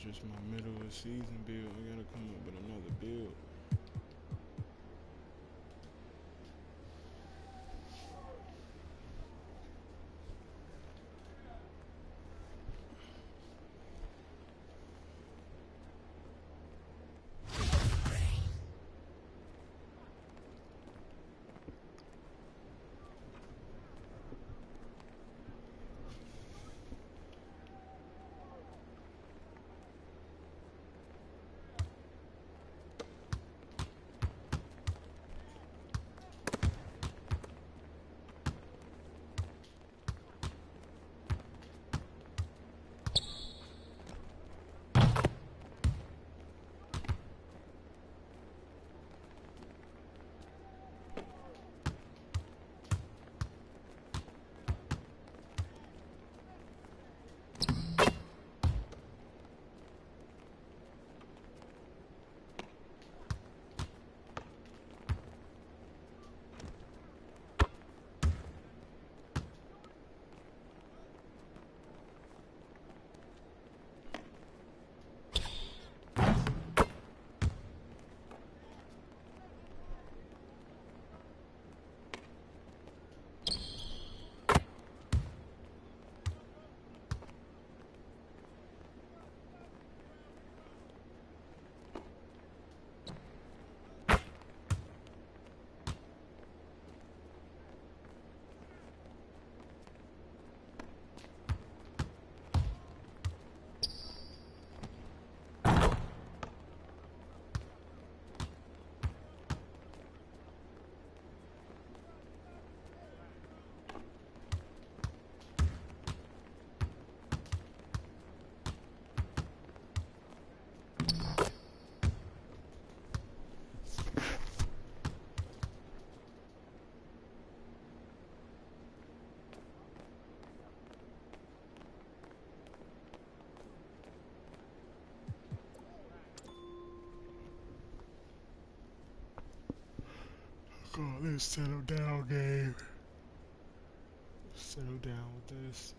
just my middle of the season build. I gotta come up with another build. God, let's settle down, game. Settle down with this.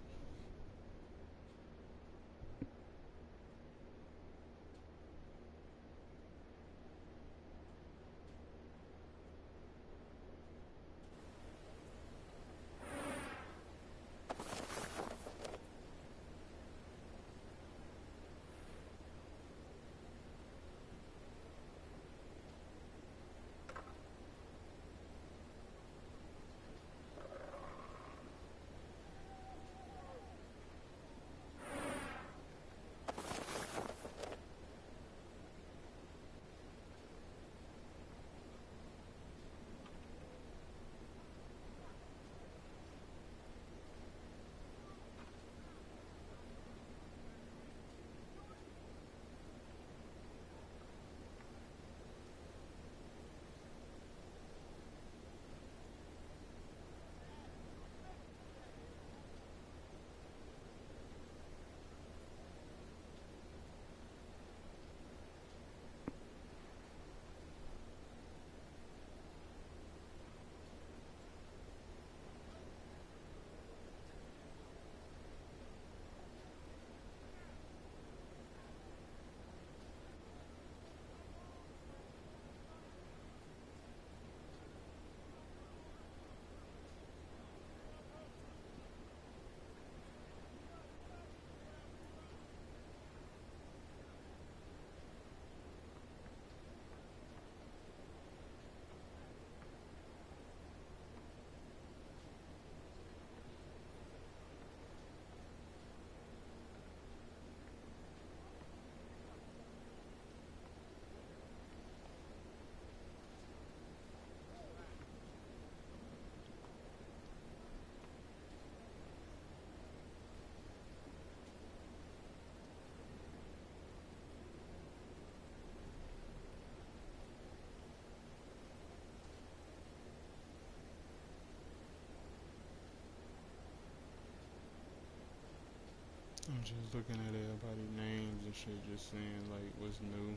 I'm just looking at everybody's names and shit, just saying like what's new.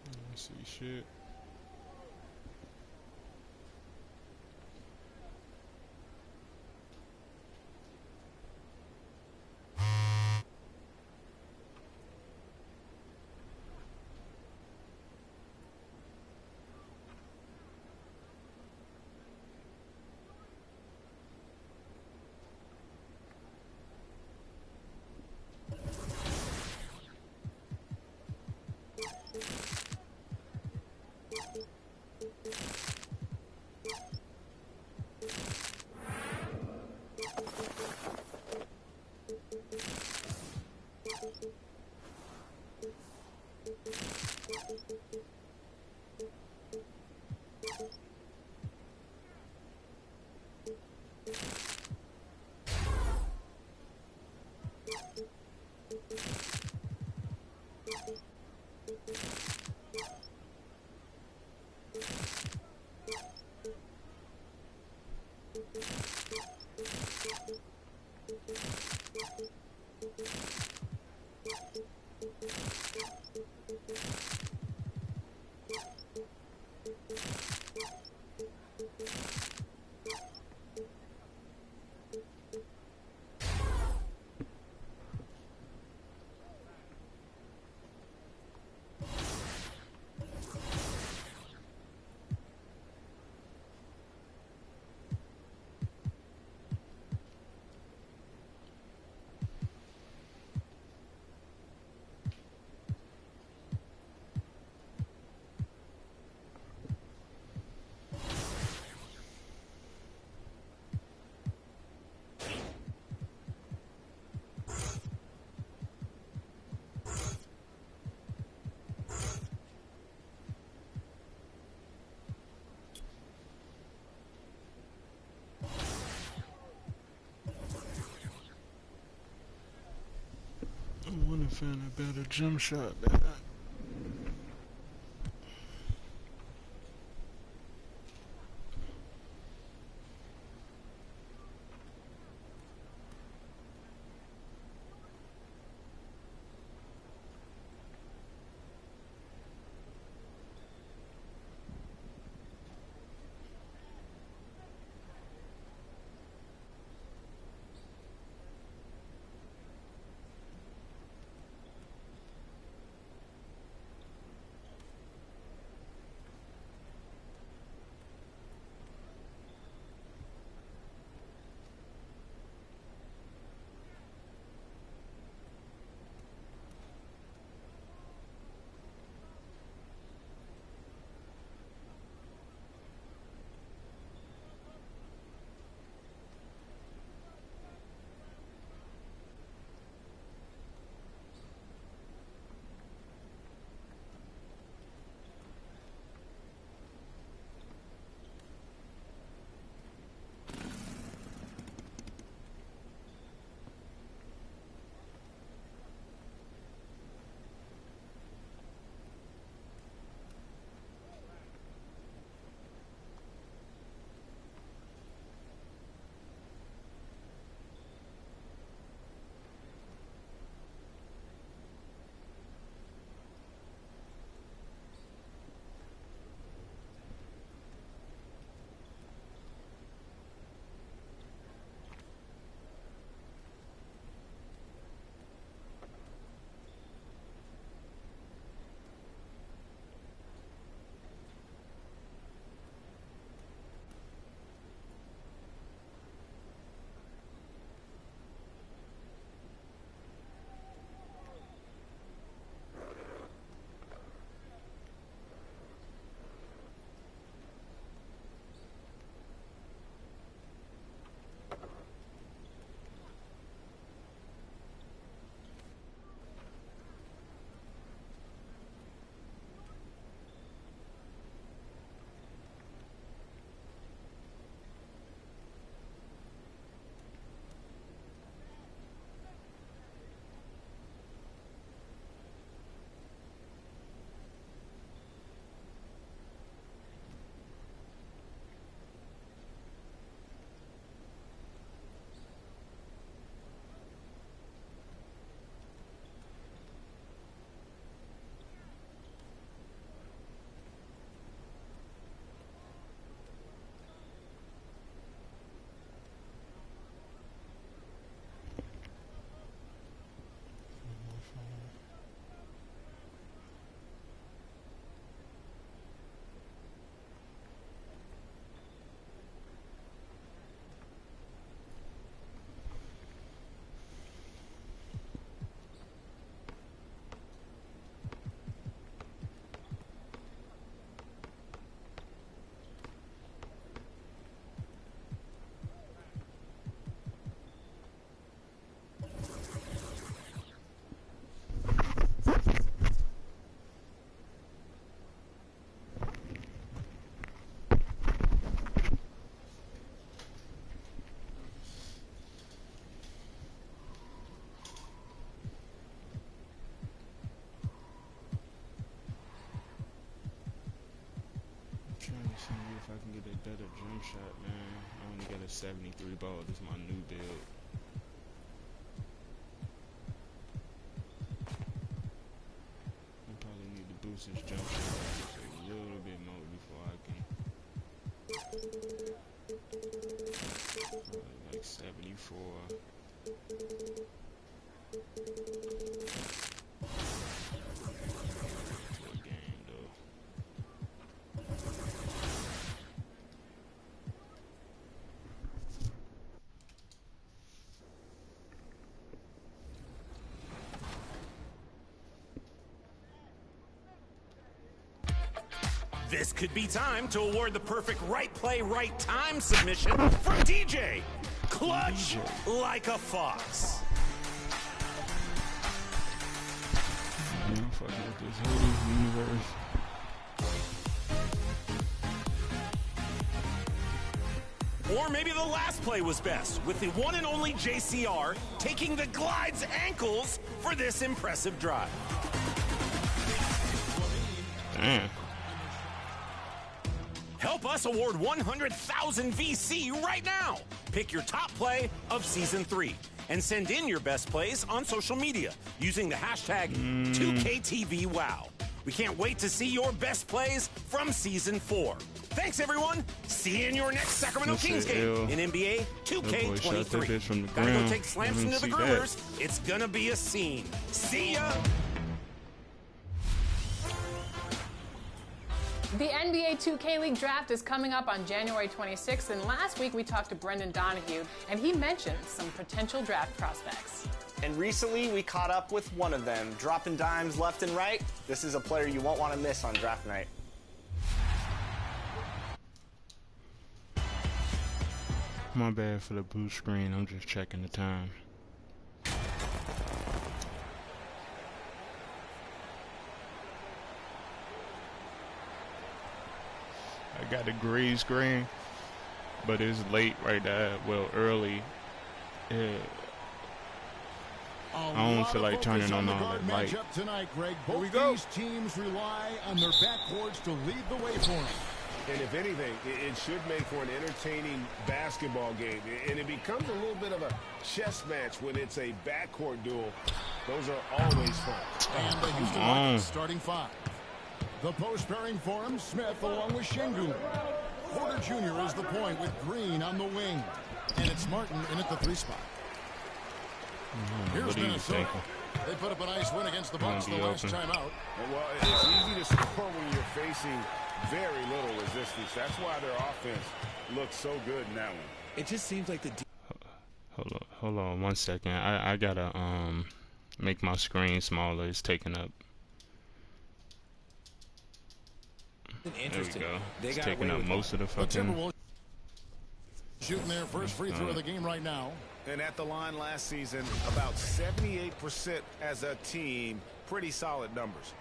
I don't see shit. find a better jump shot than that. See if I can get a better jump shot, man. I only got a 73 ball. This is my new build. I probably need to boost this jump shot just a little bit more before I can. Probably like 74. This could be time to award the perfect right play, right time submission from DJ. Clutch like a fox. Yeah, I'm fucking with this whole universe. Or maybe the last play was best, with the one and only JCR taking the glide's ankles for this impressive drive. Damn. Help us award 100,000 VC right now. Pick your top play of Season 3 and send in your best plays on social media using the hashtag 2KTVWow. We can't wait to see your best plays from Season 4. Thanks, everyone. See you in your next Sacramento Kings game in NBA 2K23. Gotta go take slams into the groomers. It's gonna be a scene. See ya. The NBA 2K League draft is coming up on January 26th, and last week we talked to Brendan Donahue, and he mentioned some potential draft prospects. And recently we caught up with one of them, dropping dimes left and right. This is a player you won't want to miss on draft night. My bad for the blue screen. I'm just checking the time. I got the gray screen, but it's late right now. Well, early. Yeah. I don't feel like turning on all that light. Tonight, Greg. Both these teams rely on their backcourts to lead the way for them. And if anything, it should make for an entertaining basketball game. And it becomes a little bit of a chess match when it's a backcourt duel. Those are always fun. And the Houston Rockets starting five. The post pairing for him, Smith along with Şengün. Porter Jr. is the point with Green on the wing. And it's Martin in at the 3 spot. Here's Minnesota. They put up a nice win against the Bucks the last time out. Well, it's easy to score when you're facing very little resistance. That's why their offense looks so good in that one. It just seems like the... Hold on 1 second. I gotta make my screen smaller. It's taking up. Interesting. There we go. It's taking up most of the fucking... Shooting their first free throw of the game right now. And at the line last season, about 78% as a team. Pretty solid numbers.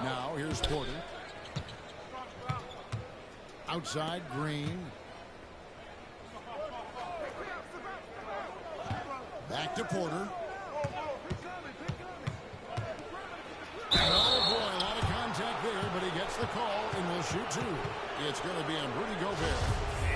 Now here's Porter. Outside, Green. Back to Porter. Oh boy, a lot of contact there, but he gets the call and will shoot 2. It's going to be on Rudy Gobert.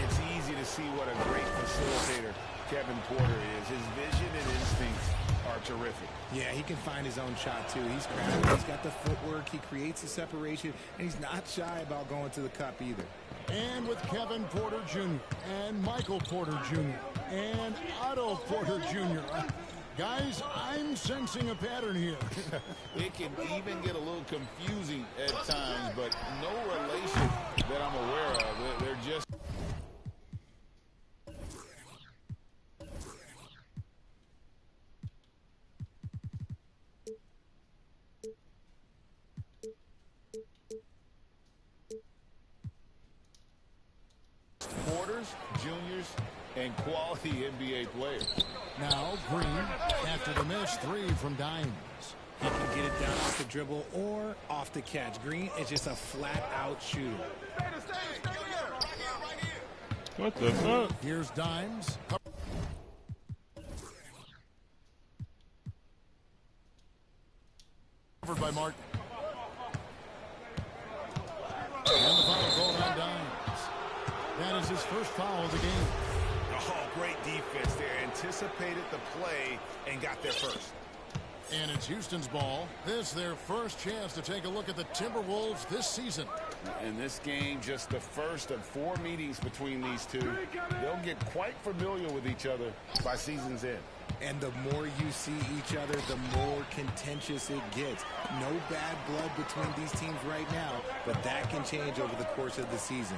It's easy to see what a great facilitator Kevin Porter is. His vision and instincts are terrific. Yeah, he can find his own shot, too. He's crafty, he's got the footwork, he creates the separation, and he's not shy about going to the cup either. And with Kevin Porter Jr. and Michael Porter Jr. and Otto Porter Jr. Guys, I'm sensing a pattern here. It can even get a little confusing at times, but no relation that I'm aware of. They're just... Porters, juniors, and quality NBA players. Now Green, after the miss 3 from Dimes. He can get it down off the dribble or off the catch. Green is just a flat-out shooter. What the fuck? Here's Dimes. Covered by Martin. And the foul called on Dimes. That is his first foul of the game. Oh, great defense there. Anticipated the play and got there first. And it's Houston's ball. This their first chance to take a look at the Timberwolves this season. In this game, just the first of 4 meetings between these two. They'll get quite familiar with each other by season's end. And the more you see each other, the more contentious it gets. No bad blood between these teams right now, but that can change over the course of the season.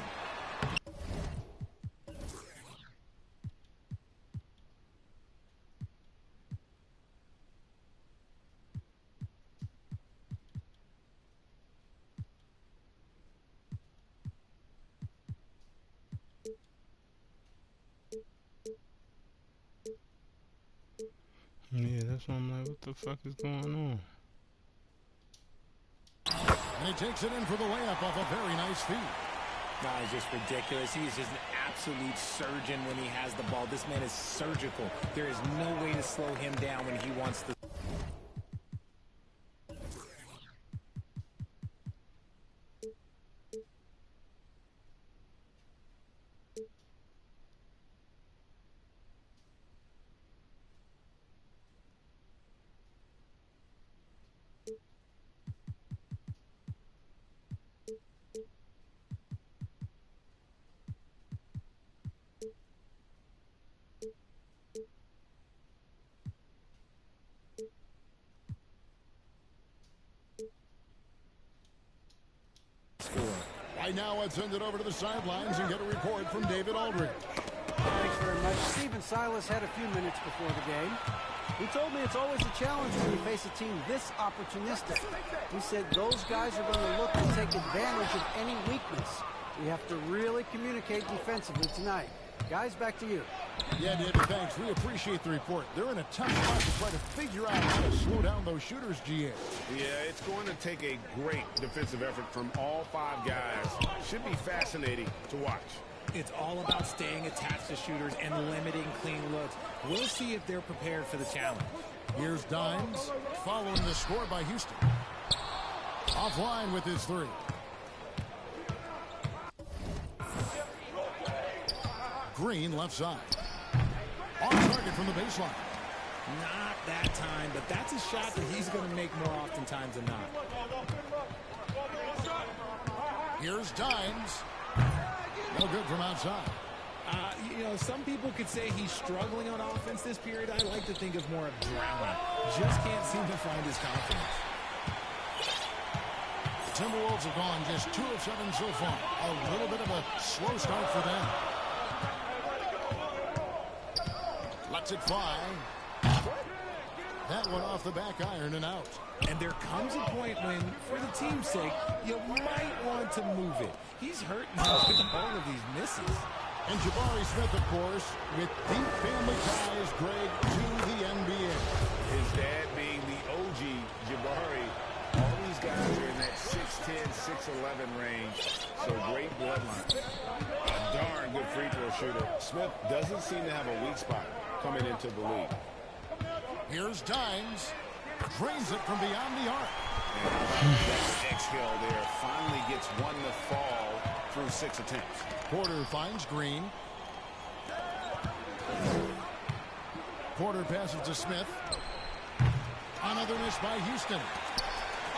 Yeah, that's why I'm like, what the fuck is going on? And he takes it in for the layup off a very nice feed. No, it's just ridiculous. He is just an absolute surgeon when he has the ball. This man is surgical. There is no way to slow him down when he wants to. Right now, let's send it over to the sidelines and get a report from David Aldridge. Thanks very much. Stephen Silas had a few minutes before the game. He told me it's always a challenge when you face a team this opportunistic. He said those guys are going to look to take advantage of any weakness. We have to really communicate defensively tonight. Guys, back to you. Yeah, David, thanks. We appreciate the report. They're in a tough spot to try to figure out how to slow down those shooters, GA. Yeah, it's going to take a great defensive effort from all 5 guys. Should be fascinating to watch. It's all about staying attached to shooters and limiting clean looks. We'll see if they're prepared for the challenge. Here's Dimes following the score by Houston. Offline with his 3. Green left side. On target from the baseline. Not that time, but that's a shot that he's going to make more oftentimes than not. Here's Dimes. No good from outside. You know, some people could say he's struggling on offense this period. I like to think of more of drowning. Just can't seem to find his confidence. The Timberwolves have gone just 2 of 7 so far. A little bit of a slow start for them. Lets it fly. That one off the back iron and out. And there comes a point when, for the team's sake, you might want to move it. He's hurt now with all of these misses. And Jabari Smith, of course, with deep family ties, Greg, to the NBA. His dad being the OG Jabari. All these guys are in that 6'10", 6'11 range. So great bloodline. A darn good free throw shooter. Smith doesn't seem to have a weak spot coming into the league. Here's Dimes. Drains it from beyond the arc. And that exhale there finally gets one to fall through 6 attempts. Porter finds Green. Porter passes to Smith. Another miss by Houston.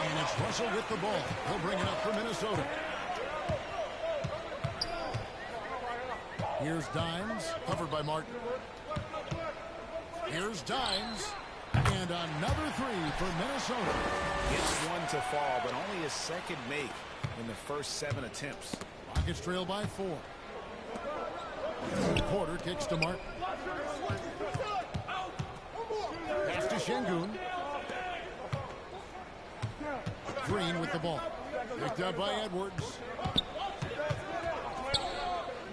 And it's Russell with the ball. He'll bring it up for Minnesota. Here's Dimes, covered by Martin. Here's Dimes. And another 3 for Minnesota. Gets one to fall, but only his second make in the first 7 attempts. Rockets trail by 4. Porter kicks to Martin. Pass to Şengün. Green with the ball. Picked up by Edwards.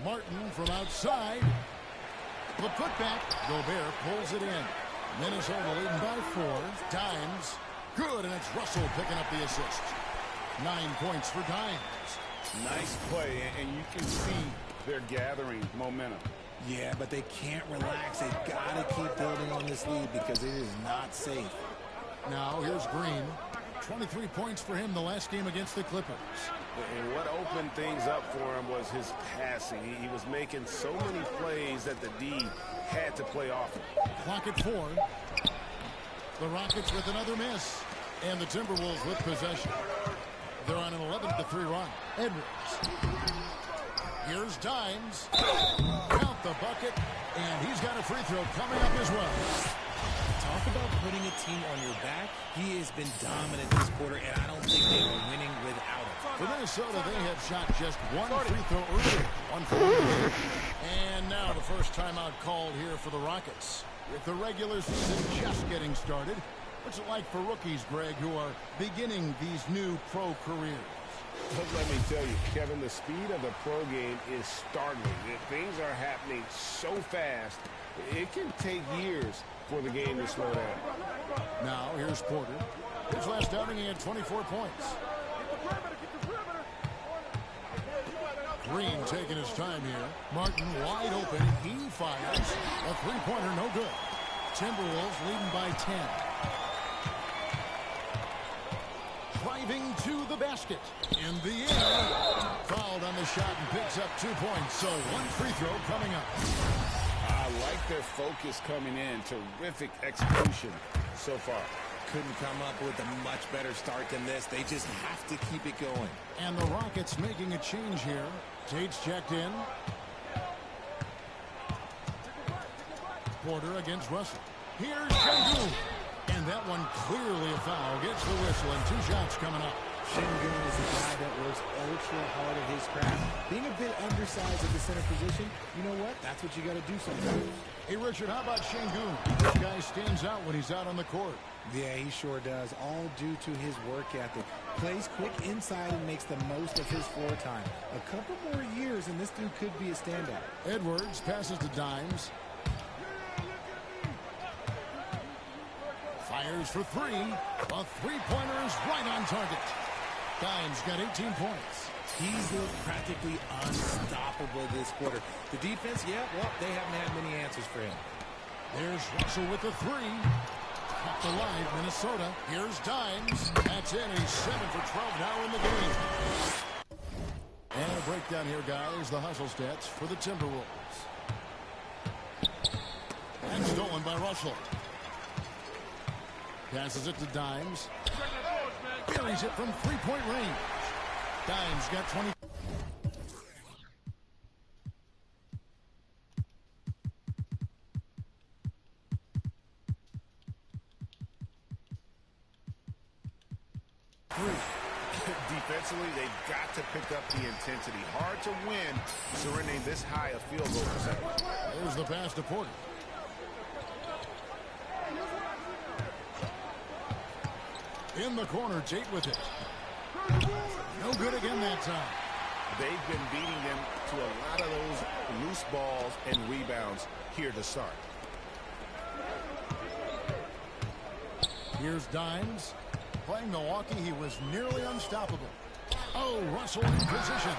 Martin from outside. The putback. Gobert pulls it in. Minnesota leading by 4. Dimes. Good, and it's Russell picking up the assist. 9 points for Dimes. Nice play, and you can see they're gathering momentum. Yeah, but they can't relax. They've got to keep building on this lead because it is not safe. Now here's Green. 23 points for him the last game against the Clippers. And what opened things up for him was his passing. He was making so many plays that the D had to play off him. Clock at 4. The Rockets with another miss. And the Timberwolves with possession. They're on an 11-3 run. Edwards. Here's Dimes. Count the bucket. And he's got a free throw coming up as well. Talk about putting a team on your back. He has been dominant this quarter, and I don't think they are winning without it. For Minnesota, they have shot just 1 free throw earlier. 1 for 1. And now the first timeout called here for the Rockets. With the regular season just getting started, what's it like for rookies, Greg, who are beginning these new pro careers? But let me tell you, Kevin, the speed of the pro game is startling. Things are happening so fast, it can take years for the game to slow down. Now, here's Porter. His last outing, he had 24 points. Green taking his time here. Martin wide open. He fires. A three-pointer, no good. Timberwolves leading by 10. Driving to the basket. In the air. Fouled on the shot and picks up 2 points. So one free throw coming up. I like their focus coming in. Terrific execution so far. Couldn't come up with a much better start than this. They just have to keep it going. And the Rockets making a change here. Tate's checked in. Porter against Russell. Here's Şengün. And that one clearly a foul. Gets the whistle and 2 shots coming up. Şengün is a guy that works ultra hard at his craft. Being a bit undersized at the center position, you know what? That's what you got to do sometimes. Hey, Richard, how about Şengün? This guy stands out when he's out on the court. Yeah, he sure does. All due to his work ethic. Plays quick inside and makes the most of his floor time. A couple more years and this dude could be a standout. Edwards passes to Dimes. Fires for 3. A three-pointer is right on target. Dimes got 18 points. He's looked practically unstoppable this quarter. The defense, yeah, well, they haven't had many answers for him. There's Russell with the 3. Kept alive, Minnesota. Here's Dimes. That's in. He's 7 for 12 now in the game. And a breakdown here, guys. The hustle stats for the Timberwolves. And stolen by Russell. Passes it to Dimes. Carries it from three-point range. Dimes got 20. Defensively, they've got to pick up the intensity. Hard to win surrendering this high a field goal percentage. There's the pass to Porter. In the corner, Tate with it. No good again that time. They've been beating them to a lot of those loose balls and rebounds here to start. Here's Dimes. Playing Milwaukee, he was nearly unstoppable. Oh, Russell in position.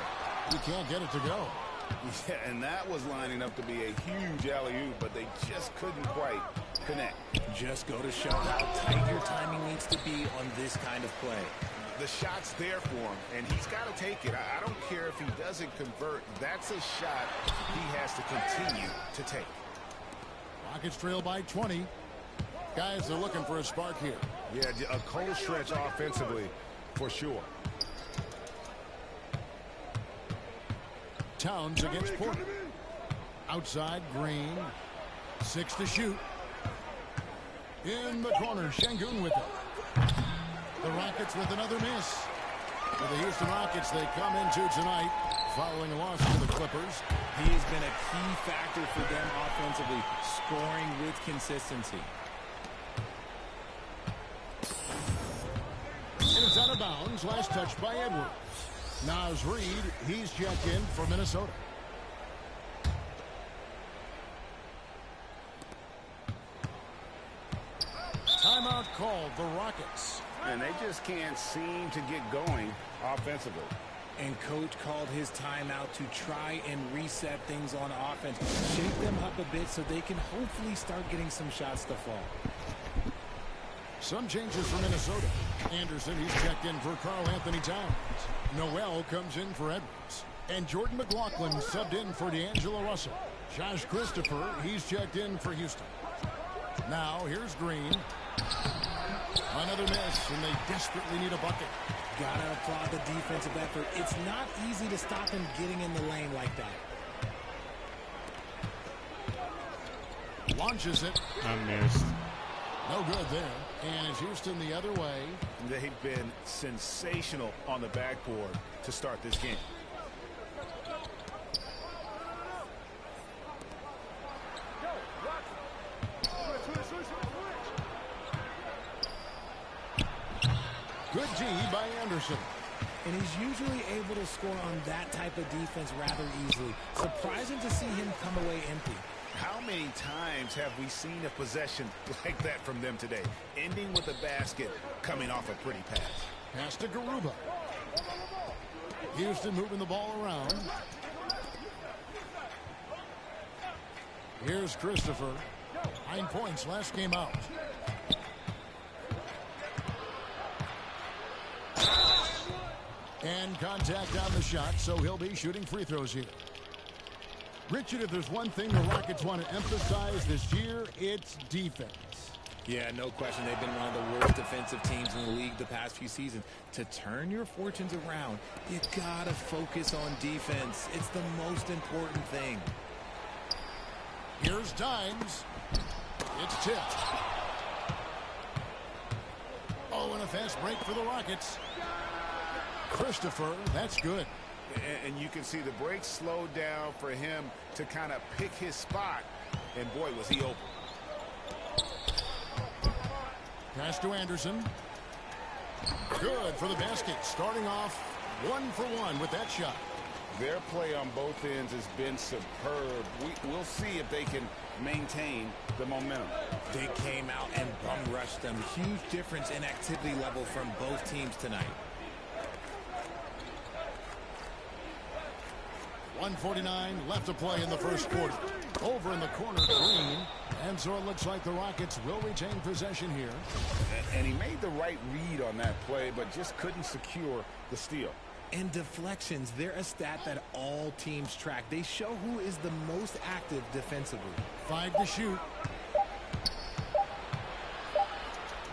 He can't get it to go. Yeah, and that was lining up to be a huge alley-oop, but they just couldn't quite connect. Just go to show how tight your timing needs to be on this kind of play. The shot's there for him, and he's got to take it. I don't care if he doesn't convert. That's a shot he has to continue to take. Rockets trail by 20. Guys, they're looking for a spark here. Yeah, a cold stretch offensively, for sure. Towns against Porter. Outside, Green. 6 to shoot. In the corner, Şengün with it. The Rockets with another miss. For the Houston Rockets, they come into tonight following a loss to the Clippers. He has been a key factor for them offensively, scoring with consistency. And it's out of bounds. Last touch by Edwards. Naz Reid, he's checked in for Minnesota. Timeout called, the Rockets. And they just can't seem to get going offensively. And coach called his timeout to try and reset things on offense. Shake them up a bit so they can hopefully start getting some shots to fall. Some changes for Minnesota. Anderson, he's checked in for Karl Anthony Towns. Noel comes in for Edwards. And Jordan McLaughlin subbed in for D'Angelo Russell. Josh Christopher, he's checked in for Houston. Now, here's Green. Another miss, and they desperately need a bucket. Gotta applaud the defensive effort. It's not easy to stop him getting in the lane like that. Launches it. I missed. No good there. And it's Houston the other way. They've been sensational on the backboard to start this game. Good D by Anderson. And he's usually able to score on that type of defense rather easily. Surprising to see him come away empty. How many times have we seen a possession like that from them today? Ending with a basket, coming off a pretty pass. Pass to Garuba. Houston moving the ball around. Here's Christopher. 9 points last game out. And contact on the shot, so he'll be shooting free throws here. Richard, if there's one thing the Rockets want to emphasize this year, it's defense. Yeah, no question. They've been one of the worst defensive teams in the league the past few seasons. To turn your fortunes around, you gotta focus on defense. It's the most important thing. Here's Dimes. It's tipped. Oh, and a fast break for the Rockets. Christopher, that's good. And you can see the break slowed down for him to kind of pick his spot. And boy, was he open. Pass to Anderson. Good for the basket. Starting off 1 for 1 with that shot. Their play on both ends has been superb. We'll see if they can maintain the momentum. They came out and bum rushed them. Huge difference in activity level from both teams tonight. 1:49 left to play in the first quarter. Over in the corner, Green. And so it looks like the Rockets will retain possession here. And he made the right read on that play, but just couldn't secure the steal. And deflections, they're a stat that all teams track. They show who is the most active defensively. 5 to shoot.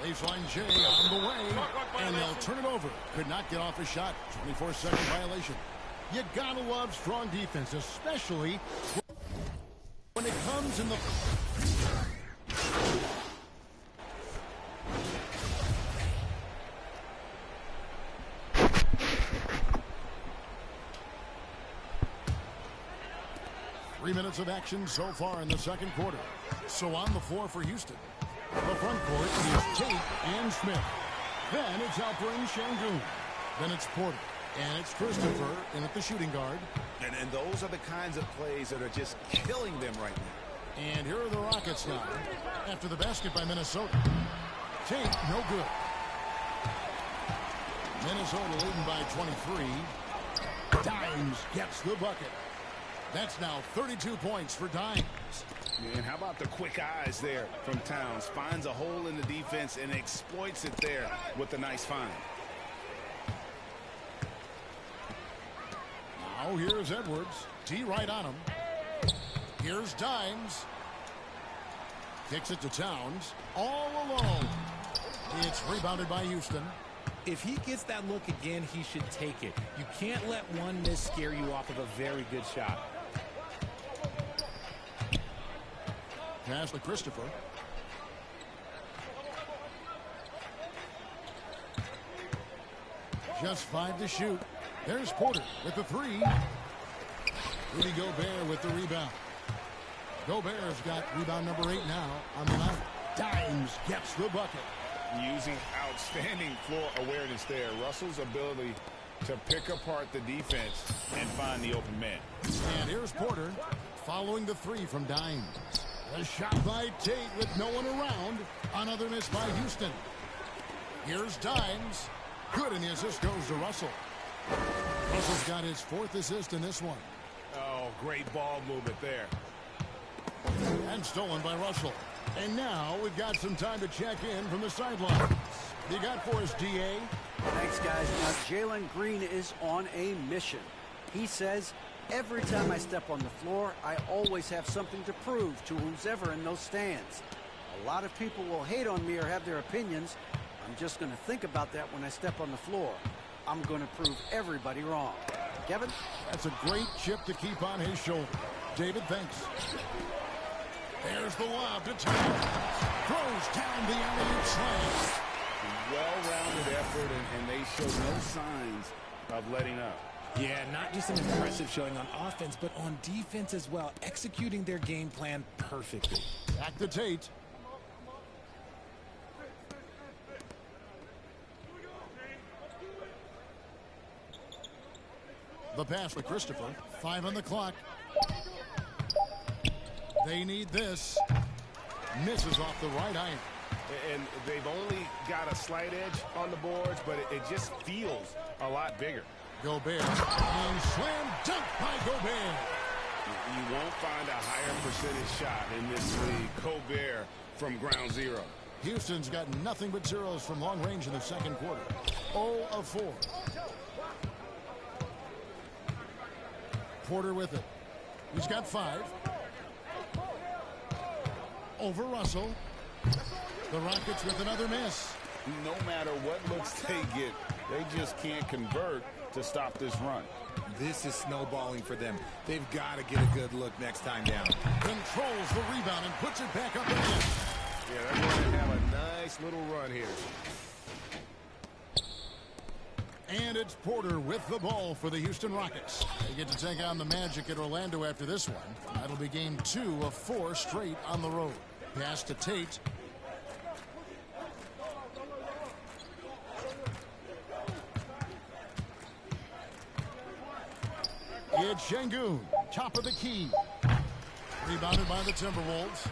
Baseline J on the way. And they'll turn it over. Could not get off a shot. 24-second violation. You gotta love strong defense, especially when it comes in the... Three minutes of action so far in the second quarter. So on the floor for Houston. The front court is Tate and Smith. Then it's Alperen Şengün. Then it's Porter. And it's Christopher in at the shooting guard. And those are the kinds of plays that are just killing them right now. And here are the Rockets now. After the basket by Minnesota. Tate, no good. Minnesota leading by 23. Dimes gets the bucket. That's now 32 points for Dimes. And how about the quick eyes there from Towns? Finds a hole in the defense and exploits it there with a nice find. Now here's Edwards. D right on him. Here's Dimes. Kicks it to Towns. All alone. It's rebounded by Houston. If he gets that look again, he should take it. You can't let one miss scare you off of a very good shot. Pass to Christopher. Just 5 to shoot. There's Porter with the 3. Rudy Gobert with the rebound. Gobert's got rebound number 8 now on the night. Dimes gets the bucket. Using outstanding floor awareness there. Russell's ability to pick apart the defense and find the open man. And here's Porter following the 3 from Dimes. A shot by Tate with no one around. Another miss by Houston. Here's Dimes. Good, and the assist goes to Russell. Russell's got his 4th assist in this one. Oh, great ball movement there. And stolen by Russell. And now we've got some time to check in from the sidelines. You got for us, DA? Thanks, guys. Now, Jalen Green is on a mission. He says, every time I step on the floor, I always have something to prove to who's ever in those stands. A lot of people will hate on me or have their opinions. I'm just going to think about that when I step on the floor. I'm going to prove everybody wrong. Kevin? That's a great chip to keep on his shoulder. David, thanks. There's the lob to Towns. Throws down the alley-oop slam. Well-rounded effort, and they show no signs of letting up. Yeah, not just an impressive showing on offense, but on defense as well, executing their game plan perfectly. Back to Tate. The pass for Christopher. 5 on the clock. They need this. Misses off the right iron. And they've only got a slight edge on the boards, but it just feels a lot bigger. Gobert. And slam dunk by Gobert. You won't find a higher percentage shot in this league. Gobert from ground zero. Houston's got nothing but zeros from long range in the second quarter. 0 of 4. Porter with it. He's got 5. Over Russell. The Rockets with another miss. No matter what looks they get, they just can't convert to stop this run. This is snowballing for them. They've got to get a good look next time down. Controls the rebound and puts it back up again. Yeah, they're going to have a nice little run here. And it's Porter with the ball for the Houston Rockets. They get to take on the Magic at Orlando after this one. That'll be game 2 of 4 straight on the road. Pass to Tate. It's Şengün, top of the key. Rebounded by the Timberwolves.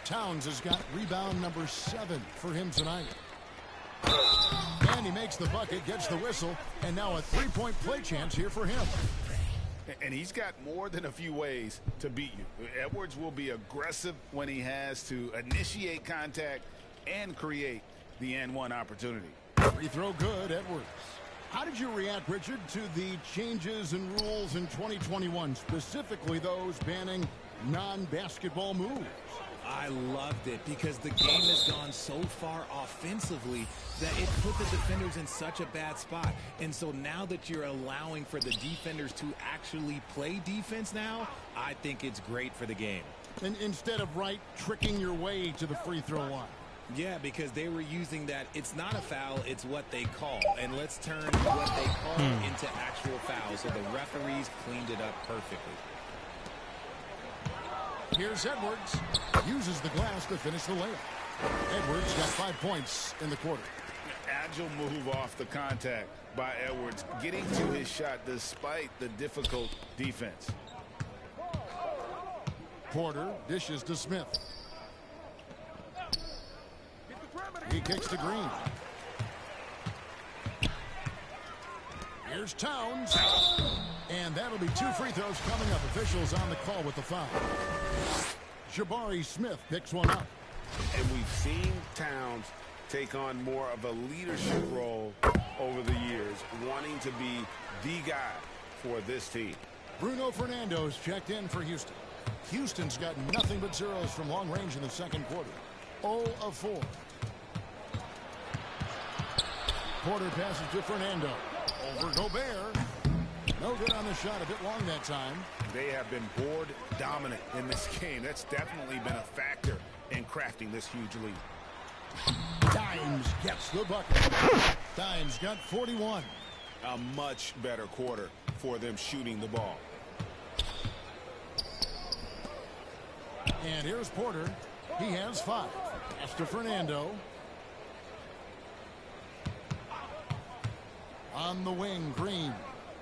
Towns has got rebound number 7 for him tonight. And he makes the bucket, gets the whistle, and now a three-point play chance here for him. And he's got more than a few ways to beat you. Edwards will be aggressive when he has to initiate contact and create the and-one opportunity. Free throw good, Edwards. How did you react, Richard, to the changes in rules in 2021, specifically those banning non-basketball moves? I loved it because the game has gone so far offensively that it put the defenders in such a bad spot. And so now that you're allowing for the defenders to actually play defense now, I think it's great for the game. And instead of tricking your way to the free throw line. Yeah, because they were using that it's not a foul, it's what they call. And let's turn what they call into actual fouls. So the referees cleaned it up perfectly. Here's Edwards. Uses the glass to finish the layup. Edwards got 5 points in the quarter. Agile move off the contact by Edwards, getting to his shot despite the difficult defense. Porter dishes to Smith. He kicks to Green. Here's Towns. And that'll be 2 free throws coming up. Officials on the call with the foul. Jabari Smith picks one up. And we've seen Towns take on more of a leadership role over the years, wanting to be the guy for this team. Bruno Fernando's checked in for Houston. Houston's got nothing but zeros from long range in the second quarter. 0 of 4. Porter passes to Fernando. Over Gobert. No good on the shot, a bit long that time. They have been board dominant in this game. That's definitely been a factor in crafting this huge lead. Dimes gets the bucket. Dimes got 41. A much better quarter for them shooting the ball. And here's Porter. He has 5. Pass to Fernando. On the wing, Green.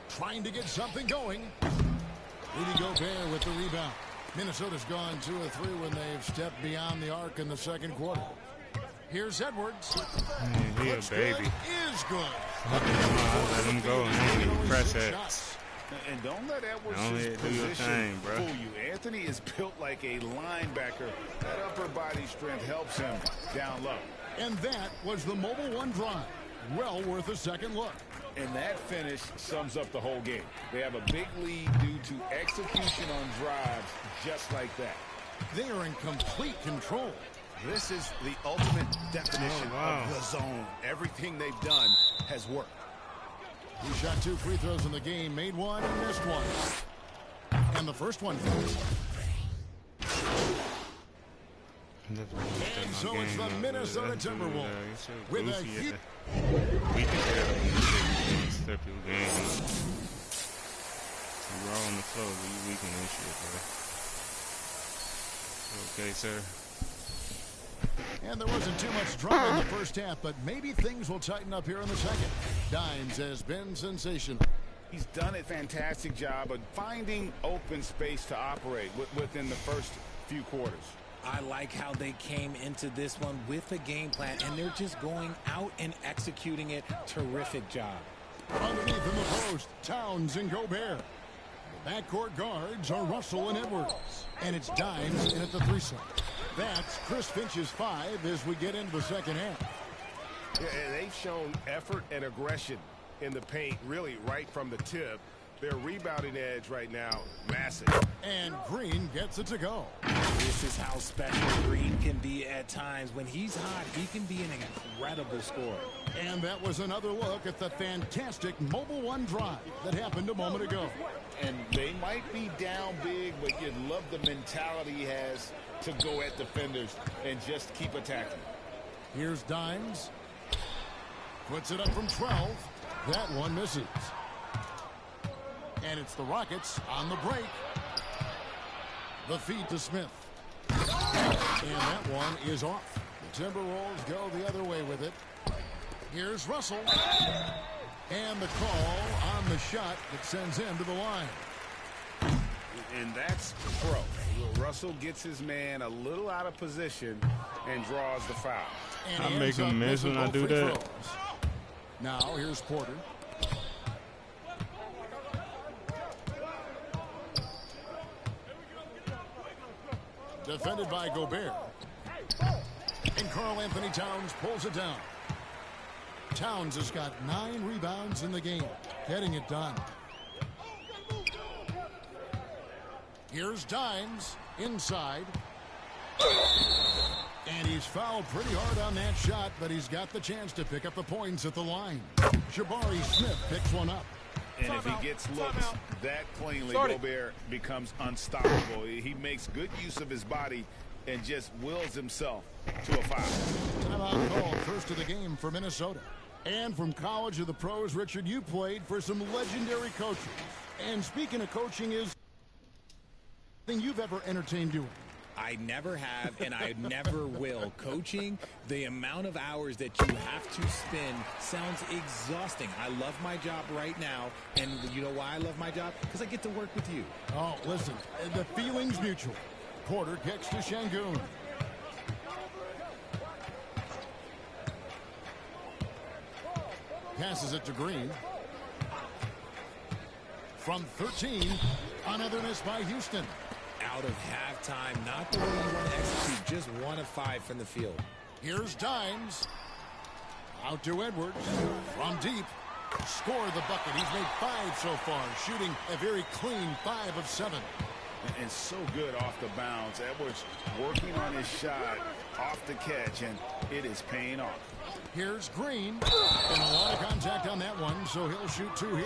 Trying to get something going. Rudy Gobert with the rebound. Minnesota's gone 2 of 3 when they've stepped beyond the arc in the second quarter. Here's Edwards. He a baby. Is good. Let him go and press X. And don't let Edwards' position fool you. Anthony is built like a linebacker. That upper body strength helps him down low. And that was the Mobile One drive. Well worth a second look. And that finish sums up the whole game. They have a big lead due to execution on drives just like that. They are in complete control. This is the ultimate definition of the zone. Everything they've done has worked. He shot 2 free throws in the game, made 1 and missed 1. And the first one finished. And so it's the Minnesota Timberwolves with a huge... We can step your game. We're all on the floor. We can this shit, bro. Okay, sir. And there wasn't too much drama in the first half, but maybe things will tighten up here in the second. Dimes has been sensational. He's done a fantastic job of finding open space to operate within the first few quarters. I like how they came into this one with a game plan, and they're just going out and executing it. Terrific job. Underneath in the post, Towns and Gobert. The backcourt guards are Russell and Edwards. And it's Dimes in at the 3-slot. That's Chris Finch's 5 as we get into the second half. Yeah, and they've shown effort and aggression in the paint, really right from the tip. Their rebounding edge right now, massive. And Green gets it to go. This is how special Green can be at times. When he's hot, he can be an incredible scorer. And that was another look at the fantastic Mobile One drive that happened a moment ago. And they might be down big, but you'd love the mentality he has to go at defenders and just keep attacking. Here's Dimes. Puts it up from 12. That one misses. And it's the Rockets on the break. The feed to Smith. And that one is off. The Timberwolves go the other way with it. Here's Russell. And the call on the shot that sends him to the line. And that's pro. Russell gets his man a little out of position and draws the foul. And I make him miss when I do that. Throws. Now here's Porter. Defended by Gobert. And Karl Anthony Towns pulls it down. Towns has got 9 rebounds in the game, getting it done. Here's Dimes inside. And he's fouled pretty hard on that shot, but he's got the chance to pick up the points at the line. Jabari Smith picks one up. And if he gets looks that cleanly, Gobert becomes unstoppable. He makes good use of his body and just wills himself to a foul. Timeout called, first of the game for Minnesota. And from college to the pros, Richard, you played for some legendary coaches. And speaking of coaching, is thing you've ever entertained doing? I never have, and I never will. Coaching, the amount of hours that you have to spend sounds exhausting. I love my job right now, and you know why I love my job? Because I get to work with you. Oh, listen, the feeling's mutual. Porter kicks to Şengün. Passes it to Green. From 13, another miss by Houston. Out of halftime, not the way you want to execute, just 1 of 5 from the field. Here's Dimes. Out to Edwards. From deep. Score the bucket. He's made 5 so far, shooting a very clean 5 of 7. And so good off the bounce. Edwards working on his shot off the catch, and it is paying off. Here's Green. And a lot of contact on that one, so he'll shoot 2 here.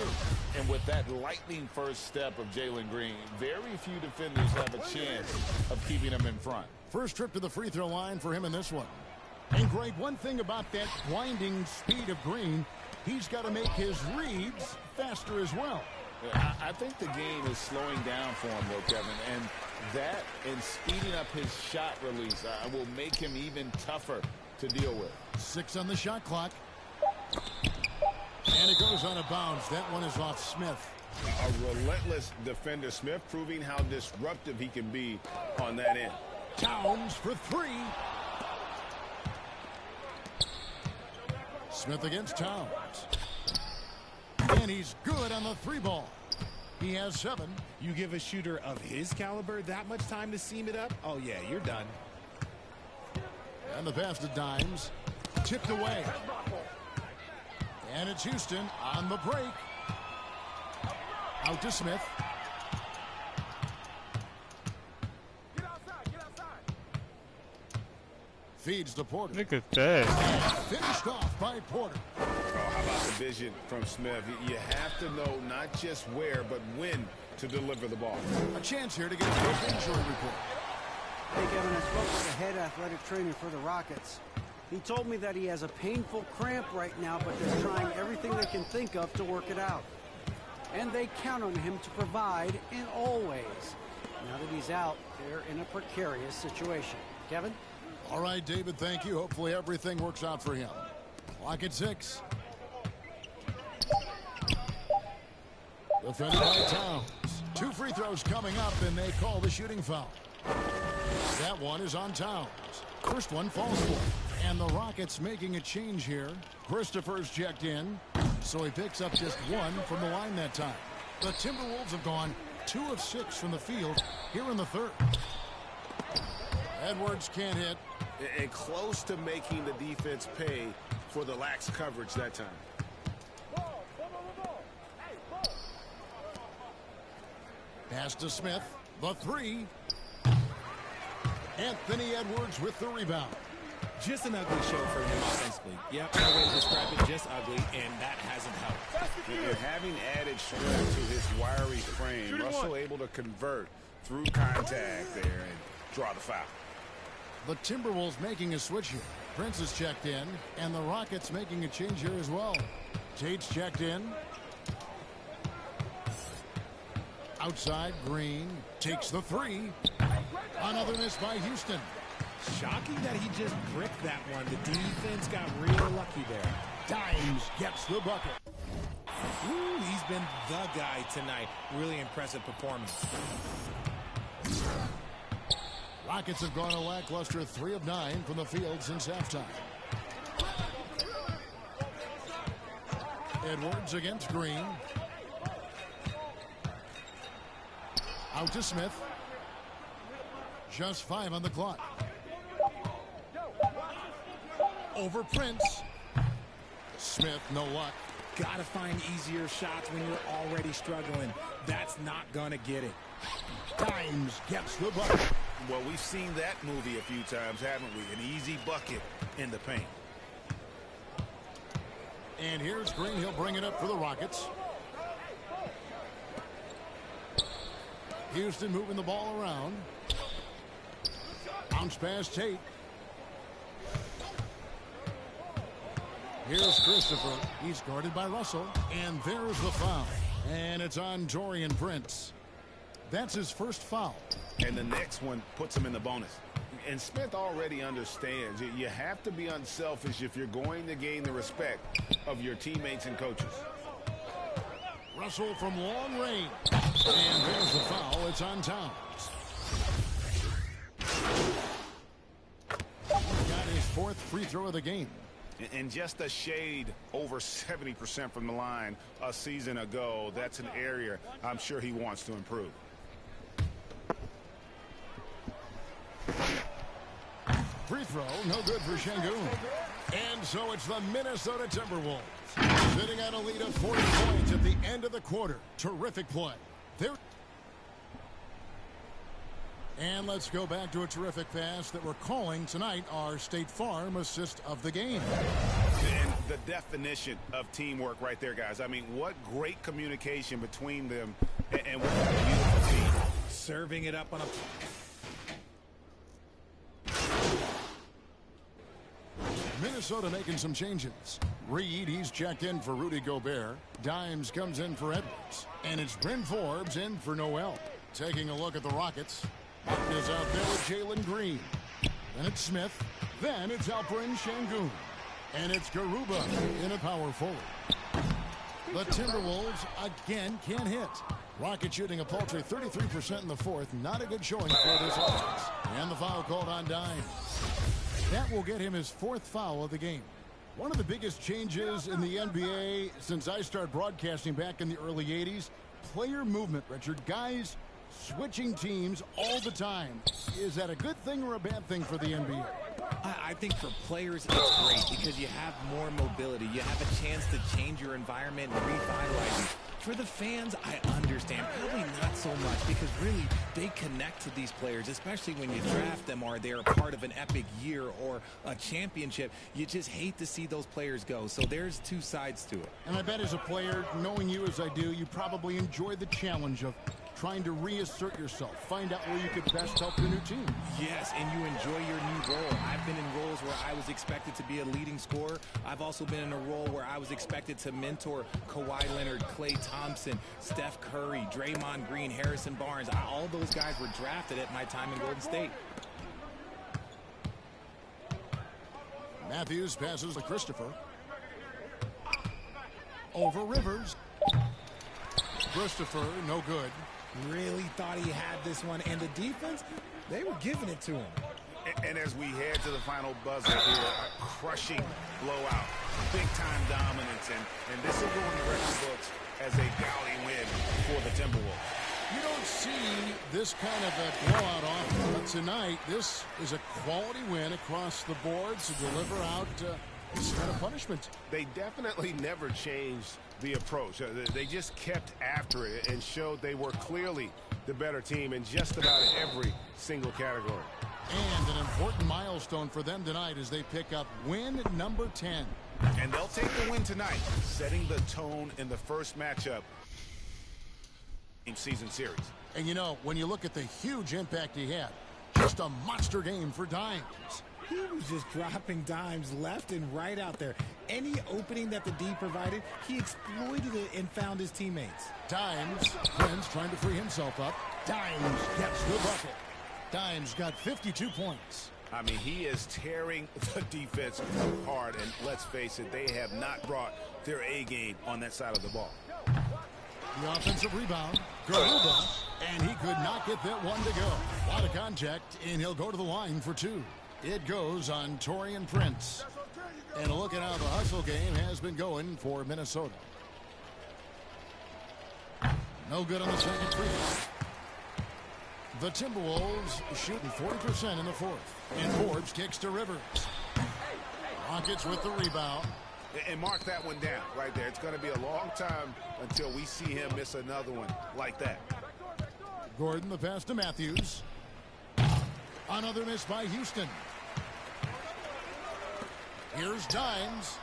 And with that lightning first step of Jalen Green, very few defenders have a chance of keeping him in front. First trip to the free throw line for him in this one. And Greg, one thing about that blinding speed of Green, he's got to make his reads faster as well. I think the game is slowing down for him, though, Kevin. And that and speeding up his shot release will make him even tougher to deal with. 6 on the shot clock. And it goes on a bounce. That one is off Smith. A relentless defender. Smith proving how disruptive he can be on that end. Towns for 3. Smith against Towns. And he's good on the 3 ball. He has 7. You give a shooter of his caliber that much time to seam it up? Oh, yeah, you're done. And the pass to Dimes. Tipped away. And it's Houston on the break. Out to Smith. Feeds to Porter. Look at that. Finished off by Porter. Oh, how about the vision from Smith? You have to know not just where, but when to deliver the ball. A chance here to get a quick injury report. Hey, Kevin, I spoke with the head athletic trainer for the Rockets. He told me that he has a painful cramp right now, but they're trying everything they can think of to work it out. And they count on him to provide in all ways. Now that he's out, they're in a precarious situation. Kevin? All right, David, thank you. Hopefully everything works out for him. Clock at 6. Defended by Towns. 2 free throws coming up, and they call the shooting foul. That one is on Towns. First one falls for him. And the Rockets making a change here. Christopher's checked in, so he picks up just one from the line that time. The Timberwolves have gone 2 of 6 from the field here in the third. Edwards can't hit. And close to making the defense pay for the lax coverage that time. Pass to Smith. The three. Anthony Edwards with the rebound. Just an ugly show for him offensively. Yep, no way to describe it, just ugly, and that hasn't helped. And having added strength to his wiry frame, Russell able to convert through contact there and draw the foul. The Timberwolves making a switch here. Prince is checked in, and the Rockets making a change here as well. Tate's checked in. Outside, Green takes the three. Another miss by Houston. Shocking that he just bricked that one. The defense got real lucky there. Dimes gets the bucket. Ooh, he's been the guy tonight. Really impressive performance. Rockets have gone a lackluster 3 of 9 from the field since halftime. Edwards against Green. Out to Smith. Just 5 on the clock. Over Prince. Smith, no luck. Gotta find easier shots when you're already struggling. That's not gonna get it. Dimes gets the bucket. Well, we've seen that movie a few times, haven't we? An easy bucket in the paint. And here's Green. He'll bring it up for the Rockets. Houston moving the ball around. Bounce pass Tate. Here's Christopher. He's guarded by Russell. And there's the foul. And it's on Taurean Prince. That's his first foul. And the next one puts him in the bonus. And Smith already understands you have to be unselfish if you're going to gain the respect of your teammates and coaches. Russell from long range. And there's the foul. It's on Towns. Got his 4th free throw of the game. And just a shade over 70% from the line a season ago. That's an area I'm sure he wants to improve. Free throw, no good for Şengün. And so it's the Minnesota Timberwolves sitting at a lead of 40 points at the end of the quarter. Terrific play. And let's go back to a terrific pass that we're calling tonight our State Farm assist of the game. And the definition of teamwork right there, guys. I mean, what great communication between them, and what a beautiful team. Serving it up on a... Minnesota making some changes. Reed, he's checked in for Rudy Gobert. Dimes comes in for Edwards. And it's Bryn Forbes in for Noel. Taking a look at the Rockets. Martin is out there with Jalen Green. Then it's Smith. Then it's Alperen Şengün. And it's Garuba in a power forward. The Timberwolves again can't hit. Rockets shooting a paltry 33% in the 4th. Not a good showing for this offense. And the foul called on Dimes. That will get him his 4th foul of the game. One of the biggest changes in the NBA since I started broadcasting back in the early 80s, player movement, Richard. Guys switching teams all the time. Is that a good thing or a bad thing for the NBA? I think for players it's great because you have more mobility. You have a chance to change your environment and revitalize it. For the fans, I understand. Probably not so much because really they connect to these players, especially when you draft them or they're a part of an epic year or a championship. You just hate to see those players go. So there's two sides to it. And I bet as a player, knowing you as I do, you probably enjoy the challenge of trying to reassert yourself, find out where you could best help your new team. Yes, and you enjoy your new role. I've been in roles where I was expected to be a leading scorer. I've also been in a role where I was expected to mentor Kawhi Leonard, Klay Thompson, Steph Curry, Draymond Green, Harrison Barnes. All those guys were drafted at my time in Golden State. Matthews passes to Christopher. Over Rivers. Christopher, no good. really thought he had this one, and the defense, they were giving it to him. And as we head to the final buzzer here, a crushing blowout, big-time dominance, and this will go in the record books as a gaudy win for the Timberwolves. You don't see this kind of a blowout often, but tonight this is a quality win across the board to deliver out this kind of punishment. They definitely never changed the approach. They just kept after it and showed they were clearly the better team in just about every single category. And an important milestone for them tonight as they pick up win number 10. And they'll take the win tonight, setting the tone in the first matchup in season series. And you know, when you look at the huge impact he had, just a monster game for Dimes. He was just dropping dimes left and right out there. Any opening that the D provided, he exploited it and found his teammates. Dimes, Prince trying to free himself up. Dimes gets the bucket. Dimes got 52 points. I mean, he is tearing the defense apart, and let's face it, they have not brought their A game on that side of the ball. The offensive rebound, Garuba, and he could not get that one to go. A lot of contact, and he'll go to the line for two. It goes on Taurean Prince. And look at how the hustle game has been going for Minnesota. No good on the second free throw. The Timberwolves shooting 40% in the fourth. And Forbes kicks to Rivers. Rockets with the rebound. And mark that one down right there. It's going to be a long time until we see him miss another one like that. Gordon, the pass to Matthews. Another miss by Houston. Here's Dimes.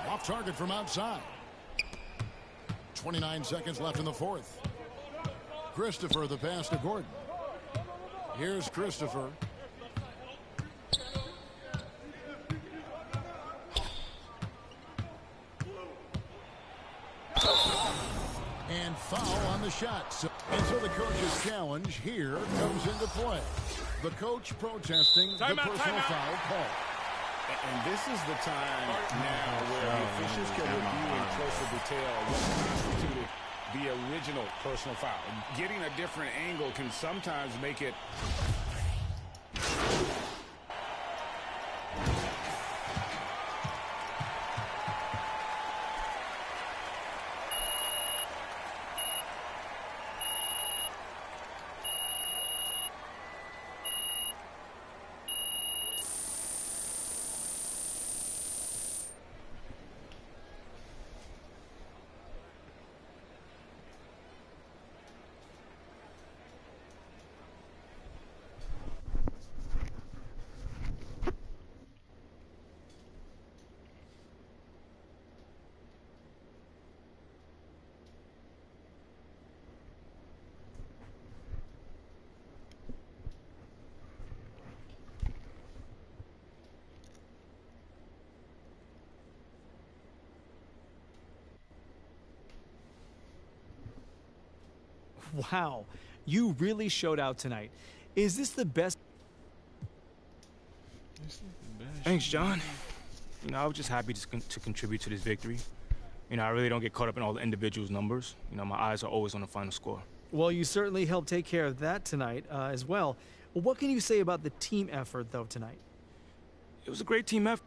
Off target from outside. 29 seconds left in the fourth. Christopher, the pass to Gordon. Here's Christopher. And foul on the shot. And so the coach's challenge here comes into play. The coach protesting the personal foul call. And this is the time now where the officials can review in closer detail what constituted the original personal foul. Getting a different angle can sometimes make it. Wow, you really showed out tonight. Is this the best? Thanks, John. You know, I was just happy to contribute to this victory. You know, I really don't get caught up in all the individuals' numbers. You know, my eyes are always on the final score. Well, you certainly helped take care of that tonight as well. What can you say about the team effort, though, tonight? It was a great team effort.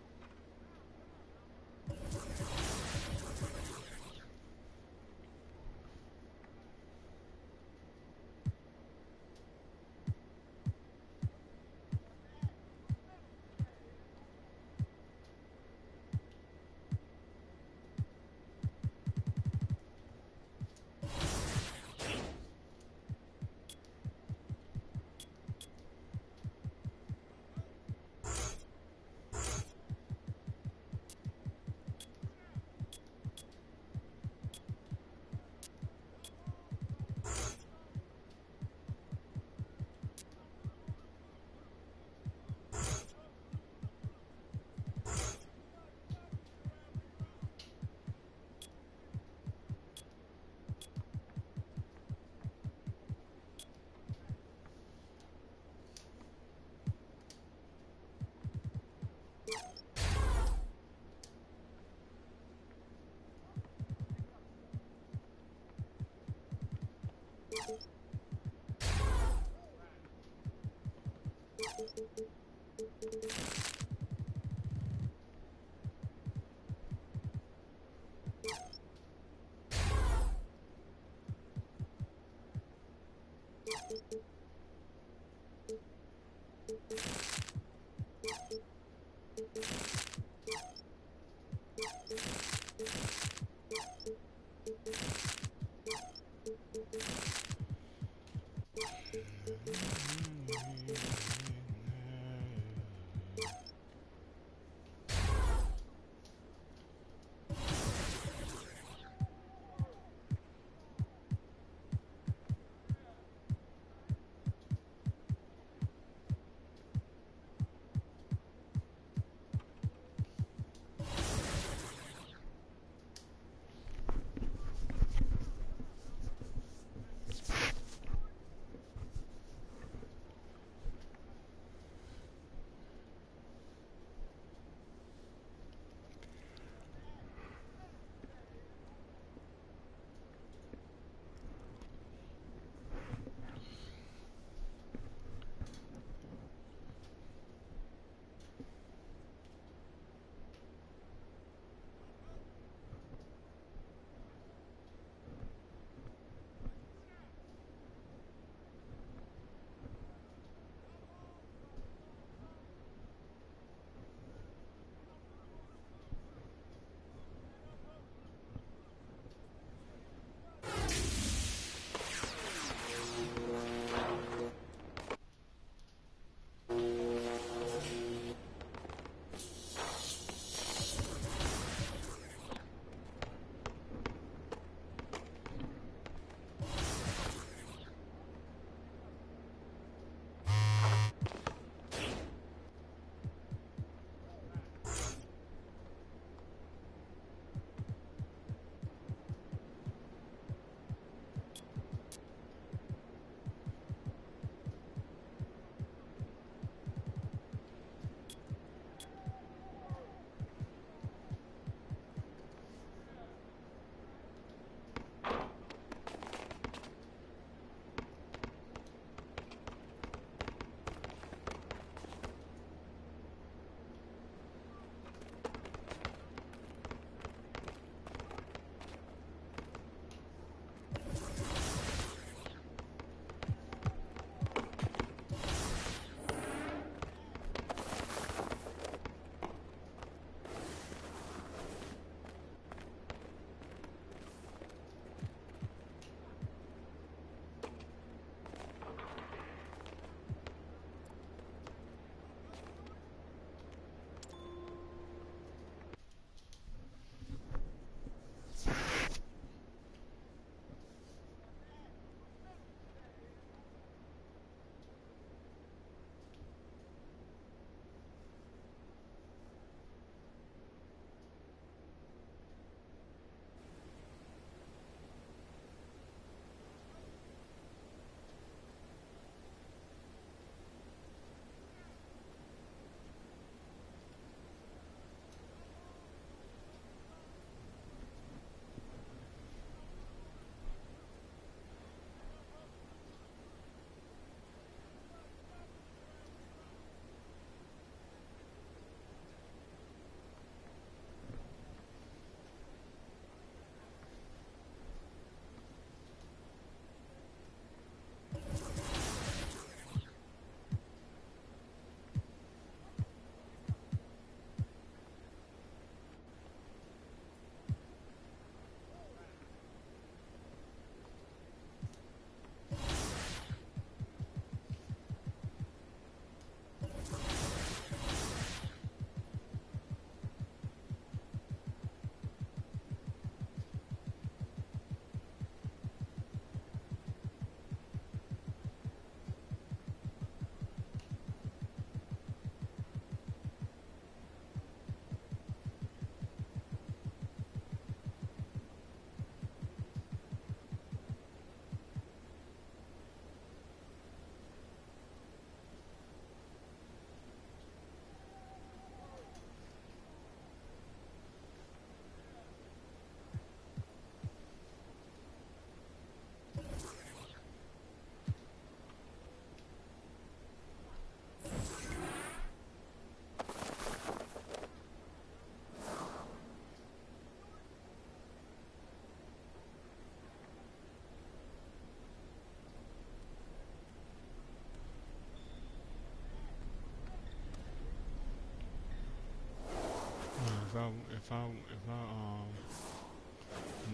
if I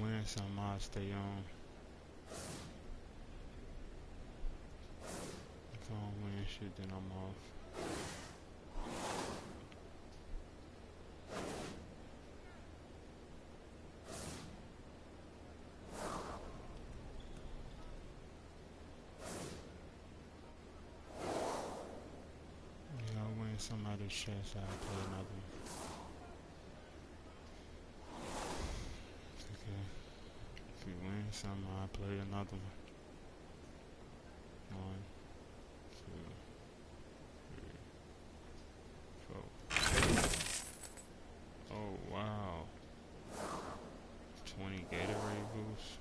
win something, I'll stay on. If I don't win shit, then I'm off. Yeah, I win some out of chest, I'll play another one. Okay. If you win some, I'll play another one. 1, 2, 3, 4. Oh wow. 20 Gatorade boosts.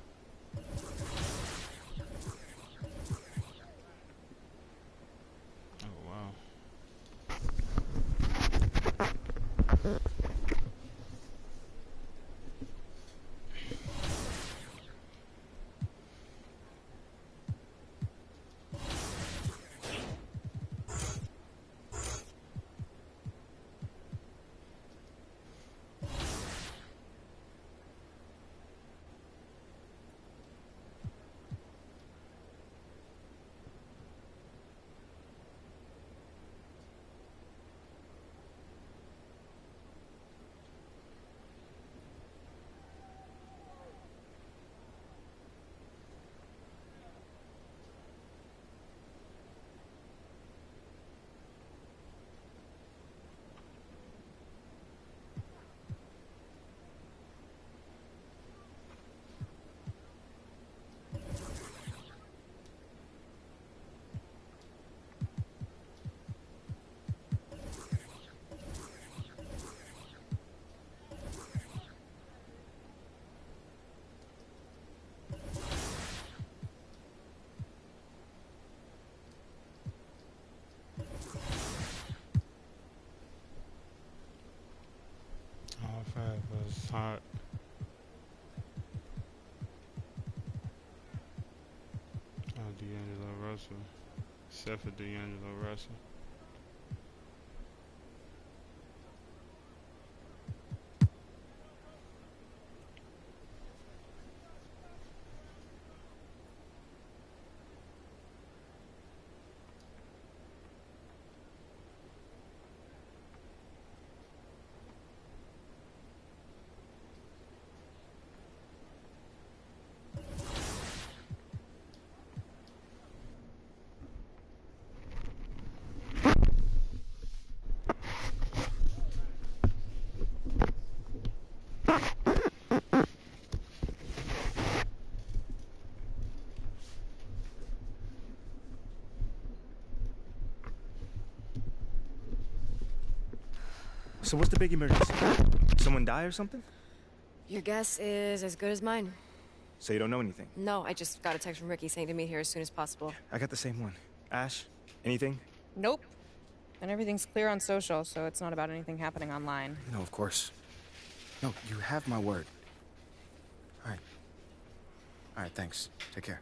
Oh wow. All 5 was hot. Oh, D'Angelo Russell. Except for D'Angelo Russell. So what's the big emergency? Someone die or something? Your guess is as good as mine. So you don't know anything? No, I just got a text from Ricky saying to meet here as soon as possible. I got the same one. Ash, anything? Nope. And everything's clear on social, so it's not about anything happening online. No, of course. No, you have my word. All right. All right, thanks. Take care.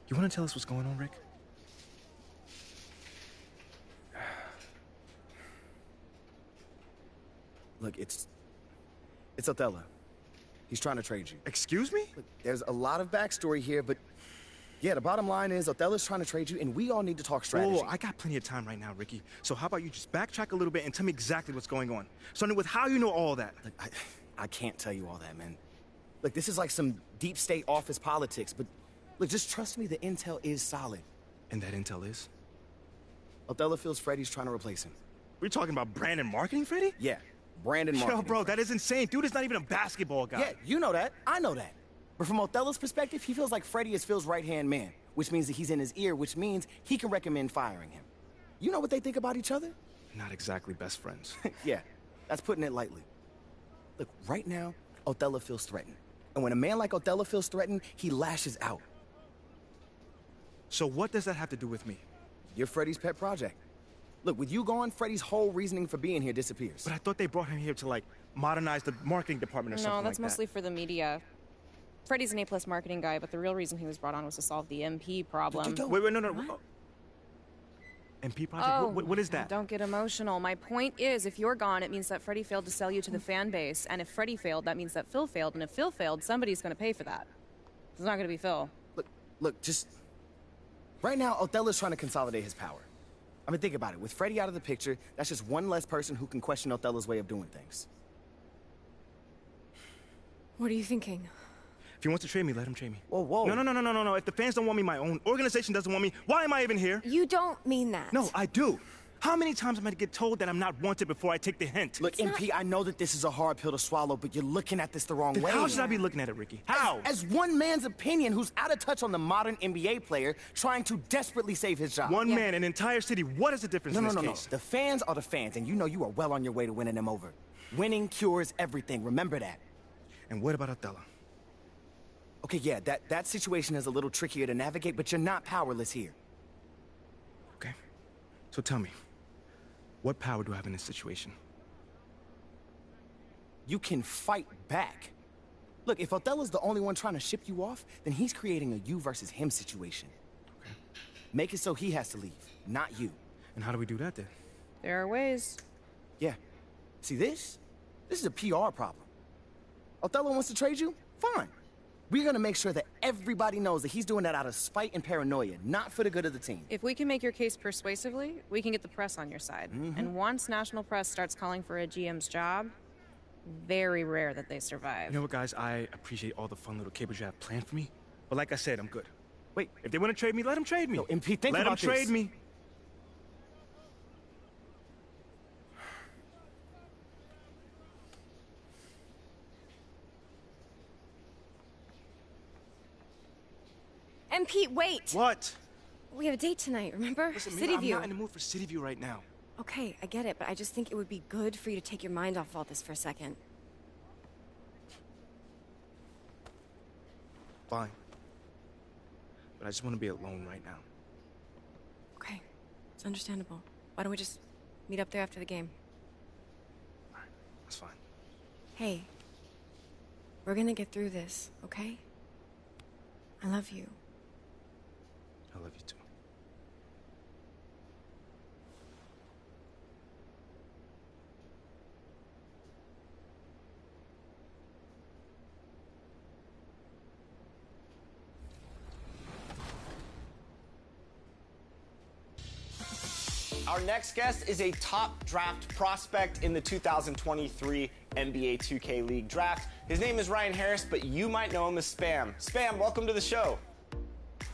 You want to tell us what's going on, Rick? Look, it's Othello. He's trying to trade you. Excuse me? Look, there's a lot of backstory here, but yeah, the bottom line is Othello's trying to trade you, and we all need to talk strategy. Whoa, I got plenty of time right now, Ricky. So how about you just backtrack a little bit and tell me exactly what's going on? Starting with how you know all that. Look, I can't tell you all that, man. Look, this is like some deep state office politics, but look, just trust me, the intel is solid. And that intel is? Othello feels Freddie's trying to replace him. We're talking about brand marketing, Freddie? Yeah, brand marketing. Yo, bro, that is insane. Dude is not even a basketball guy. Yeah, you know that. I know that. But from Othello's perspective, he feels like Freddie is Phil's right-hand man, which means that he's in his ear, which means he can recommend firing him. You know what they think about each other? Not exactly best friends. Yeah, that's putting it lightly. Look, right now, Othello feels threatened. And when a man like Othello feels threatened, he lashes out. So what does that have to do with me? You're Freddie's pet project. Look, with you gone, Freddie's whole reasoning for being here disappears. But I thought they brought him here to, like, modernize the marketing department or something like that. No, that's mostly for the media. Freddie's an A+ marketing guy, but the real reason he was brought on was to solve the MP problem. Wait, no. MP project? Oh, What is that? Don't get emotional. My point is, if you're gone, it means that Freddie failed to sell you to the fan base. And if Freddie failed, that means that Phil failed. And if Phil failed, somebody's going to pay for that. It's not going to be Phil. Look, just... Right now, Othello's trying to consolidate his power. I mean, think about it. With Freddie out of the picture, that's just one less person who can question Othello's way of doing things. What are you thinking? If he wants to trade me, let him trade me. Whoa, whoa. No. If the fans don't want me, my own organization doesn't want me, why am I even here? You don't mean that. No, I do. How many times am I to get told that I'm not wanted before I take the hint? Look, MP, I know that this is a hard pill to swallow, but you're looking at this the wrong way. How should I be looking at it, Ricky? How? As one man's opinion who's out of touch on the modern NBA player trying to desperately save his job. One man, an entire city. What is the difference in this case? No. The fans are the fans, and you know you are well on your way to winning them over. Winning cures everything. Remember that. And what about Othello? Okay, yeah, that situation is a little trickier to navigate, but you're not powerless here. Okay. So tell me, what power do I have in this situation? You can fight back. Look, if Othello's the only one trying to ship you off, then he's creating a you versus him situation. Okay. Make it so he has to leave, not you. And how do we do that then? There are ways. Yeah. See, this is a PR problem. Othello wants to trade you? Fine. We're gonna make sure that everybody knows that he's doing that out of spite and paranoia, not for the good of the team. If we can make your case persuasively, we can get the press on your side. And once national press starts calling for a GM's job, very rare that they survive. You know what, guys? I appreciate all the fun little capers you have planned for me. But like I said, I'm good. Wait, if they want to trade me, let them trade me. No, MP, think let about them trade this. me. And Pete, wait! What? We have a date tonight, remember? Listen, City I'm View. not in the mood for City View right now. Okay, I get it, but I just think it would be good for you to take your mind off all this for a second. Fine. But I just want to be alone right now. Okay, it's understandable. Why don't we just meet up there after the game? All right, that's fine. Hey, we're gonna get through this, okay? I love you. I love you too. Our next guest is a top draft prospect in the 2023 NBA 2K League draft. His name is Ryan Harris, but you might know him as Spam. Spam, welcome to the show.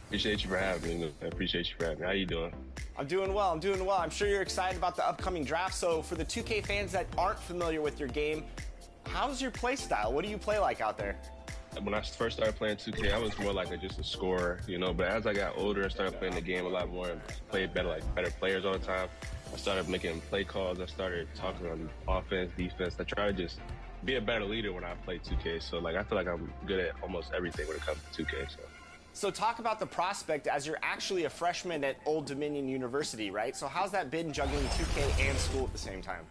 Appreciate you for having me. I appreciate you for having me. How you doing? I'm doing well. I'm sure you're excited about the upcoming draft. So for the 2K fans that aren't familiar with your game, how's your play style? What do you play like out there? When I first started playing 2K, I was more like just a scorer, you know. But as I got older and started playing the game a lot more and played better players all the time, I started making play calls. I started talking on offense, defense. I try to just be a better leader when I play 2K. So I feel like I'm good at almost everything when it comes to 2K. So talk about the prospect as you're actually a freshman at Old Dominion University, right? So how's that been juggling 2K and school at the same time?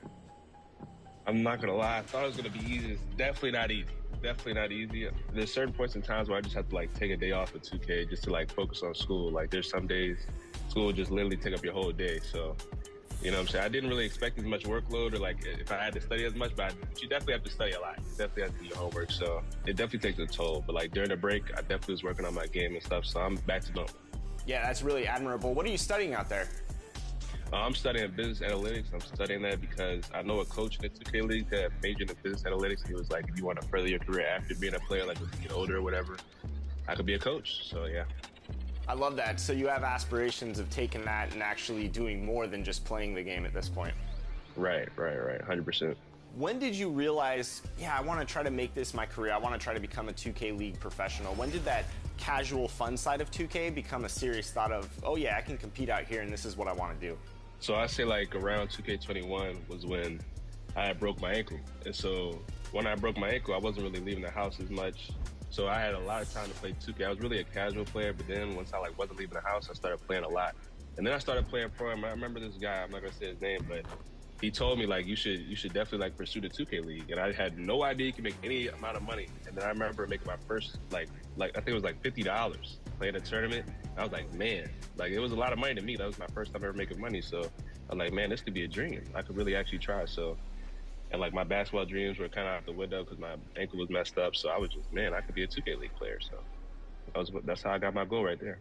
I'm not gonna lie, I thought it was gonna be easy. It's definitely not easy. Definitely not easy. There's certain points in times where I just have to take a day off of 2K just to focus on school. There's some days school will just literally take up your whole day. So, you know what I'm saying? I didn't really expect as much workload or if I had to study as much, but you definitely have to study a lot. You definitely have to do your homework. So it definitely takes a toll. But during the break, I definitely was working on my game and stuff. So I'm back to normal. Yeah, that's really admirable. What are you studying out there? I'm studying business analytics. I'm studying that because I know a coach in the 2K League that majored in business analytics. He was like, if you want to further your career after being a player, as you get older or whatever, I could be a coach. So, yeah. I love that. So you have aspirations of taking that and actually doing more than just playing the game at this point. Right. 100%. When did you realize, yeah, I want to try to make this my career. I want to try to become a 2K League professional. When did that casual fun side of 2K become a serious thought of, oh, yeah, I can compete out here and this is what I want to do? So I say around 2K21 was when I broke my ankle. And so when I broke my ankle, I wasn't really leaving the house as much. So I had a lot of time to play 2K. I was really a casual player, but then once I wasn't leaving the house, I started playing a lot. And then I started playing pro. I remember this guy, I'm not gonna say his name, but he told me like you should definitely like pursue the 2K League, and I had no idea you could make any amount of money. And then I remember making my first like I think it was like $50 playing a tournament. I was like, man, like it was a lot of money to me. That was my first time ever making money. So I'm like, man, this could be a dream. I could really actually try. So, and like my basketball dreams were kind of out the window because my ankle was messed up. So I was just, man, I could be a 2K League player. So that's how I got my goal right there.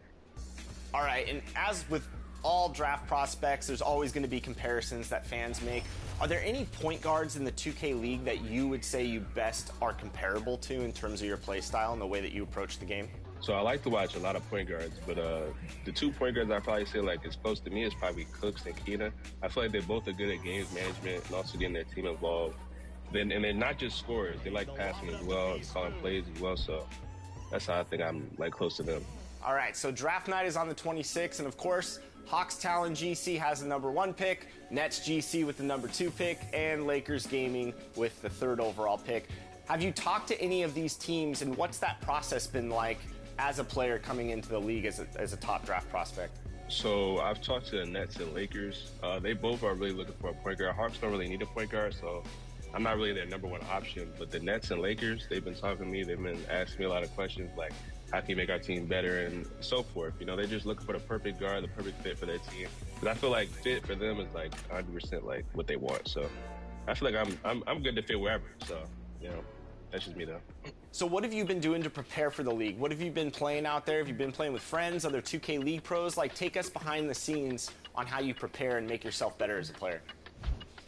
All right, and as with all draft prospects, there's always going to be comparisons that fans make. Are there any point guards in the 2K League that you would say you best are comparable to in terms of your play style and the way that you approach the game? So I like to watch a lot of point guards, but the 2 point guards I probably say like is close to me is probably Cooks and Keenan. I feel like they both are good at games management and also getting their team involved. And they're not just scorers; they like passing as well and calling plays as well. So that's how I think I'm like close to them. All right, so draft night is on the 26th, and of course, Hawks Talon GC has the #1 pick, Nets GC with the #2 pick, and Lakers Gaming with the 3rd overall pick. Have you talked to any of these teams, and what's that process been like as a player coming into the league as a top draft prospect? So I've talked to the Nets and Lakers. They both are really looking for a point guard. Hawks don't really need a point guard, so I'm not really their #1 option. But the Nets and Lakers, they've been talking to me. They've been asking me a lot of questions like, how can you make our team better and so forth. You know, they're just looking for the perfect guard, the perfect fit for their team. But I feel like fit for them is like 100% like what they want. So I feel like I'm good to fit wherever. So, you know, that's just me though. So what have you been doing to prepare for the league? What have you been playing out there? Have you been playing with friends, other 2K League pros? Like, take us behind the scenes on how you prepare and make yourself better as a player.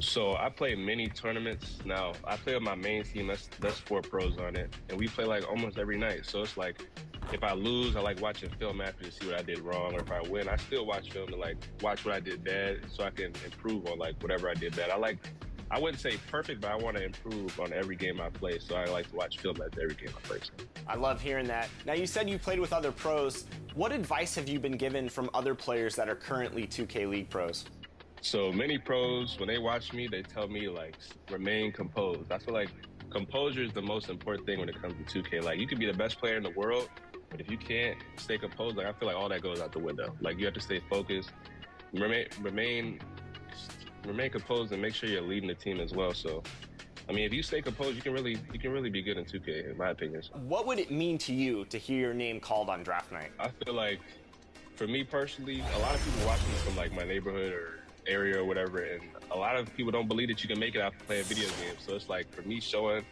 So I play many tournaments now. I play with my main team. That's 4 pros on it, and we play like almost every night. So it's like, if I lose, I like watching film after to see what I did wrong, or if I win, I still watch film to like watch what I did bad, so I can improve on like whatever I did bad. I wouldn't say perfect, but I want to improve on every game I play, so I like to watch film after every game I play. I love hearing that. Now, you said you played with other pros. What advice have you been given from other players that are currently 2K League pros? So many pros, when they watch me, they tell me like, remain composed. I feel like composure is the most important thing when it comes to 2K. Like, you can be the best player in the world, but if you can't stay composed, like I feel like all that goes out the window. Like, you have to stay focused, remain composed, and make sure you're leading the team as well. So, I mean, if you stay composed, you can really be good in 2K, in my opinion. What would it mean to you to hear your name called on draft night? I feel like, for me personally, a lot of people watch me from like my neighborhood or area or whatever, and a lot of people don't believe that you can make it after playing video games. So it's like, for me, showing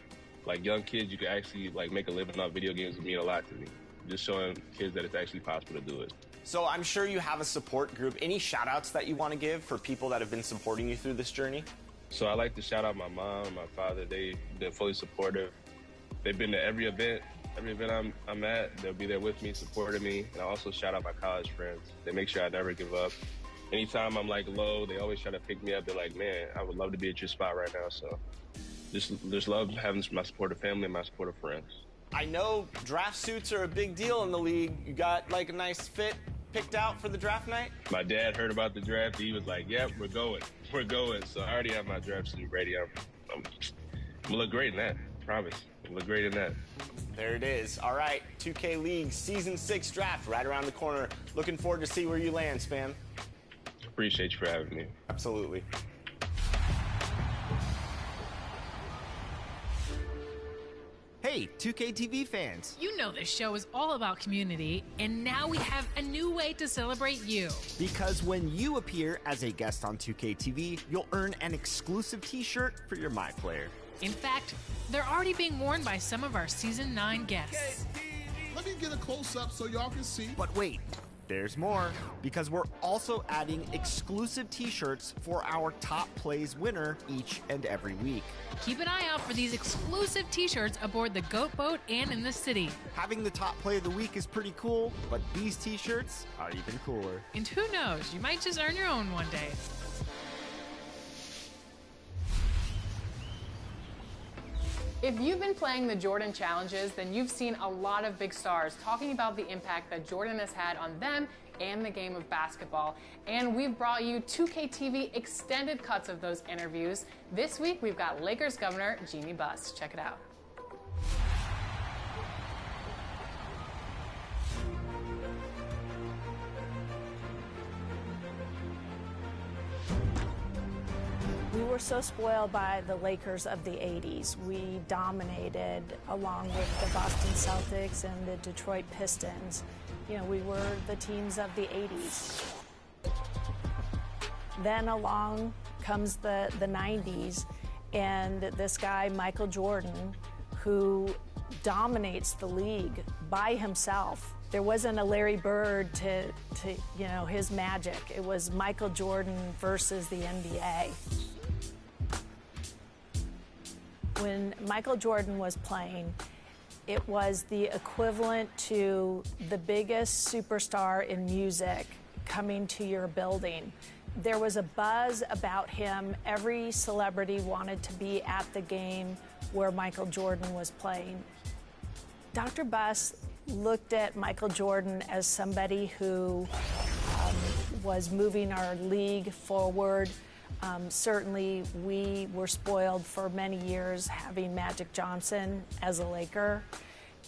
like young kids you can actually like make a living off video games would mean a lot to me. Just showing kids that it's actually possible to do it. So I'm sure you have a support group. Any shout outs that you want to give for people that have been supporting you through this journey? So I like to shout out my mom and my father. They've been fully supportive. They've been to every event I'm at. They'll be there with me, supporting me. And I also shout out my college friends. They make sure I never give up. Anytime I'm like low, they always try to pick me up. They're like, man, I would love to be at your spot right now. So just love having my supportive family and my supportive friends. I know draft suits are a big deal in the league. You got like a nice fit picked out for the draft night? My dad heard about the draft. He was like, yep, we're going. So I already have my draft suit ready. I'm gonna look great in that, I promise. I'm gonna look great in that. There it is. All right, 2K League Season 6 draft right around the corner. Looking forward to see where you land, Spam. Appreciate you for having me. Absolutely. Hey, 2K TV fans. You know this show is all about community, and now we have a new way to celebrate you. Because when you appear as a guest on 2K TV, you'll earn an exclusive t-shirt for your MyPlayer. In fact, they're already being worn by some of our Season 9 guests. Let me get a close-up so y'all can see. But wait, there's more, because we're also adding exclusive t-shirts for our top plays winner each and every week. Keep an eye out for these exclusive t-shirts aboard the Goat Boat and in the city. Having the top play of the week is pretty cool, but these t-shirts are even cooler. And who knows, you might just earn your own one day. If you've been playing the Jordan Challenges, then you've seen a lot of big stars talking about the impact that Jordan has had on them and the game of basketball. And we've brought you 2K TV extended cuts of those interviews. This week, we've got Lakers Governor Jeanie Buss. Check it out. We were were so spoiled by the Lakers of the 80s. We dominated along with the Boston Celtics and the Detroit Pistons. You know, we were the teams of the 80s. Then along comes the 90s, and this guy, Michael Jordan, who dominates the league by himself. There wasn't a Larry Bird to you know, his magic. It was Michael Jordan versus the NBA. When Michael Jordan was playing, it was the equivalent to the biggest superstar in music coming to your building. There was a buzz about him. Every celebrity wanted to be at the game where Michael Jordan was playing. Dr. Buss looked at Michael Jordan as somebody who was moving our league forward. Certainly, we were spoiled for many years having Magic Johnson as a Laker.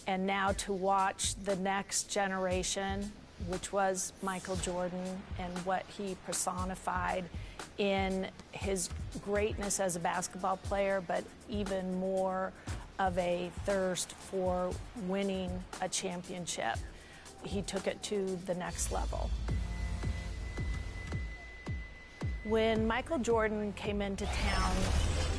And now to watch the next generation, which was Michael Jordan and what he personified in his greatness as a basketball player, but even more of a thirst for winning a championship. He took it to the next level. When Michael Jordan came into town,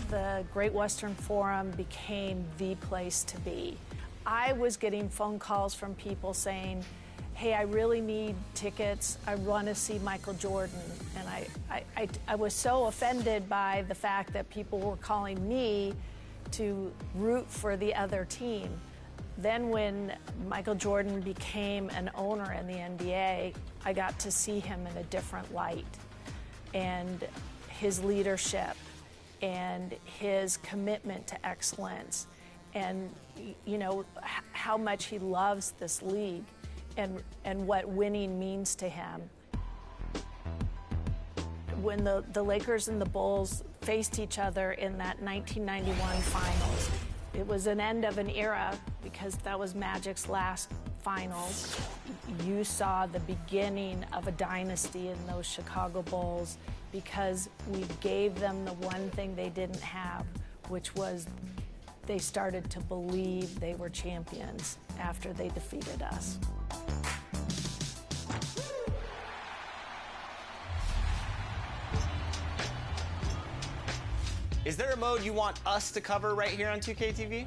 the Great Western Forum became the place to be. I was getting phone calls from people saying, hey, I really need tickets. I want to see Michael Jordan. And I was so offended by the fact that people were calling me to root for the other team. Then when Michael Jordan became an owner in the NBA, I got to see him in a different light. And his leadership and his commitment to excellence and, you know, how much he loves this league and what winning means to him. When the Lakers and the Bulls faced each other in that 1991 finals, it was an end of an era because that was Magic's last finals. You saw the beginning of a dynasty in those Chicago Bulls because we gave them the one thing they didn't have, which was they started to believe they were champions after they defeated us. Is there a mode you want us to cover right here on 2K TV?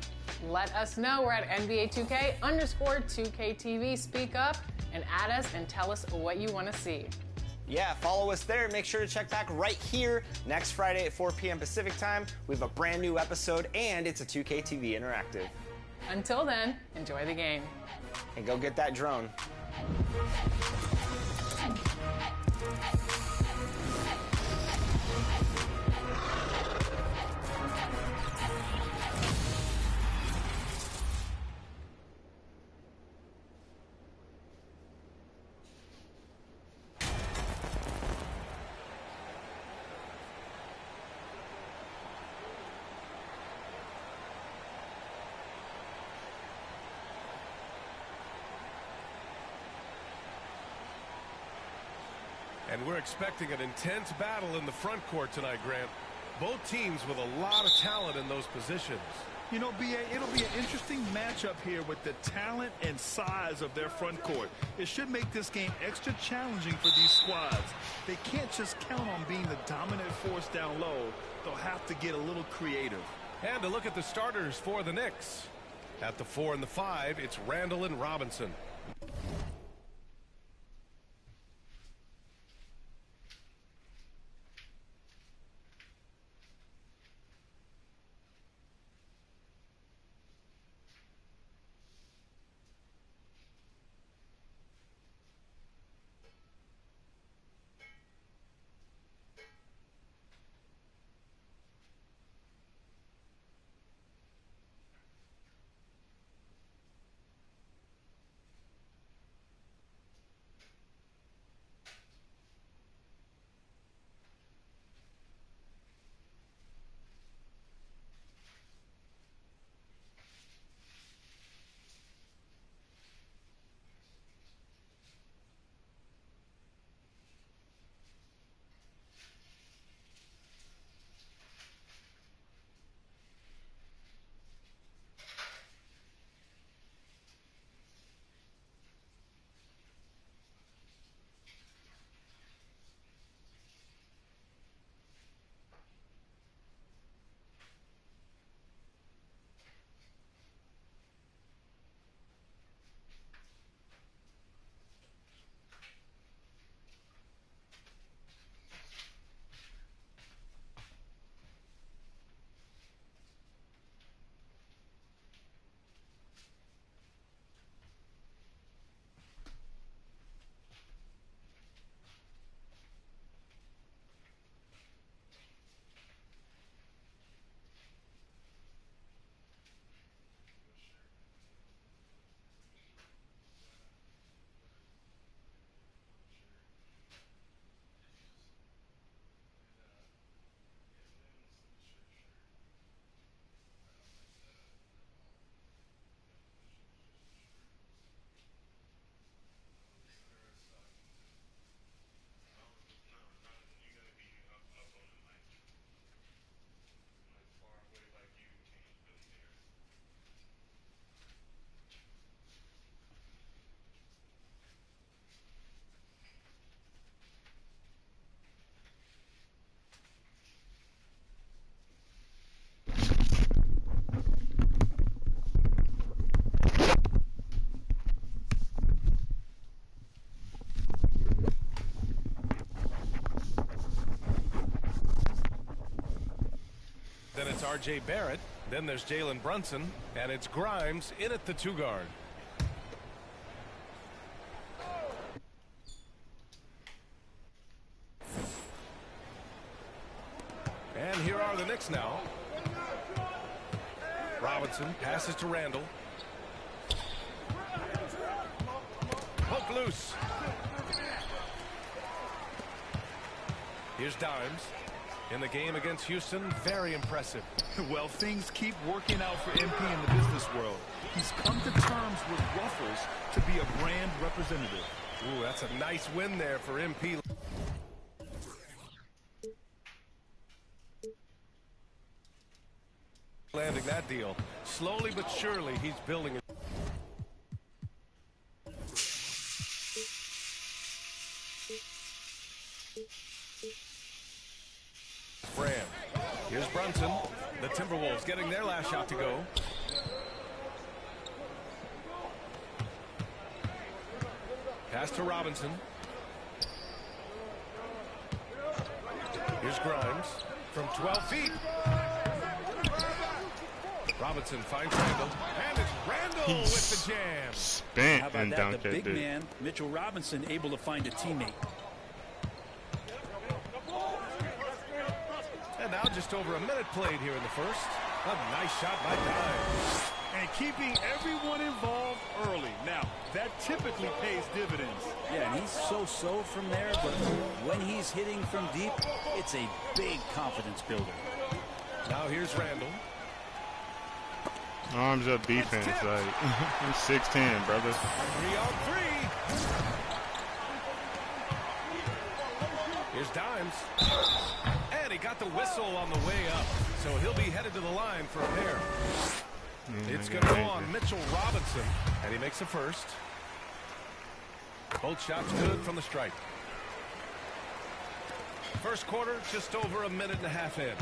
Let us know. We're at NBA2K_2KTV. Speak up and add us and tell us what you want to see. Yeah, follow us there. Make sure to check back right here next Friday at 4 p.m. Pacific time. We have a brand new episode, and it's a 2K TV interactive. Until then, enjoy the game. And go get that drone. And we're expecting an intense battle in the front court tonight, Grant. Both teams with a lot of talent in those positions. You know, B.A., it'll be an interesting matchup here with the talent and size of their front court. It should make this game extra challenging for these squads. They can't just count on being the dominant force down low. They'll have to get a little creative. And to look at the starters for the Knicks. At the 4 and the 5, it's Randall and Robinson. R.J. Barrett. Then there's Jalen Brunson. And it's Grimes in at the 2 guard. And here are the Knicks now. Robinson passes to Randall. Poke loose. Here's Dimes. In the game against Houston, very impressive. Well, things keep working out for MP in the business world. He's come to terms with Ruffles to be a brand representative. Ooh, that's a nice win there for MP. Landing that deal. Slowly but surely, he's building it. Fran. Here's Brunson. The Timberwolves getting their last shot to go. Pass to Robinson. Here's Grimes from 12 feet. Robinson finds Randall, and it's Randall with the jam. Spent How about that? The big man, Mitchell Robinson, able to find a teammate. And now just over a minute played here in the first. A nice shot by Dimes. And keeping everyone involved early. Now, that typically pays dividends. Yeah, and he's so-so from there, but when he's hitting from deep, it's a big confidence builder. Now here's Randall. Arms up defense, like I'm 6'10", brother. 3-on-3. Here's Dimes. And he got the whistle on the way up. So he'll be headed to the line for a pair. It's going to go on Mitchell Robinson. And he makes the first. Both shots good from the stripe. First quarter, just over a minute and a half in.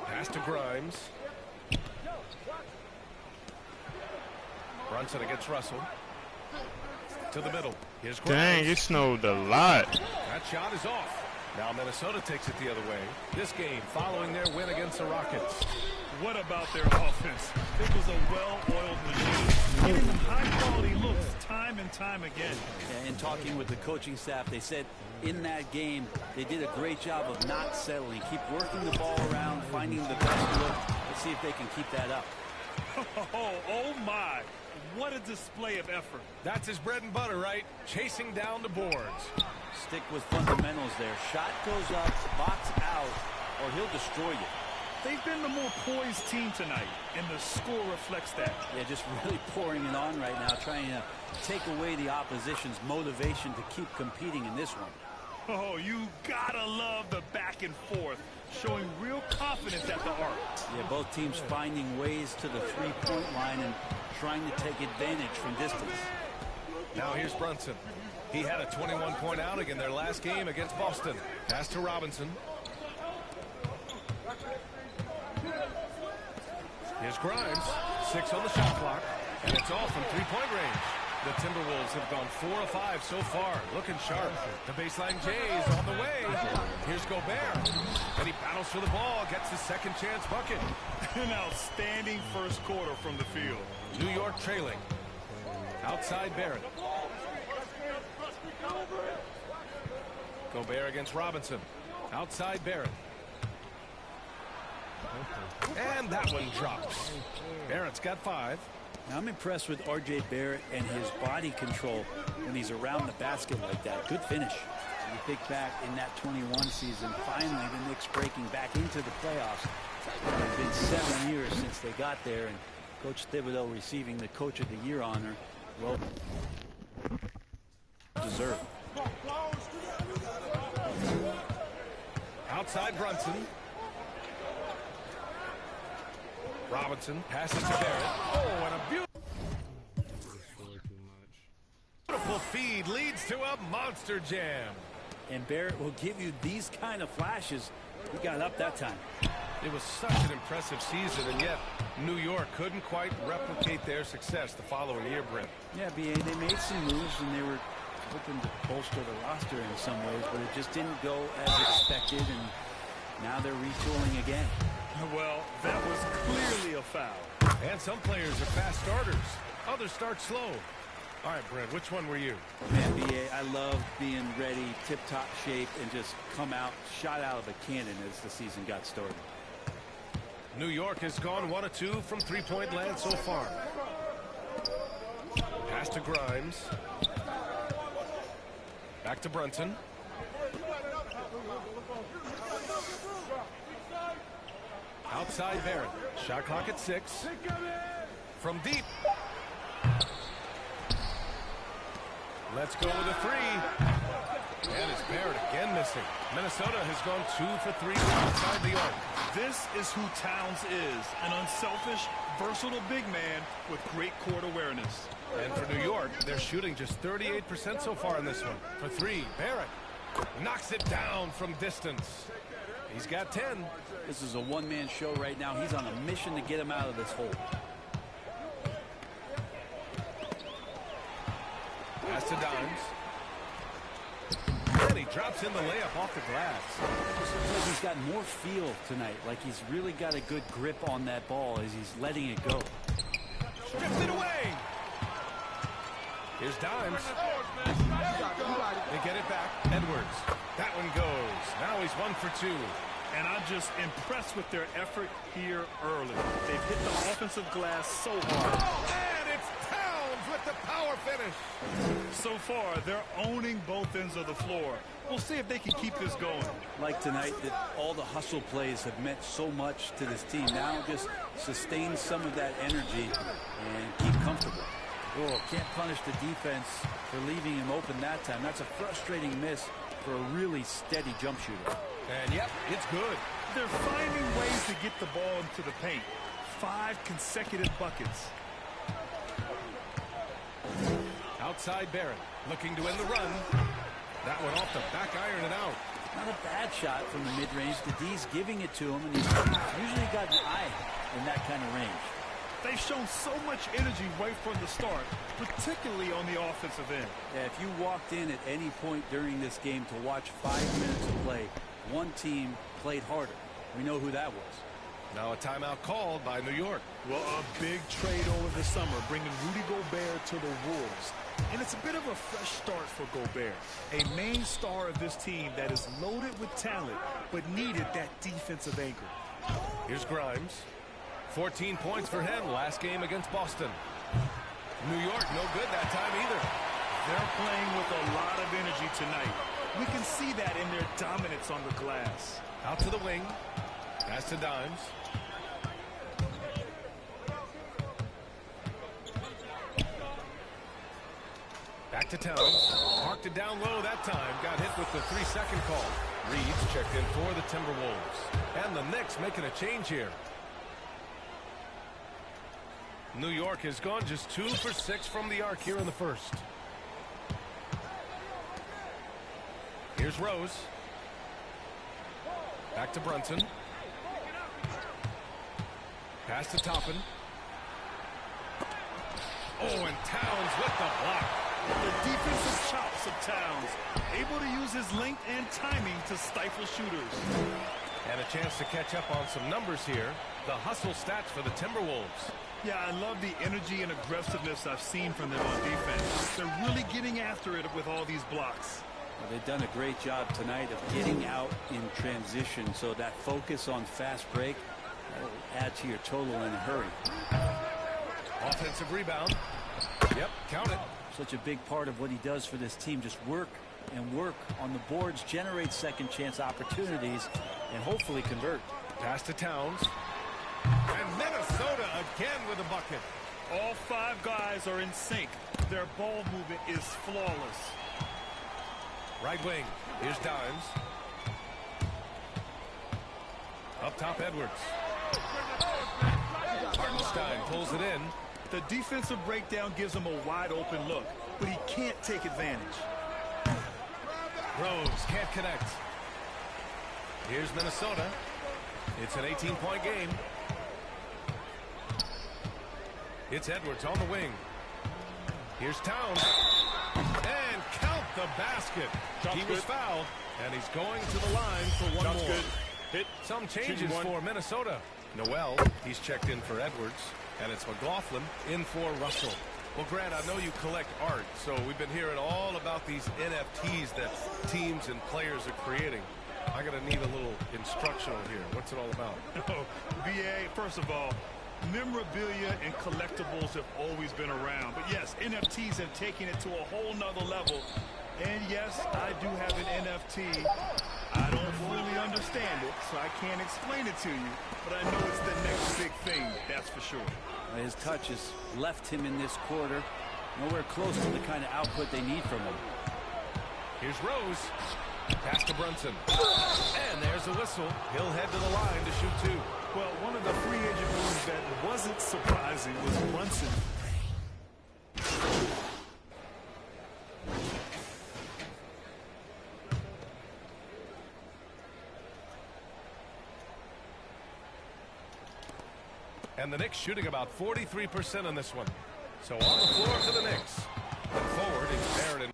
Pass to Grimes. Brunson against Russell. To the middle. Here's Grimes. Dang, it snowed a lot. That shot is off. Now Minnesota takes it the other way. This game following their win against the Rockets. What about their offense? It was a well-oiled machine, getting them high-quality looks time and time again. Yeah, and talking with the coaching staff, they said in that game they did a great job of not settling. Keep working the ball around, finding the best look. Let's see if they can keep that up. Oh my. What a display of effort. That's his bread and butter, right? Chasing down the boards. Stick with fundamentals there. Shot goes up, box out, or he'll destroy you. They've been the more poised team tonight, and the score reflects that. Yeah, just really pouring it on right now, trying to take away the opposition's motivation to keep competing in this one. Oh, you gotta love the back and forth, showing real confidence at the arc. Yeah, both teams finding ways to the three-point line and trying to take advantage from distance. Now here's Brunson. He had a 21-point outing in their last game against Boston. Pass to Robinson. Here's Grimes. 6 on the shot clock. And it's all from three-point range. The Timberwolves have gone 4 of 5 so far. Looking sharp. The baseline J is on the way. Here's Gobert. And he battles for the ball. Gets the second chance bucket. An outstanding first quarter from the field. New York trailing. Outside Barrett. Gobert against Robinson. Outside Barrett. And that one drops. Barrett's got 5. Now, I'm impressed with R.J. Barrett and his body control when he's around the basket like that. Good finish. You think back in that 21 season, finally the Knicks breaking back into the playoffs. It's been 7 years since they got there, and Coach Thibodeau receiving the Coach of the Year honor. Well deserved. Outside Brunson. Robinson passes to Barrett. Oh, and a beautiful feed leads to a monster jam. And Barrett will give you these kind of flashes. He got up that time. It was such an impressive season, and yet New York couldn't quite replicate their success the following year, Brent. Yeah, B.A., they made some moves, and they were looking to bolster the roster in some ways, but it just didn't go as expected, and Now they're retooling again. Well, that was clearly a foul. And some players are fast starters. Others start slow. All right, Brent, which one were you? Man, BA, I love being ready, tip-top shape, and just come out, shot out of a cannon as the season got started. New York has gone 1 of 2 from three-point land so far. Pass to Grimes. Back to Brunson. Outside Barrett. Shot clock at 6. From deep. Let's go with a 3. And it's Barrett again missing. Minnesota has gone 2 for 3 outside the arc. This is who Towns is, an unselfish, versatile big man with great court awareness. And for New York, they're shooting just 38% so far in this one. For 3, Barrett knocks it down from distance. He's got 10. This is a one-man show right now. He's on a mission to get him out of this hole. Pass to Dimes. And he drops in the layup off the glass. Just looks like he's got more feel tonight. Like he's really got a good grip on that ball as he's letting it go. Stripped it away. Here's Dimes. They get it back. Edwards. That one goes. Now he's 1 for 2. And I'm just impressed with their effort here early. They've hit the offensive glass so hard. And it's Towns with the power finish. So far, they're owning both ends of the floor. We'll see if they can keep this going. Like tonight, that all the hustle plays have meant so much to this team. Now just sustain some of that energy and keep comfortable. Oh, can't punish the defense for leaving him open that time. That's a frustrating miss for a really steady jump shooter. And yep, it's good. They're finding ways to get the ball into the paint. 5 consecutive buckets. Outside Barrett, looking to end the run. That one off the back iron and out. Not a bad shot from the mid-range. The D's giving it to him, and he's usually got an eye in that kind of range. They've shown so much energy right from the start, particularly on the offensive end. Yeah, if you walked in at any point during this game to watch 5 minutes of play, one team played harder. We know who that was. Now a timeout called by New York. Well, a big trade over the summer, bringing Rudy Gobert to the Wolves. And it's a bit of a fresh start for Gobert, a main star of this team that is loaded with talent, but needed that defensive anchor. Here's Grimes. 14 points for him last game against Boston. New York, no good that time either. They're playing with a lot of energy tonight. We can see that in their dominance on the glass. Out to the wing. Pass to Dimes. Back to Towns. Parked it down low that time. Got hit with the 3-second call. Reeves checked in for the Timberwolves. And the Knicks making a change here. New York has gone just 2 for 6 from the arc here in the first. Here's Rose. Back to Brunson. Pass to Toppin. Oh, and Towns with the block. The defensive chops of Towns, able to use his length and timing to stifle shooters. And a chance to catch up on some numbers here. The hustle stats for the Timberwolves. Yeah, I love the energy and aggressiveness I've seen from them on defense. They're really getting after it with all these blocks. Well, they've done a great job tonight of getting out in transition, so that focus on fast break will add to your total in a hurry. Offensive rebound. Yep, count it. Such a big part of what he does for this team, just work and work on the boards, generate second chance opportunities, and hopefully convert. Pass to Towns. And Minnesota again with a bucket. All 5 guys are in sync. Their ball movement is flawless. Right wing. Here's Dimes. Up top, Edwards. Hartenstein pulls it in. The defensive breakdown gives him a wide open look, but he can't take advantage. Rose can't connect. Here's Minnesota. It's an 18-point game. It's Edwards on the wing. Here's Towns. And count the basket. He was fouled, and he's going to the line for one more. Good. Some changes for Minnesota. Noel, he's checked in for Edwards, and it's McLaughlin in for Russell. Well, Grant, I know you collect art, so we've been hearing all about these NFTs that teams and players are creating. I'm going to need a little instructional here. What's it all about? Oh, VA, first of all, memorabilia and collectibles have always been around. But yes, NFTs have taken it to a whole nother level. And yes, I do have an NFT. I don't fully understand it, so I can't explain it to you. But I know it's the next big thing, that's for sure. His touch has left him in this quarter. Nowhere close to the kind of output they need from him. Here's Rose. Pass to Brunson. And there's a whistle. He'll head to the line to shoot two. Well, one of the free agent moves that wasn't surprising was Brunson. And the Knicks shooting about 43% on this one. So on the floor for the Knicks. And forward is Barrett.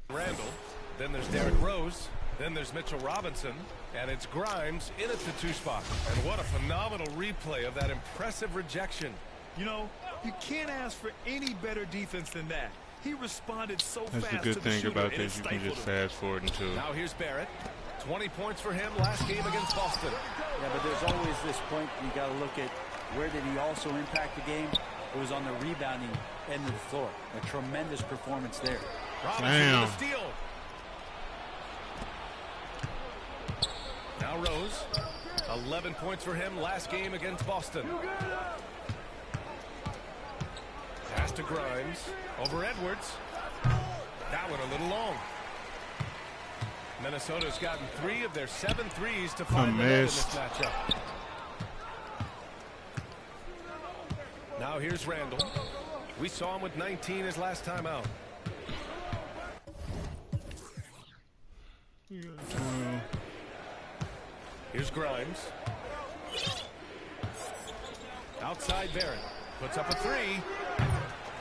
Randall. Then there's Derrick Rose. Then there's Mitchell Robinson. And it's Grimes in at the 2 spot. And what a phenomenal replay of that impressive rejection. You know, you can't ask for any better defense than that. He responded so fast. That's the good thing about this. You can just fast forward until. Now here's Barrett. 20 points for him last game against Boston. Yeah, but there's always this point you got to look at where did he also impact the game. It was on the rebounding end of the floor. A tremendous performance there. Robinson with the steal. Now Rose. 11 points for him last game against Boston. Pass to Grimes. Over Edwards. That one a little long. Minnesota's gotten 3 of their 7 threes to find the net in this matchup. Now here's Randall. We saw him with 19 his last time out. Here's Grimes. Outside Barrett. Puts up a 3.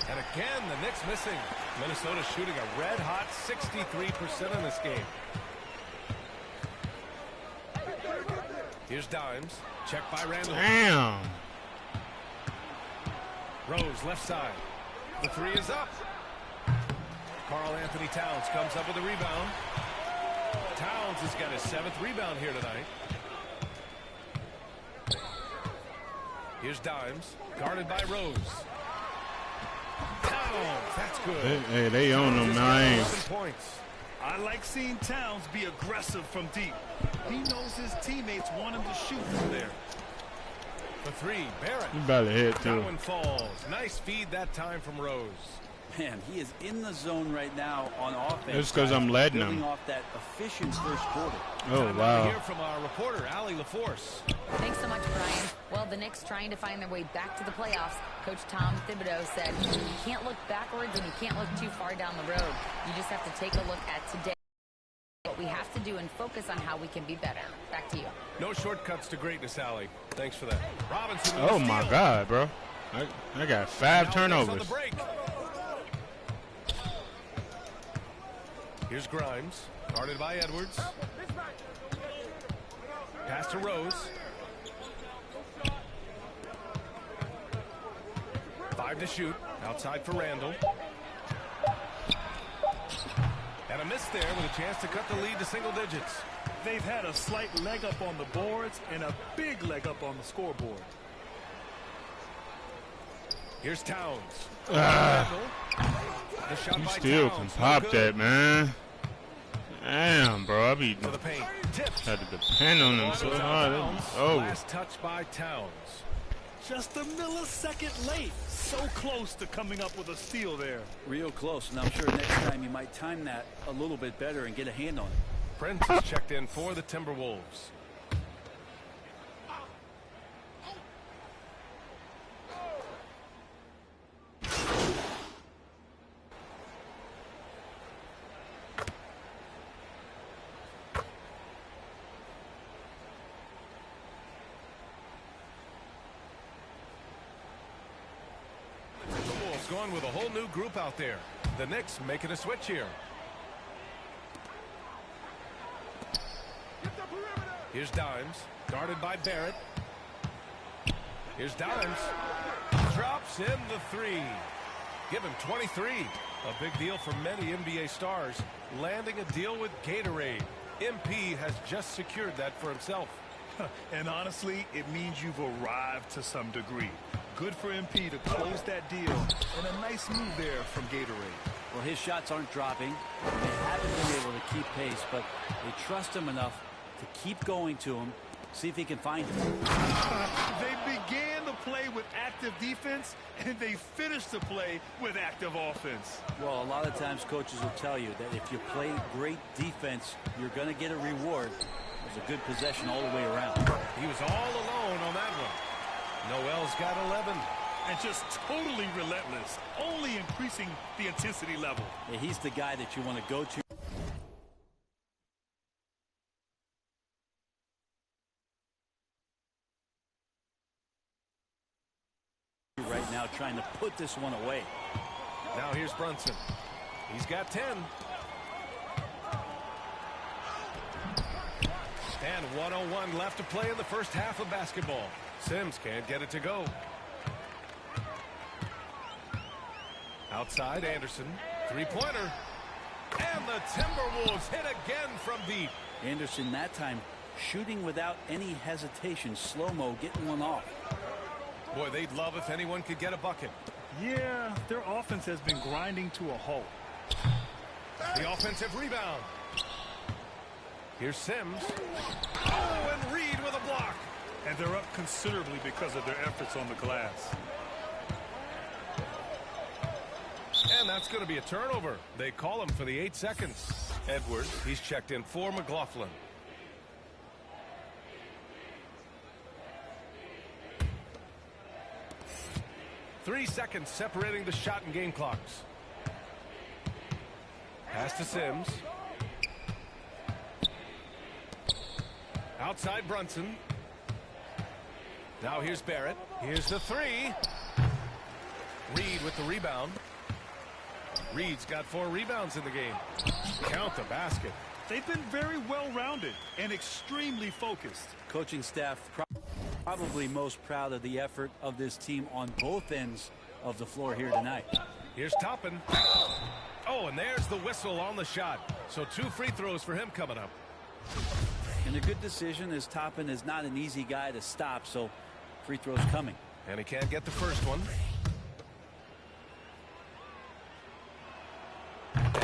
And again, the Knicks missing. Minnesota shooting a red-hot 63% in this game. Here's Dimes. Checked by Randall. Damn. Rose, left side. The 3 is up. Karl Anthony Towns comes up with a rebound. Towns has got his 7th rebound here tonight. Here's Dimes. Guarded by Rose. Towns, that's good. Hey, they own them nice. I like seeing Towns be aggressive from deep. He knows his teammates want him to shoot from there. The 3, Barrett. You better hit too. That one falls. Nice feed that time from Rose. Man, he is in the zone right now on offense. It's because I'm letting him. Building off that efficient first quarter. Oh, wow. Hear from our reporter, Allie LaForce. Thanks so much, Brian. Well, the Knicks trying to find their way back to the playoffs. Coach Tom Thibodeau said, you can't look backwards and you can't look too far down the road. You just have to take a look at today. What we have to do and focus on how we can be better. Back to you. No shortcuts to greatness, Allie. Thanks for that. Robinson. Oh, my God, bro. I got 5 turnovers. On the break. Here's Grimes, guarded by Edwards. Pass to Rose. 5 to shoot. Outside for Randall. And a miss there with a chance to cut the lead to single digits. They've had a slight leg up on the boards and a big leg up on the scoreboard. Here's Towns. You still can pop that, man. Damn, bro. I be had to depend on them so hard. Oh, last touch by Towns. Just a millisecond late. So close to coming up with a steal there. Real close, and I'm sure next time you might time that a little bit better and get a hand on it. Prince is checked in for the Timberwolves. Going with a whole new group out there. The Knicks making a switch here. Here's Dimes, guarded by Barrett. Here's Dimes. Drops in the 3. Give him 23. A big deal for many NBA stars. Landing a deal with Gatorade. MP has just secured that for himself. And honestly, it means you've arrived to some degree. Good for MP to close that deal, and a nice move there from Gatorade. Well, his shots aren't dropping. They haven't been able to keep pace, but they trust him enough to keep going to him, see if he can find him. They began the play with active defense, and they finished the play with active offense. Well, a lot of times coaches will tell you that if you play great defense, you're going to get a reward. It was a good possession all the way around. He was all alone on that one. Noel's got 11. And just totally relentless, only increasing the intensity level. Yeah, he's the guy that you want to go to. Right now trying to put this one away. Now here's Brunson. He's got 10. And 1:01 left to play in the first half of basketball. Sims can't get it to go. Outside, Anderson. Three-pointer. And the Timberwolves hit again from deep. Anderson that time shooting without any hesitation. Slow-mo getting one off. Boy, they'd love if anyone could get a bucket. Yeah, their offense has been grinding to a halt. The offensive rebound. Here's Sims. Oh, and Reed with a block. And they're up considerably because of their efforts on the glass. And that's going to be a turnover. They call him for the 8 seconds. Edwards, he's checked in for McLaughlin. Three seconds separating the shot and game clocks. Pass to Sims. Outside Brunson. Now here's Barrett. Here's the three. Reed with the rebound. Reed's got 4 rebounds in the game. Count the basket. They've been very well-rounded and extremely focused. Coaching staff probably most proud of the effort of this team on both ends of the floor here tonight. Here's Toppin. Oh, and there's the whistle on the shot. So 2 free throws for him coming up. And a good decision, as Toppin is not an easy guy to stop, so free throws coming. And he can't get the first one.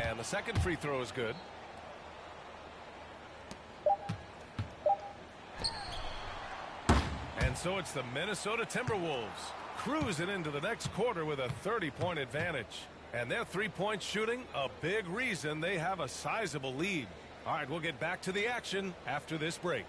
And the second free throw is good. And so it's the Minnesota Timberwolves cruising into the next quarter with a 30-point advantage. And their three-point shooting, a big reason they have a sizable lead. All right, we'll get back to the action after this break.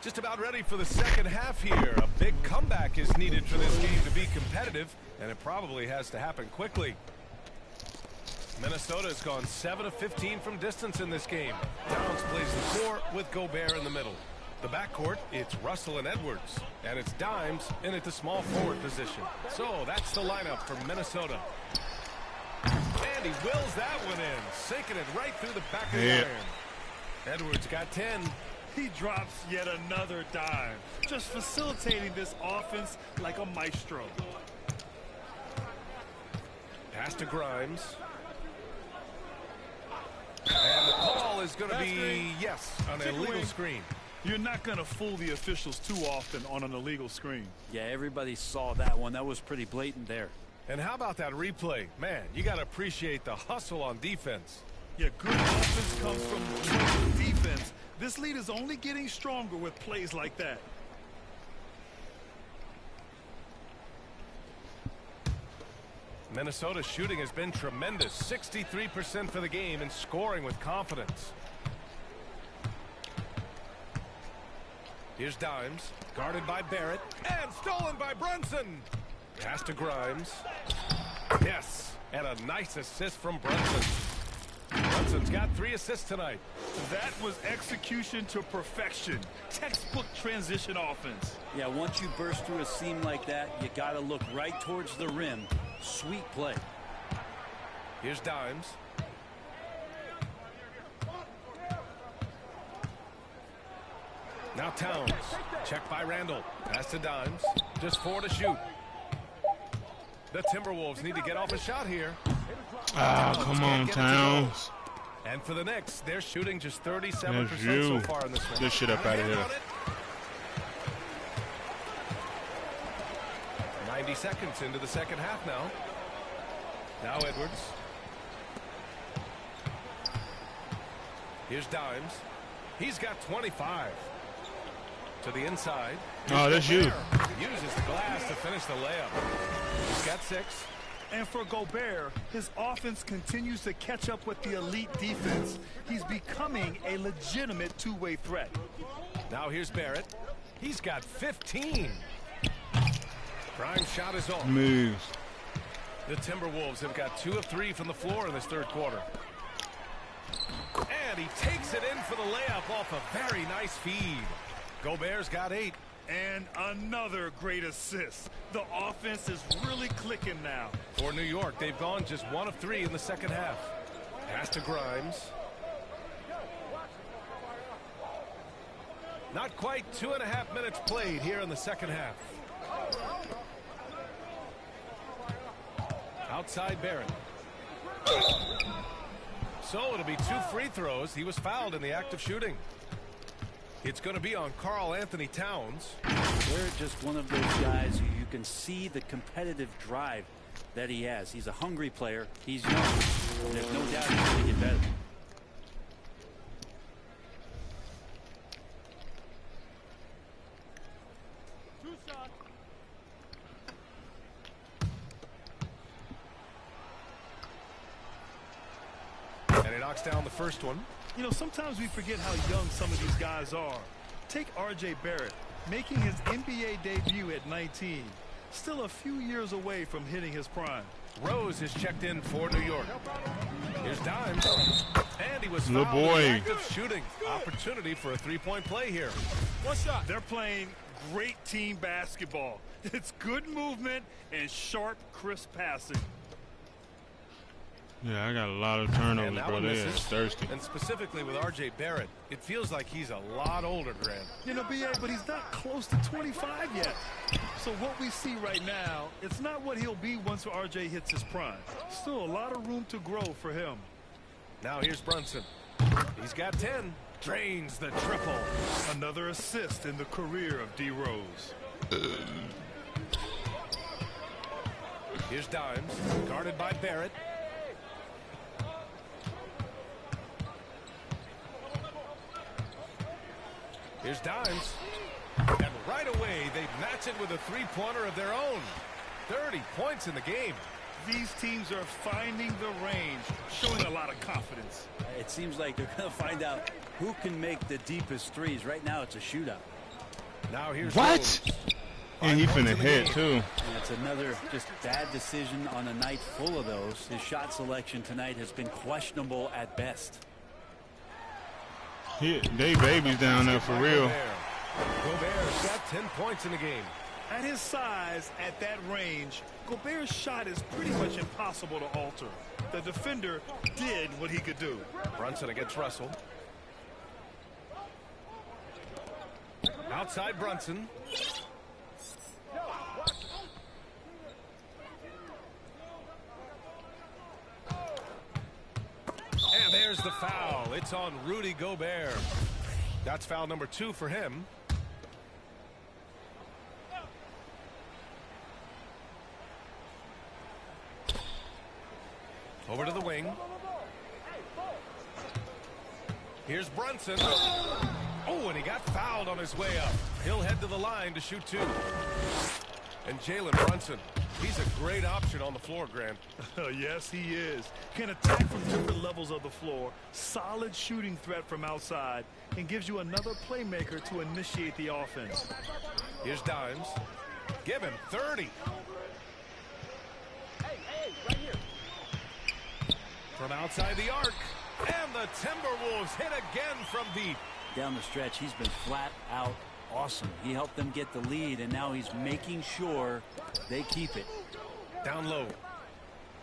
Just about ready for the second half here. A big comeback is needed for this game to be competitive, and it probably has to happen quickly. Minnesota has gone 7 of 15 from distance in this game. Downs plays the 4 with Gobert in the middle. The backcourt, it's Russell and Edwards, and it's Dimes in at the small forward position. So that's the lineup for Minnesota. And he wills that one in, sinking it right through the back of the iron. Edwards got 10. He drops yet another dime, just facilitating this offense like a maestro. Pass to Grimes. And the call is going to be, yes, an illegal screen. You're not going to fool the officials too often on an illegal screen. Yeah, everybody saw that one. That was pretty blatant there. And how about that replay? Man, you got to appreciate the hustle on defense. Yeah, good offense comes from good defense. This lead is only getting stronger with plays like that. Minnesota's shooting has been tremendous. 63% for the game and scoring with confidence. Here's Dimes, guarded by Barrett, and stolen by Brunson. Pass to Grimes. Yes, and a nice assist from Brunson. Brunson's got 3 assists tonight. That was execution to perfection. Textbook transition offense. Yeah, once you burst through a seam like that, you got to look right towards the rim. Sweet play. Here's Dimes. Now Towns. Checked by Randall. Pass to Dimes. Just 4 to shoot. The Timberwolves need to get off a shot here. Ah, come on, Towns. And for the Knicks, they're shooting just 37% so far in this one. Good shit up out of here. 90 seconds into the second half now. Now Edwards. Here's Dimes. He's got 25. To the inside. Oh, that's you. Uses the glass to finish the layup. He's got 6. And for Gobert, his offense continues to catch up with the elite defense. He's becoming a legitimate two-way threat. Now here's Barrett. He's got 15. Prime shot is off. Moves. The Timberwolves have got 2 of 3 from the floor in this third quarter. And he takes it in for the layup off a very nice feed. Gobert's got 8. And another great assist. The offense is really clicking now. For New York, they've gone just 1 of 3 in the second half. Pass to Grimes. Not quite 2.5 minutes played here in the second half. Outside Barrett. So it'll be 2 free throws. He was fouled in the act of shooting. It's going to be on Karl Anthony Towns. They're just one of those guys who you can see the competitive drive that he has. He's a hungry player. He's young. There's no doubt he's going to get better. And he knocks down the first one. You know, sometimes we forget how young some of these guys are. Take R.J. Barrett, making his NBA debut at 19. Still a few years away from hitting his prime. Rose is checked in for New York. Here's Dimes. And he was Little fouled in boy. the act of shooting. Opportunity for a three-point play here. One shot. They're playing great team basketball. It's good movement and sharp, crisp passing. Yeah, I got a lot of And turnovers, that bro. one They misses. is thirsty. And specifically with R.J. Barrett, it feels like he's a lot older, Grant. You know, B.A., but he's not close to 25 yet. So what we see right now, it's not what he'll be once R.J. hits his prime. Still a lot of room to grow for him. Now here's Brunson. He's got 10. Drains the triple. Another assist in the career of D. Rose. Here's Dimes, guarded by Barrett. Here's Dimes. And right away, they match it with a three-pointer of their own. 30 points in the game. These teams are finding the range, showing a lot of confidence. It seems like they're going to find out who can make the deepest threes. Right now, it's a shootout. Now here's What? Rose. And he finna hit, too. And it's another just bad decision on a night full of those. His shot selection tonight has been questionable at best. They babies down there for real. Gobert's got 10 points in the game. At his size, at that range, Gobert's shot is pretty much impossible to alter. The defender did what he could do. Brunson against Russell. Outside Brunson. And there's the foul. It's on Rudy Gobert. That's foul number 2 for him. Over to the wing. Here's Brunson. Oh, and he got fouled on his way up. He'll head to the line to shoot 2. And Jalen Brunson, he's a great option on the floor, Grant. Yes, he is. Can attack from different levels of the floor. Solid shooting threat from outside. And gives you another playmaker to initiate the offense. Here's Dimes. Give him 30. Right here. From outside the arc. And the Timberwolves hit again from deep. Down the stretch, he's been flat out awesome. He helped them get the lead, and now he's making sure they keep it. Down low.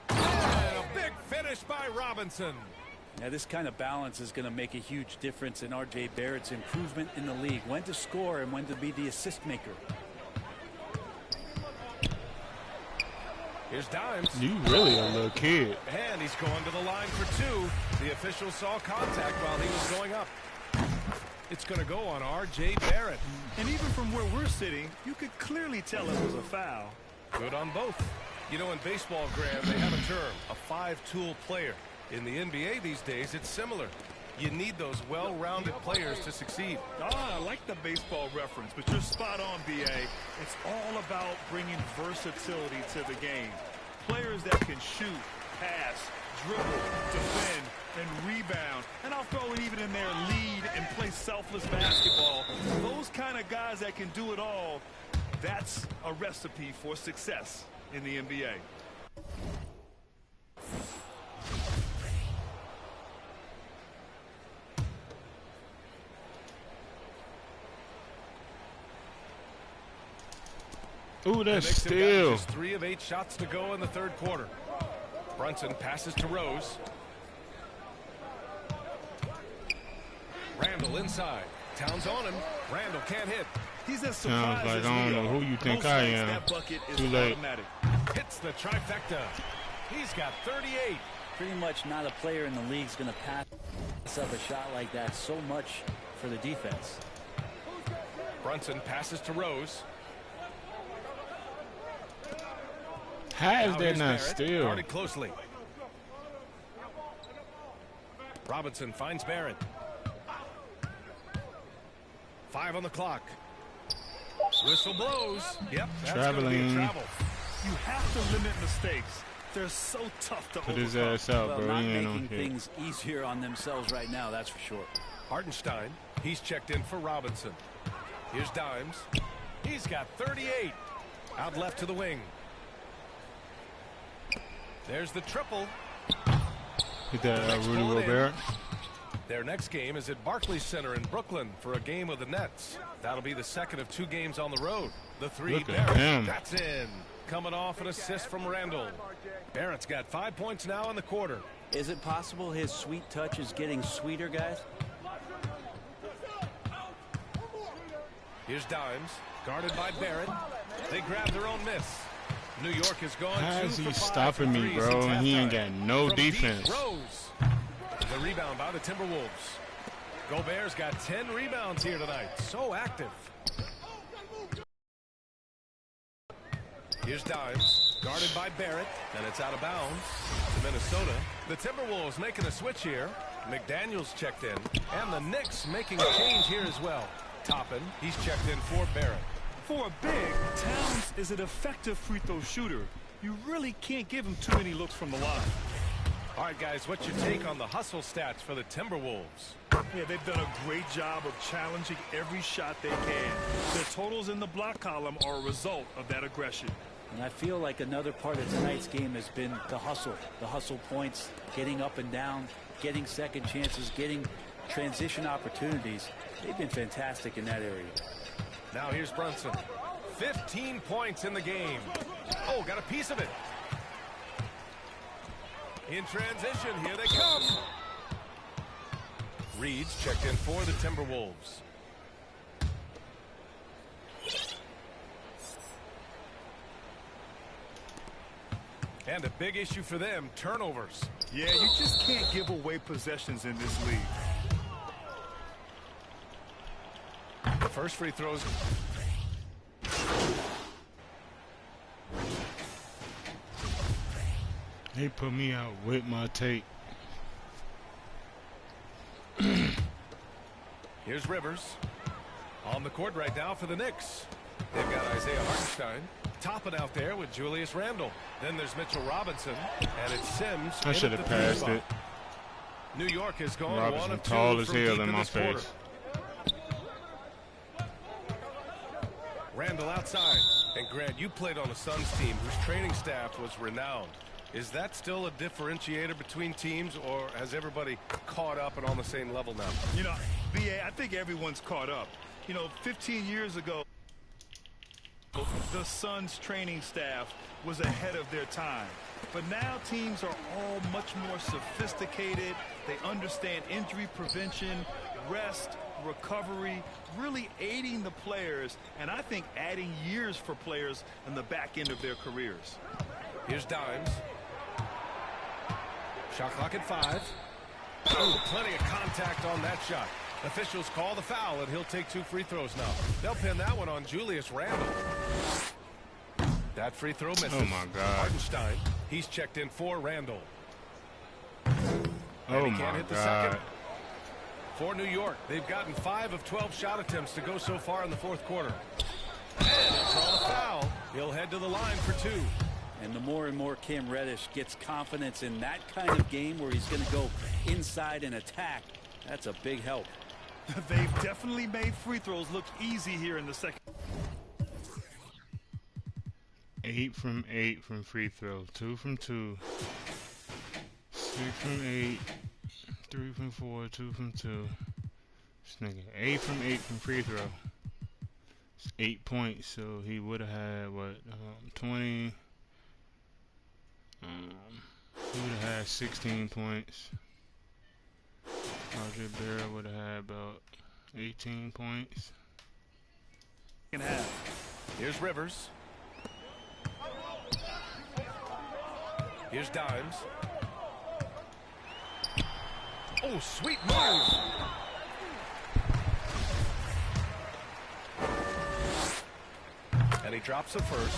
And a big finish by Robinson. Now, this kind of balance is going to make a huge difference in R.J. Barrett's improvement in the league. When to score and when to be the assist maker. Here's Dimes. You really a little kid. And he's going to the line for 2. The official saw contact while he was going up. It's going to go on R.J. Barrett. And even from where we're sitting, you could clearly tell it was a foul. Good on both. You know, in baseball, Graham, they have a term, a 5-tool player. In the NBA these days, it's similar. You need those well-rounded players to succeed. I like the baseball reference, but you're spot on, B.A. It's all about bringing versatility to the game. Players that can shoot, pass, dribble, defend, and rebound. And I'll throw it even in there, lead and play selfless basketball. Those kind of guys that can do it all, that's a recipe for success in the NBA. Ooh, that's steal. 3 of 8 shots to go in the third quarter. Brunson passes to Rose. Randall inside. Towns on him. Randall can't hit. He's as Sounds surprised like as I don't we know are. who you think Most I nights am. that bucket is Too late. automatic. Hits the trifecta. He's got 38. Pretty much not a player in the league is going to pass up a shot like that so much for the defense. Brunson passes to Rose. How is Now that here's not Barrett, steal? guarded closely. Robinson finds Barrett. 5 on the clock. Whistle blows. Yep, that's going to be a Traveling. travel. You have to limit mistakes. They're so tough to Put his overcome. ass out, Well, bro. not He ain't on making here. things easier on themselves right now, that's for sure. Hartenstein, he's checked in for Robinson. Here's Dimes. He's got 38. Out left to the wing. There's the triple. Hit that Next Rudy one in. Gobert. Their next game is at Barclays Center in Brooklyn for a game with the Nets. That'll be the second of 2 games on the road. The 3, Look at Barrett. him. That's in. Coming off an assist from Randall. Barrett's got 5 points now in the quarter. Is it possible his sweet touch is getting sweeter, guys? Here's Dimes, guarded by Barrett. They grab their own miss. New York has gone How 2 is he for 5 stopping from me, 3 bro? since And he ain't halftime. got no From deep, defense. Rose. The rebound by the Timberwolves. Gobert's got 10 rebounds here tonight. So active. Here's Dimes, guarded by Barrett, and it's out of bounds to Minnesota. The Timberwolves making a switch here. McDaniels checked in, and the Knicks making a change here as well. Toppin, he's checked in for Barrett. For a big, Towns is an effective free throw shooter. You really can't give him too many looks from the line. All right, guys, what's your take on the hustle stats for the Timberwolves? Yeah, they've done a great job of challenging every shot they can. Their totals in the block column are a result of that aggression. And I feel like another part of tonight's game has been the hustle points, getting up and down, getting second chances, getting transition opportunities. They've been fantastic in that area. Now here's Brunson. 15 points in the game. Oh, got a piece of it. In transition, here they come. Reed's checked in for the Timberwolves. And a big issue for them, turnovers. Yeah, you just can't give away possessions in this league. The first free throws. They put me out with my tape. Here's Rivers. On the court right now for the Knicks. They've got Isaiah Hartenstein. Topping out there with Julius Randle. Then there's Mitchell Robinson. And it's Sims. I should have passed it. New York has gone Robinson 1 of 2 tall as from hell deep in my this quarter. face. Randall outside. And Grant, you played on a Suns team whose training staff was renowned. Is that still a differentiator between teams, or has everybody caught up and on the same level now? You know, B.A., I think everyone's caught up. You know, 15 years ago, the Suns training staff was ahead of their time. But now teams are all much more sophisticated. They understand injury prevention, rest, recovery, really aiding the players, and I think adding years for players in the back end of their careers. Here's Dimes. Shot clock at 5. Oh, plenty of contact on that shot. Officials call the foul, and he'll take 2 free throws now. They'll pin that one on Julius Randle. That free throw misses. Oh, my God. Hartenstein, he's checked in for Randle. Oh, And he can't my hit the God. second. For New York, they've gotten 5 of 12 shot attempts to go so far in the fourth quarter. And he'll draw the foul. He'll head to the line for 2. And the more and more Cam Reddish gets confidence in that kind of game where he's going to go inside and attack, that's a big help. They've definitely made free throws look easy here in the second. 8 from 8 from free throw. 2 from 2. 6 from 8. 3 from 4. 2 from 2. This nigga 8 from 8 from free throw. It's 8 points, so he would have had what 20. He would have had 16 points. RJ Barrett would have had about 18 points. Here's Rivers. Here's Dimes. Oh, sweet move. And he drops the first.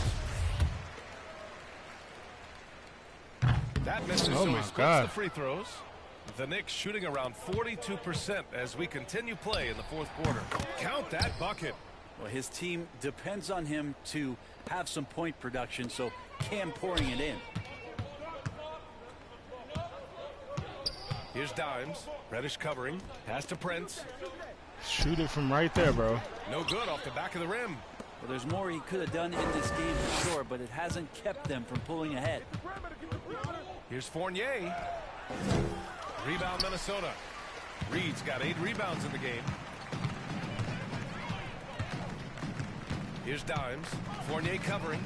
That misses, so he splits the free throws. The Knicks shooting around 42% as we continue play in the fourth quarter. Count that bucket. Well, his team depends on him to have some point production, so Cam pouring it in. Here's Dimes. Reddish covering. Pass to Prince. Shoot it from right there, bro. No good off the back of the rim. Well, there's more he could have done in this game for sure, but it hasn't kept them from pulling ahead. Here's Fournier. Rebound Minnesota. Reed's got 8 rebounds in the game. Here's Dimes. Fournier covering.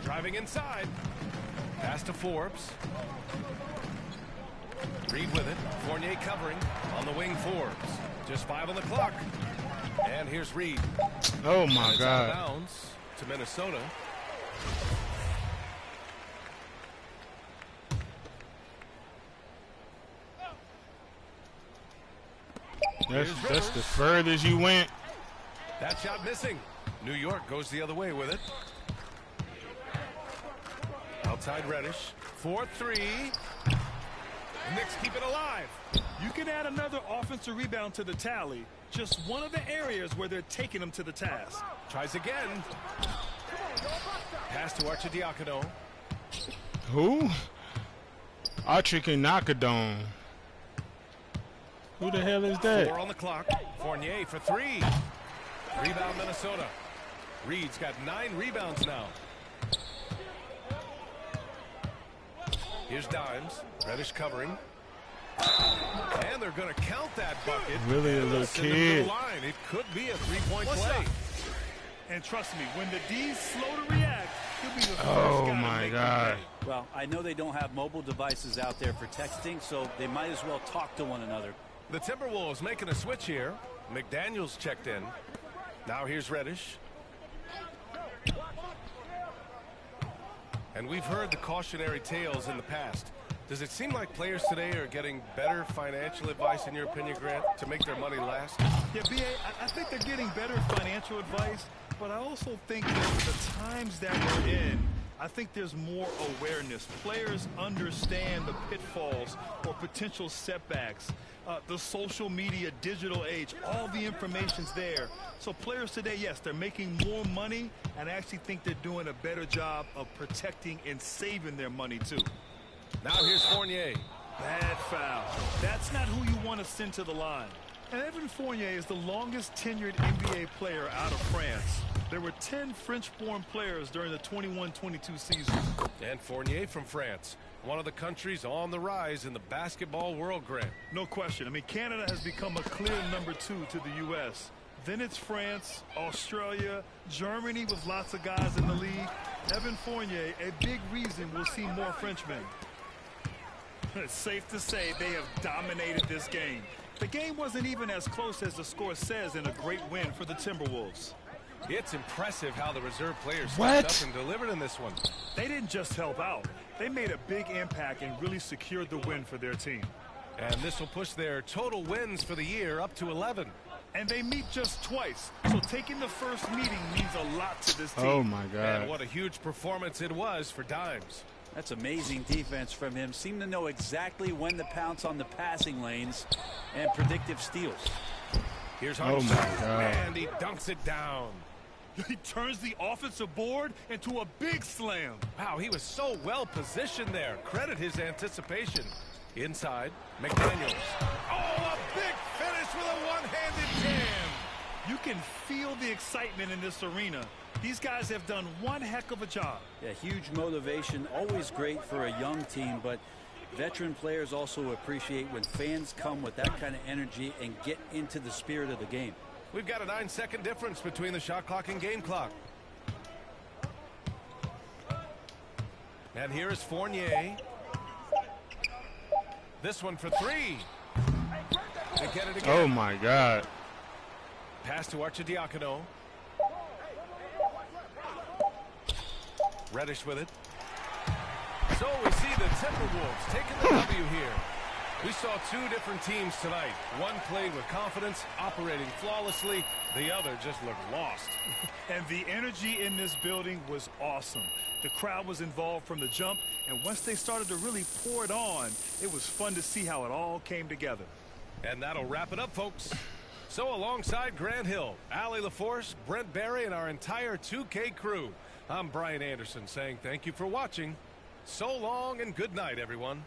Driving inside. Pass to Forbes. Reed with it. Fournier covering. On the wing, Forbes. Just 5 on the clock. And here's Reed. Oh my God. Out of bounds to Minnesota. That's the furthest you went. That shot missing. New York goes the other way with it. Outside Reddish. 4-3. Knicks keep it alive. You can add another offensive rebound to the tally. Just one of the areas where they're taking them to the task. Tries again. Pass to Arcidiacono. Who? Arcidiacono. Who the hell is that? 4 on the clock. Fournier for 3. Rebound Minnesota. Reed's got 9 rebounds now. Here's Dimes. Reddish covering. And they're going to count that bucket. Really a little kid. It could be a 3-point play. And trust me, when the D's slow to react, he'll be the first oh guy my to make God. Well, I know they don't have mobile devices out there for texting, so they might as well talk to one another. The Timberwolves making a switch here. McDaniels checked in. Now here's Reddish. And we've heard the cautionary tales in the past. Does it seem like players today are getting better financial advice, in your opinion, Grant, to make their money last? Yeah, B.A., I think they're getting better financial advice, but I also think that the times that we're in, I think there's more awareness. Players understand the pitfalls or potential setbacks. The social media, digital age, all the information's there. So players today, yes, they're making more money, and I actually think they're doing a better job of protecting and saving their money, too. Now here's Fournier. Bad foul. That's not who you want to send to the line. And Evan Fournier is the longest tenured NBA player out of France. There were 10 French-born players during the 21-22 season. And Fournier from France, one of the countries on the rise in the basketball world, Grant. No question. I mean, Canada has become a clear number 2 to the U.S. Then it's France, Australia, Germany with lots of guys in the league. Evan Fournier, a big reason we'll see more Frenchmen. It's safe to say they have dominated this game. The game wasn't even as close as the score says in a great win for the Timberwolves. It's impressive how the reserve players stepped up and delivered in this one. They didn't just help out. They made a big impact and really secured the win for their team. And this will push their total wins for the year up to 11. And they meet just twice, so taking the first meeting means a lot to this team. Oh, my God. And what a huge performance it was for Dimes. That's amazing defense from him. Seemed to know exactly when to pounce on the passing lanes and predictive steals. Here's Oh Hudson. my God. And he dunks it down. He turns the offensive board into a big slam. Wow, he was so well positioned there. Credit his anticipation. Inside, McDaniels. Oh, a big finish with a one-handed jam. You can feel the excitement in this arena. These guys have done one heck of a job. Yeah, huge motivation. Always great for a young team, but veteran players also appreciate when fans come with that kind of energy and get into the spirit of the game. We've got a 9-second difference between the shot clock and game clock. And here is Fournier. This one for three. They get it again. Oh my God. Pass to Arcidiacono. Reddish with it. So we see the Timberwolves taking the W here. We saw two different teams tonight. One played with confidence, operating flawlessly. The other just looked lost. And the energy in this building was awesome. The crowd was involved from the jump, and once they started to really pour it on, it was fun to see how it all came together. And that'll wrap it up, folks. So alongside Grant Hill, Allie LaForce, Brent Barry, and our entire 2K crew, I'm Brian Anderson saying thank you for watching. So long and good night, everyone.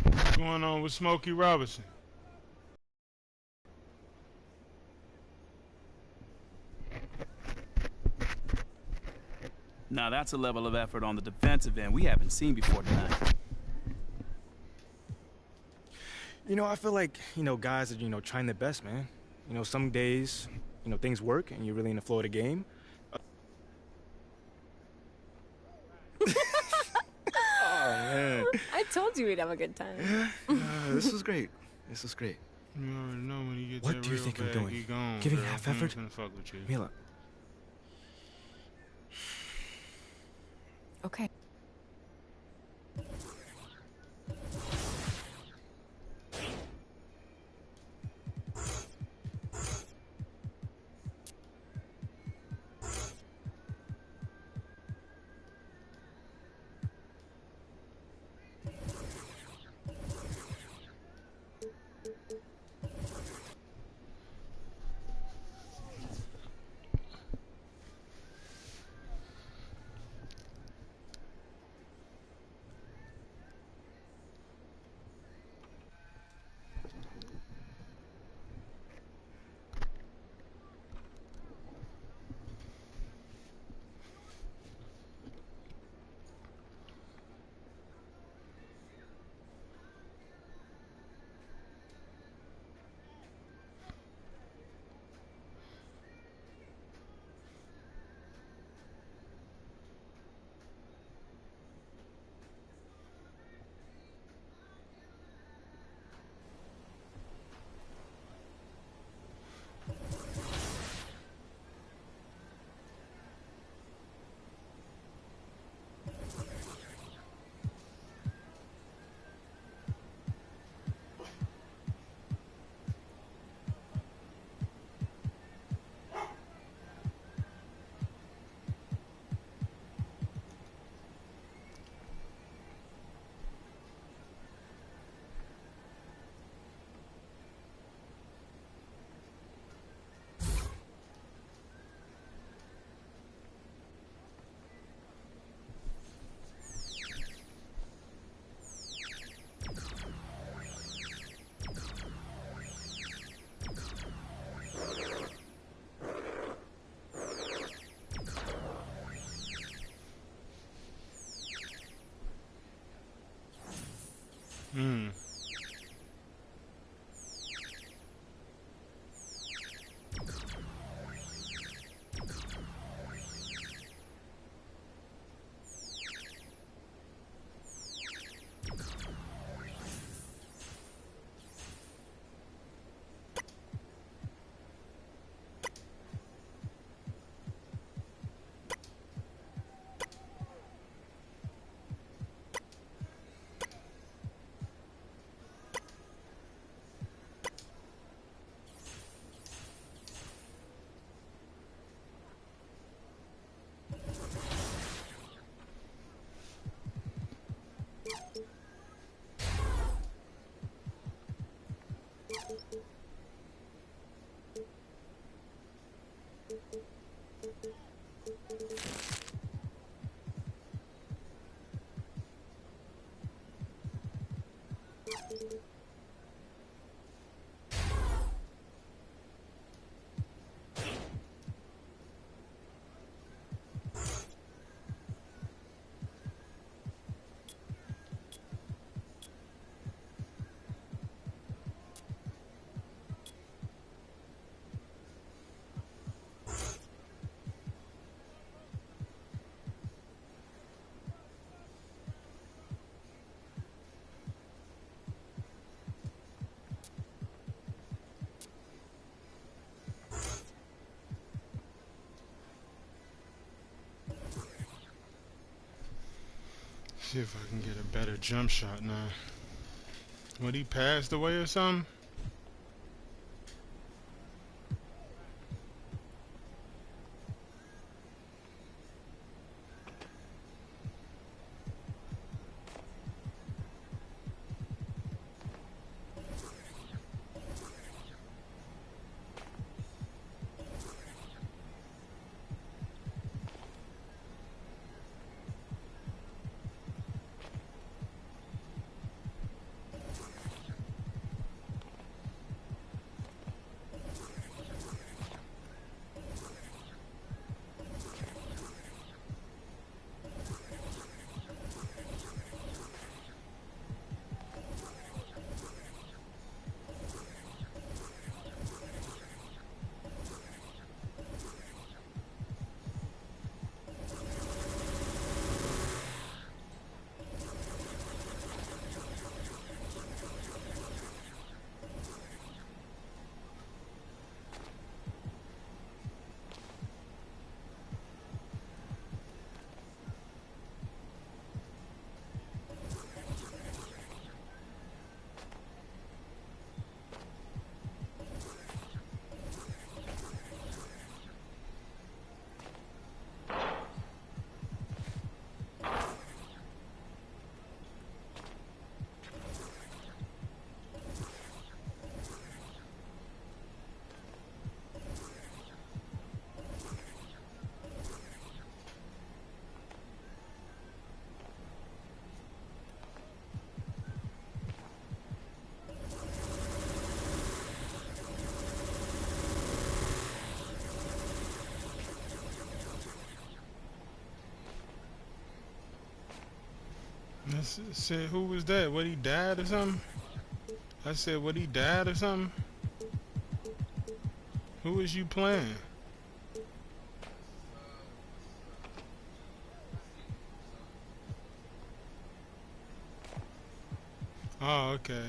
What's going on with Smokey Robinson? Now that's a level of effort on the defensive end we haven't seen before tonight. You know, I feel like, guys are, trying their best, man. Some days, things work and you're really in the flow of the game. Oh, man. I told you we'd have a good time. This was great. This was great. You already know when he gets What that do you real think I'm bag, doing? he gone, Giving girl. half He ain't effort? finna fuck with you. Mila. Okay. Hmm. See if I can get a better jump shot now. Would he passed away or something? I said, who was that? What, he died or something? I said, what, he died or something? Who was you playing? Oh, okay.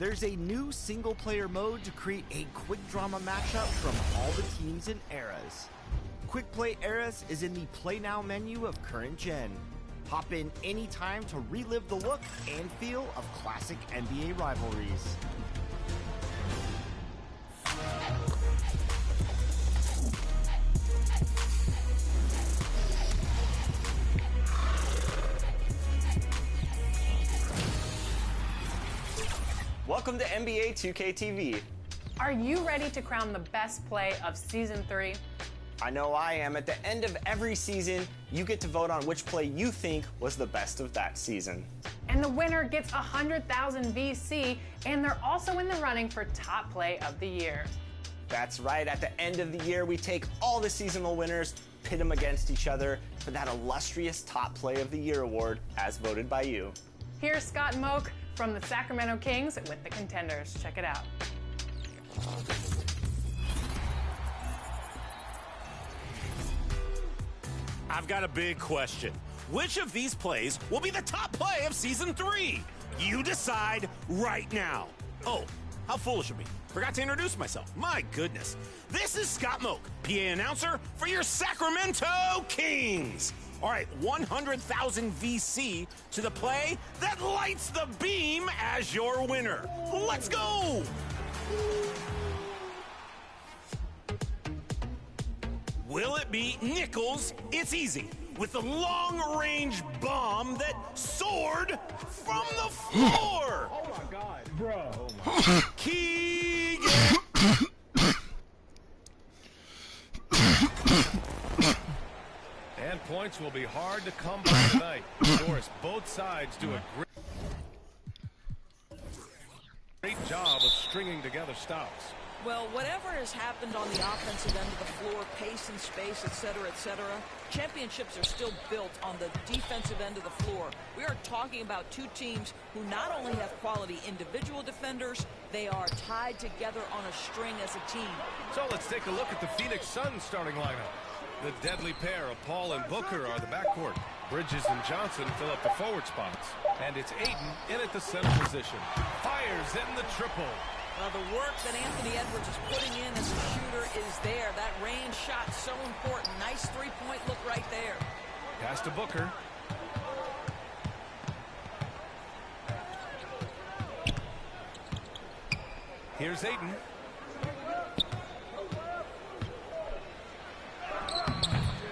There's a new single-player mode to create a quick drama matchup from all the teams and eras. Quick Play Eras is in the Play Now menu of current gen. Hop in anytime to relive the look and feel of classic NBA rivalries. Welcome to NBA 2K23. Are you ready to crown the best play of Season 3? I know I am. At the end of every season, you get to vote on which play you think was the best of that season. And the winner gets 100,000 VC, and they're also in the running for Top Play of the Year. That's right. At the end of the year, we take all the seasonal winners, pit them against each other for that illustrious Top Play of the Year award, as voted by you. Here's Scott Moak from the Sacramento Kings with the contenders. Check it out. I've got a big question. Which of these plays will be the top play of Season 3? You decide right now. Oh, how foolish of me. Forgot to introduce myself. My goodness. This is Scott Moak, PA announcer for your Sacramento Kings. All right, 100,000 VC to the play that lights the beam as your winner. Let's go! Will it be Nichols? It's easy. With the long-range bomb that soared from the floor. Oh my God, bro. Keegan. And points will be hard to come by tonight. Of course, both sides do a great job of stringing together stops. Well, whatever has happened on the offensive end of the floor, pace and space, et cetera, championships are still built on the defensive end of the floor. We are talking about two teams who not only have quality individual defenders, they are tied together on a string as a team. So let's take a look at the Phoenix Suns starting lineup. The deadly pair of Paul and Booker are the backcourt. Bridges and Johnson fill up the forward spots. And it's Ayton in at the center position. Fires in the triple. The work that Anthony Edwards is putting in as a shooter is there. That range shot so important. Nice three-point look right there. Pass to Booker. Here's Ayton.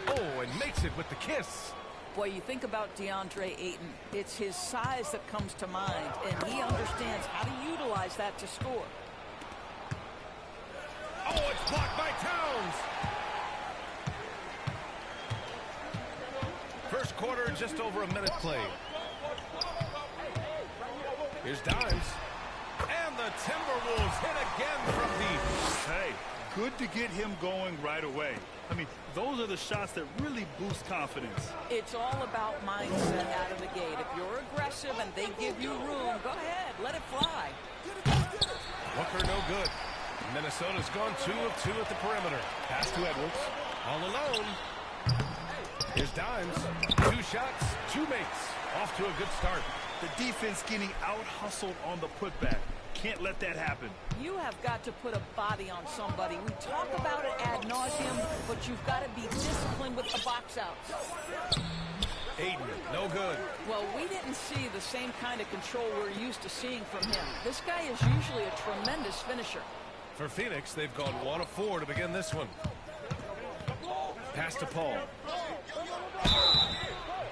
Oh, and makes it with the kiss. Boy, you think about DeAndre Ayton, it's his size that comes to mind, and he understands how to utilize that to score. Oh, it's blocked by Towns. First quarter, just over a minute played. Here's Dimes. And the Timberwolves hit again from deep. Hey, good to get him going right away. I mean, those are the shots that really boost confidence. It's all about mindset out of the gate. If you're aggressive and they give you room, go ahead, let it fly. Booker no good. Minnesota's gone 2 of 2 at the perimeter. Pass to Edwards. All alone. Here's Dimes. 2 shots, 2 makes. Off to a good start. The defense getting out-hustled on the putback. Can't let that happen. You have got to put a body on somebody. We talk about it ad nauseum, but you've got to be disciplined with the box outs. Ayton, no good. Well, we didn't see the same kind of control we're used to seeing from him. This guy is usually a tremendous finisher. For Phoenix, they've gone 1 of 4 to begin this one. Pass to Paul.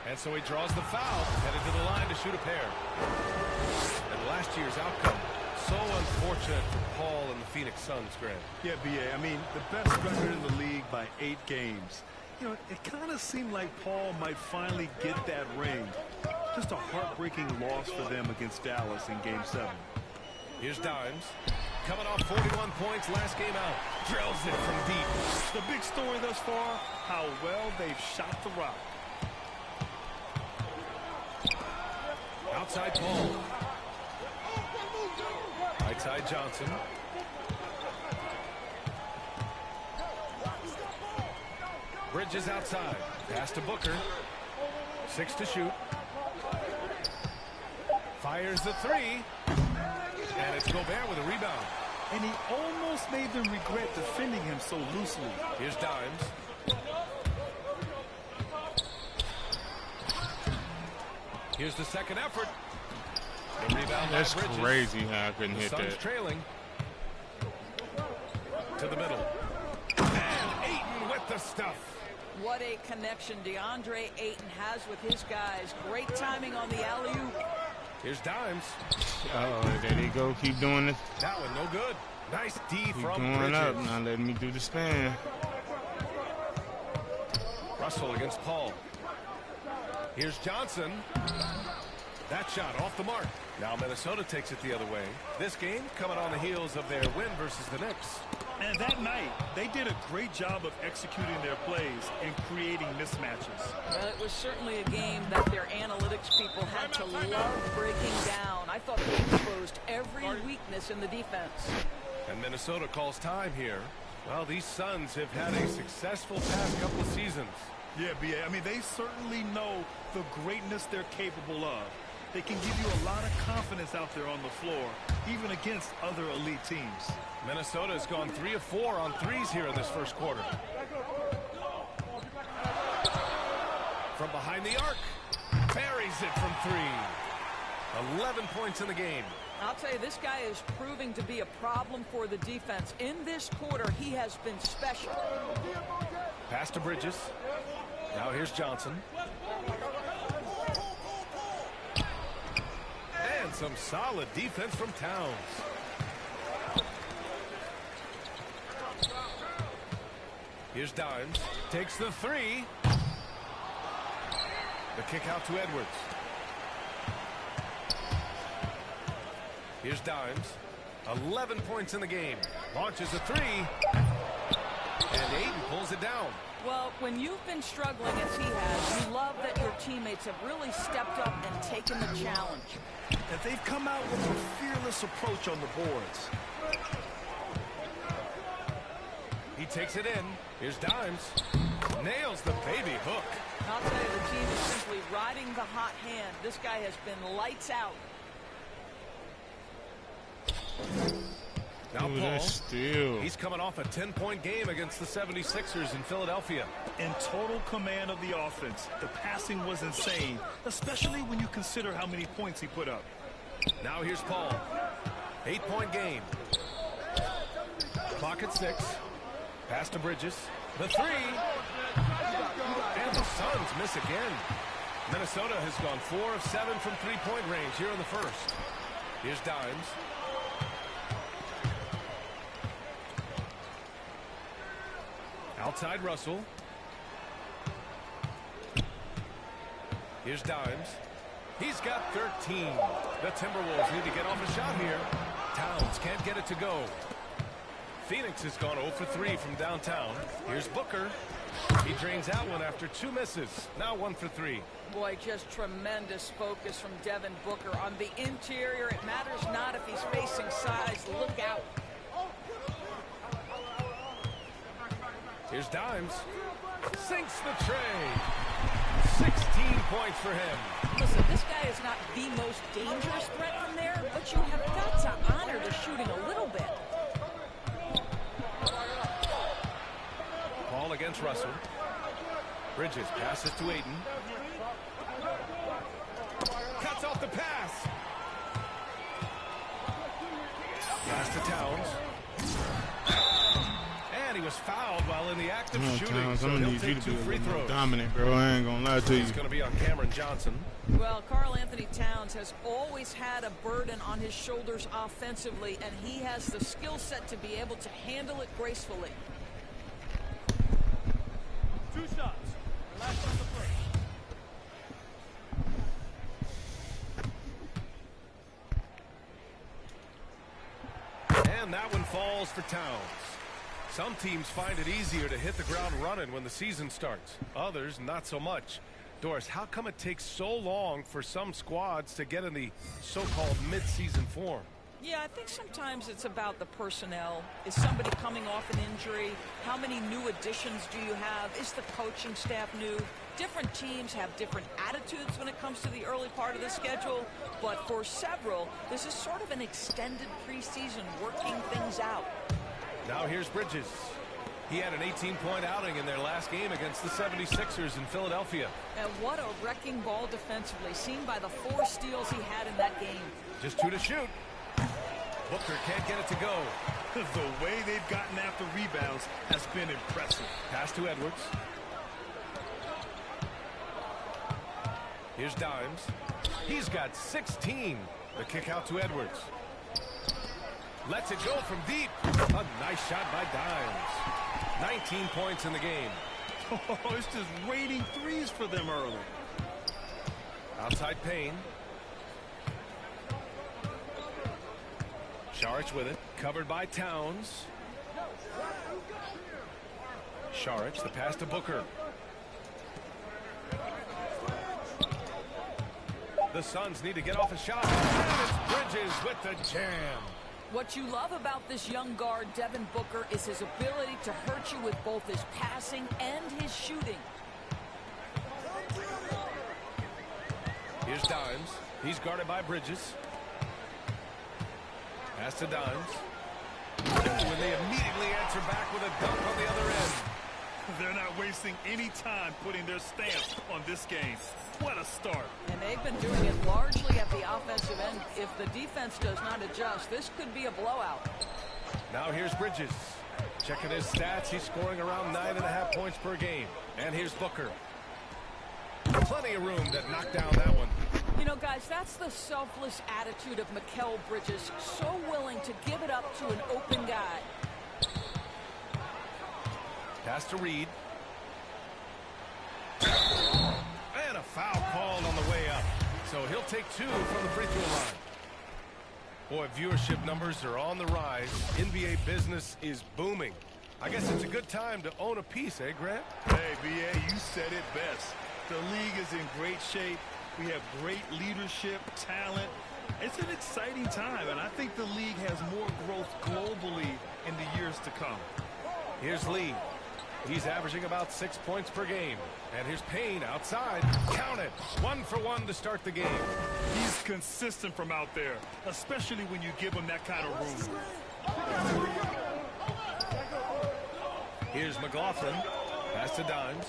And so he draws the foul, headed to the line to shoot a pair. And last year's outcome, so unfortunate for Paul and the Phoenix Suns, Grant. Yeah, B.A., I mean, the best record in the league by 8 games. You know, it kind of seemed like Paul might finally get that ring. Just a heartbreaking loss for them against Dallas in Game 7. Here's Dimes. Coming off 41 points last game out. Drills it from deep. The big story thus far, how well they've shot the rock. Outside Paul. Right side Johnson. Bridges outside. Pass to Booker. 6 to shoot. Fires the 3. And it's Gobert with a rebound. And he almost made them regret defending him so loosely. Here's Dimes. Here's the second effort. The rebound. That's by Bridges. crazy how I couldn't The hit Suns that. trailing. To the middle. And Ayton with the stuff. What a connection DeAndre Ayton has with his guys. Great timing on the alley-oop. Here's Dimes. Uh-oh, there they go. Keep doing it. That one no good. Nice D Keep from going Bridges. up. Now let me do the span. Russell against Paul. Here's Johnson. That shot off the mark. Now Minnesota takes it the other way. This game coming on the heels of their win versus the Knicks. And that night, they did a great job of executing their plays and creating mismatches. Well, it was certainly a game that their analytics people had to love breaking down. I thought they exposed every weakness in the defense. And Minnesota calls time here. Well, these Suns have had a successful past couple of seasons. Yeah, B.A. I mean, they certainly know the greatness they're capable of. They can give you a lot of confidence out there on the floor, even against other elite teams. Minnesota has gone 3 of 4 on threes here in this first quarter. From behind the arc, buries it from 3. 11 points in the game. I'll tell you, this guy is proving to be a problem for the defense. In this quarter, he has been special. Pass to Bridges. Now here's Johnson. And some solid defense from Towns. Here's Dimes. Takes the 3. The kick out to Edwards. Here's Dimes. 11 points in the game. Launches a 3. And Ayton pulls it down. Well, when you've been struggling as he has, you love that your teammates have really stepped up and taken the challenge. And they've come out with a fearless approach on the boards. He takes it in. Here's Dimes. Nails the baby hook. I'll tell you, the team is simply riding the hot hand. This guy has been lights out. Now Ooh, Paul, that's steal. He's coming off a 10-point game against the 76ers in Philadelphia. In total command of the offense. The passing was insane, especially when you consider how many points he put up. Now here's Paul. 8-point game. Clock at 6. Pass to Bridges. The 3. And the Suns miss again. Minnesota has gone 4 of 7 from 3-point range here in the first. Here's Dimes. Outside Russell. Here's Dimes. He's got 13. The Timberwolves need to get off a shot here. Towns can't get it to go. Phoenix has gone 0 for 3 from downtown. Here's Booker. He drains that one after 2 misses. Now 1 for 3. Boy, just tremendous focus from Devin Booker. On the interior, it matters not if he's facing size. Look out. Here's Dimes. Sinks the tray. 16 points for him. Listen, this guy is not the most dangerous threat from there, but you have got to honor the shooting a little bit. Paul against Russell. Bridges passes to Ayton. Cuts off the pass. Pass to Towns. And he was fouled while in the act of shooting. Towns, So I'm gonna he'll need you take to 2 be a free little more throws. dominant, bro. I ain't gonna lie to you. It's going to be on Cameron Johnson. Well, Karl Anthony Towns has always had a burden on his shoulders offensively, and he has the skill set to be able to handle it gracefully. 2 shots. Last on the first. And that one falls for Towns. Some teams find it easier to hit the ground running when the season starts. Others, not so much. Doris, how come it takes so long for some squads to get in the so-called mid-season form? Yeah, I think sometimes it's about the personnel. Is somebody coming off an injury? How many new additions do you have? Is the coaching staff new? different teams have different attitudes when it comes to the early part of the schedule, but for several, this is sort of an extended preseason working things out. Now here's Bridges. He had an 18-point outing in their last game against the 76ers in Philadelphia. And what a wrecking ball defensively, seen by the 4 steals he had in that game. Just 2 to shoot. Booker can't get it to go. The way they've gotten after rebounds has been impressive. Pass to Edwards. Here's Dimes. He's got 16. The kick out to Edwards. Lets it go from deep. A nice shot by Dimes. 19 points in the game. Oh, it's just raining threes for them early. Outside Payne. Saric with it. Covered by Towns. Saric, the pass to Booker. The Suns need to get off a shot. And it's Bridges with the jam. What you love about this young guard, Devin Booker, is his ability to hurt you with both his passing and his shooting. Here's Dimes. He's guarded by Bridges. Pass to Dimes. When they immediately answer back with a dunk on the other end. They're not wasting any time putting their stamp on this game. What a start. And they've been doing it largely at the offensive end. If the defense does not adjust, this could be a blowout. Now here's Bridges. Checking his stats, he's scoring around 9.5 points per game. And here's Booker. Plenty of room to knock down that one. You know, guys, that's the selfless attitude of Mikal Bridges. So willing to give it up to an open guy. Pass to Reed. And a foul called on the way up. So he'll take 2 from the free throw line. Boy, viewership numbers are on the rise. NBA business is booming. I guess it's a good time to own a piece, eh, Grant? Hey, B.A., you said it best. The league is in great shape. We have great leadership, talent. It's an exciting time, and I think the league has more growth globally in the years to come. Here's Lee. He's averaging about 6 points per game. And here's Payne outside. Count it. 1 for 1 to start the game. He's consistent from out there, especially when you give him that kind of room. Here's McLaughlin. Pass to Dimes.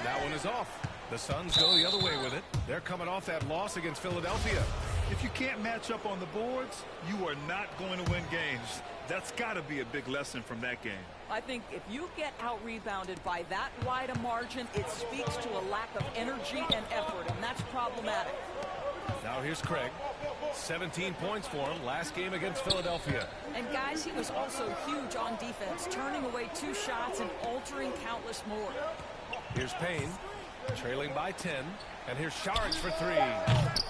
That one is off. The Suns go the other way with it. They're coming off that loss against Philadelphia. If you can't match up on the boards, you are not going to win games. That's got to be a big lesson from that game. I think if you get out-rebounded by that wide a margin, it speaks to a lack of energy and effort, and that's problematic. Now here's Craig. 17 points for him last game against Philadelphia. And guys, he was also huge on defense, turning away 2 shots and altering countless more. Here's Payne. Trailing by 10. And here's Saric for 3.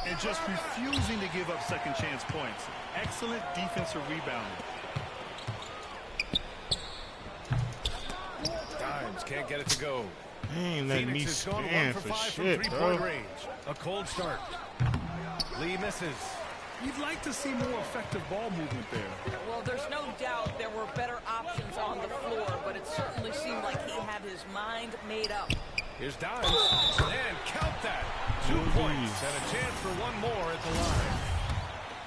And just refusing to give up second chance points. Excellent defensive rebounding. Dimes can't get it to go. Ain't letting me Phoenix has gone 1 stand for for 5 from shit, three-point bro. range. A cold start. Lee misses. You'd like to see more effective ball movement there. Well, there's no doubt there were better options on the floor, but it certainly seemed like he had his mind made up. Here's Dimes. And count that. 2 points and a chance for 1 more at the line.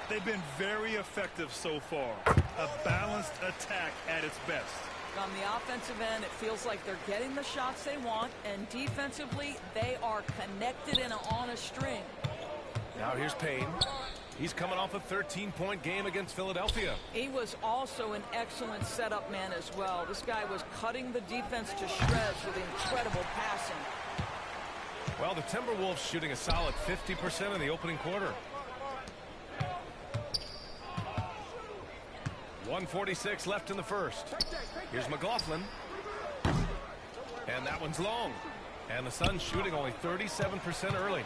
They've been very effective so far. A balanced attack at its best. On the offensive end, it feels like they're getting the shots they want, and defensively, they are connected and on a string. Now here's Payne. He's coming off a 13-point game against Philadelphia. He was also an excellent setup man as well. This guy was cutting the defense to shreds with incredible passing. Well, the Timberwolves shooting a solid 50% in the opening quarter. 1:46 left in the first. Here's McLaughlin. And that one's long. And the Suns shooting only 37% early.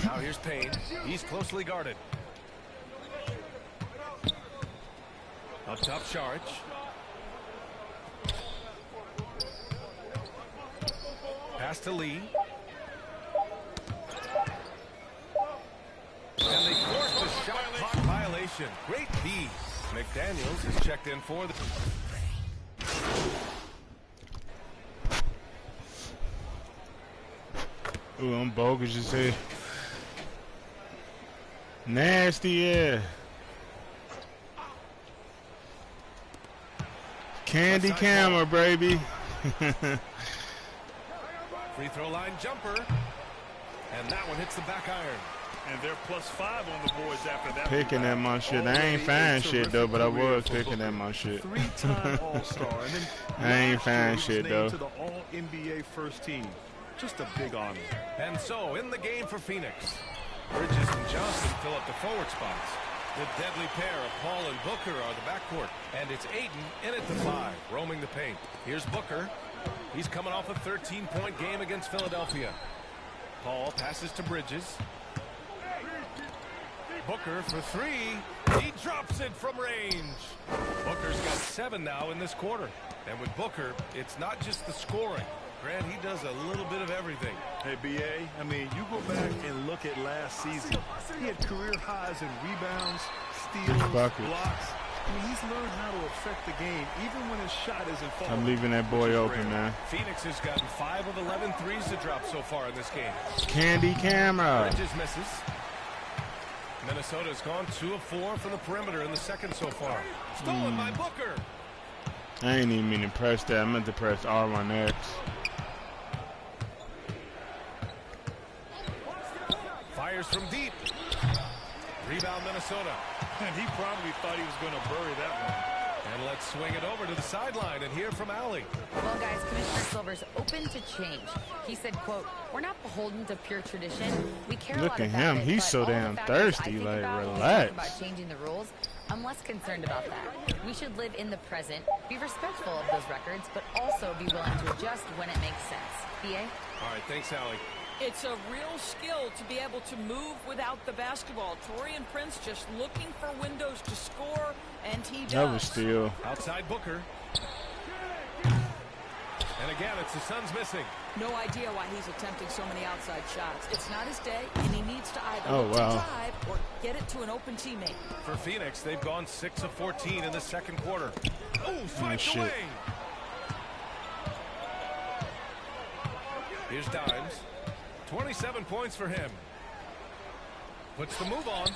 Now here's Payne. He's closely guarded. Up top, Saric. Pass to Lee. celebration. Great D. McDaniels is checked in for the... Ooh, I'm bogus as hell. Nasty, yeah. Candy camera, baby. Free throw line jumper. And that one hits the back iron. And they're +5 on the boards after that. Picking at my shit. I ain't find shit though, but I was picking at my shit. Three-time All-Star, and then I ain't find shit though. To the All-NBA first team. Just a big honor. And so in the game for Phoenix, Bridges and Johnson fill up the forward spots. The deadly pair of Paul and Booker are the backcourt. And it's Ayton in at the 5, roaming the paint. Here's Booker. He's coming off a 13-point game against Philadelphia. Paul passes to Bridges. Booker for 3. He drops it from range. Booker's got 7 now in this quarter. And with Booker, it's not just the scoring. Grant, he does a little bit of everything. Hey, B.A., I mean, you go back and look at last season. He had career highs in rebounds, steals, blocks. I mean, he's learned how to affect the game, even when his shot isn't falling. I'm leaving that boy open, man. Phoenix has gotten 5 of 11 threes to drop so far in this game. Candy camera. Bridges misses. Minnesota's gone 2 of 4 from the perimeter in the second so far. Stolen by Booker. I ain't even mean to press that. I meant to press R1X. Fires from deep. Rebound Minnesota. And he probably thought he was going to bury that one. And let's swing it over to the sideline and hear from Allie. Well, guys, Commissioner Silver's open to change. He said, quote, "We're not beholden to pure tradition. We care a lot Look at about him. it, He's but so all the damn factors thirsty. I think Like, about when we relax. talk about changing the rules, I'm less concerned about that. We should live in the present, be respectful of those records, but also be willing to adjust when it makes sense." BA? All right, thanks, Allie. It's a real skill to be able to move without the basketball. Torian Prince just looking for windows to score, and he does. That was steal. Outside Booker. And again, it's the Suns missing. No idea why he's attempting so many outside shots. It's not his day, and he needs to either Oh, look to wow. drive or get it to an open teammate. For Phoenix, they've gone 6 of 14 in the second quarter. Oh, swiped shit. away. Here's Dimes. 27 points for him. Puts the move on.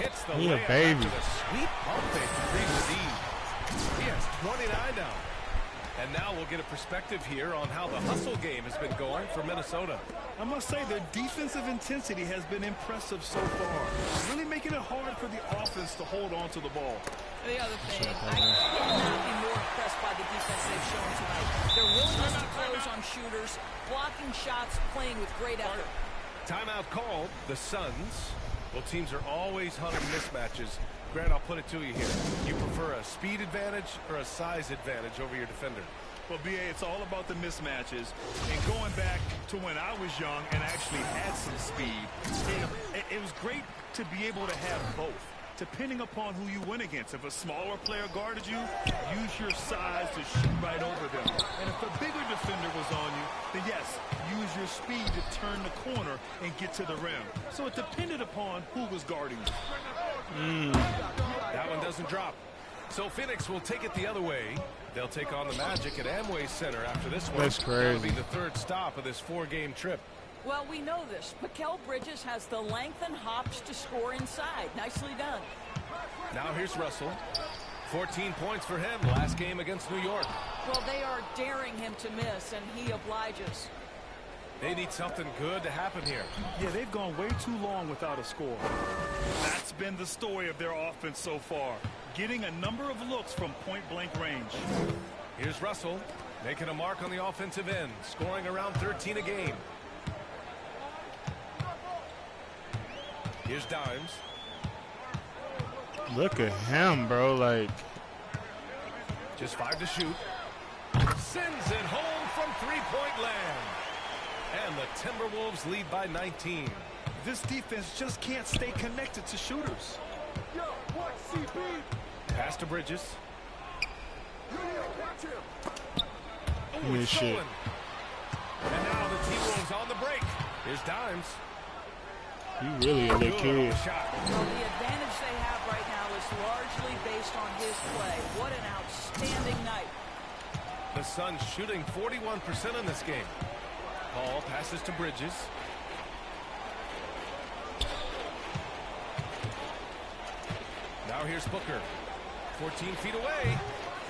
Hits the He a layup baby. after the sweet pump fake to create the lead. He has 29 now. And now we'll get a perspective here on how the hustle game has been going for Minnesota. I must say their defensive intensity has been impressive so far. Really making it hard for the offense to hold on to the ball. The other thing, I cannot be more impressed by the defense they've shown tonight. Their willingness to close on shooters, blocking shots, playing with great effort. Timeout called. The Suns. Well, teams are always hunting mismatches. Grant, I'll put it to you here. You prefer a speed advantage or a size advantage over your defender? Well, B.A., it's all about the mismatches. And going back to when I was young and actually had some speed, it was great to be able to have both, depending upon who you went against. If a smaller player guarded you, use your size to shoot right over them. And if a bigger defender was on you, then yes, use your speed to turn the corner and get to the rim. So it depended upon who was guarding you. That one doesn't drop. So Phoenix will take it the other way. They'll take on the Magic at Amway Center after this one. That's crazy. That'll be the third stop of this 4-game trip. Well, we know this. Mikal Bridges has the length and hops to score inside. Nicely done. Now here's Russell. 14 points for him last game against New York. Well, they are daring him to miss, and he obliges. They need something good to happen here. Yeah, they've gone way too long without a score. That's been the story of their offense so far, getting a number of looks from point-blank range. Here's Russell, making a mark on the offensive end, scoring around 13 a game. Here's Dimes. Look at him, bro. Like, just 5 to shoot. Sends it home from three-point land. And the Timberwolves lead by 19. This defense just can't stay connected to shooters. Pass to Bridges. oh, It's shit. stolen. And now the T-Wolves on the break. Here's Dimes. You really a little kid. Shot. Well, the advantage they have right now was largely based on his play. What an outstanding night. The Suns shooting 41% in this game. Paul passes to Bridges. Now here's Booker. 14 feet away.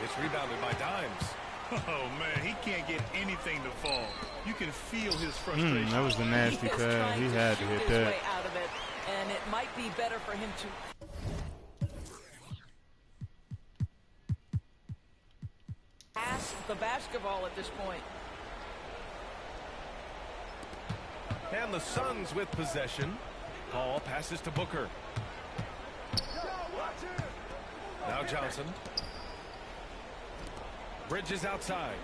It's rebounded by Dimes. Oh, man, he can't get anything to fall. You can feel his frustration. That was a nasty pass. He had to hit that. Way out of it, and it might be better for him to pass the basketball at this point. And the Suns with possession. Paul passes to Booker. Now Johnson. Bridges outside.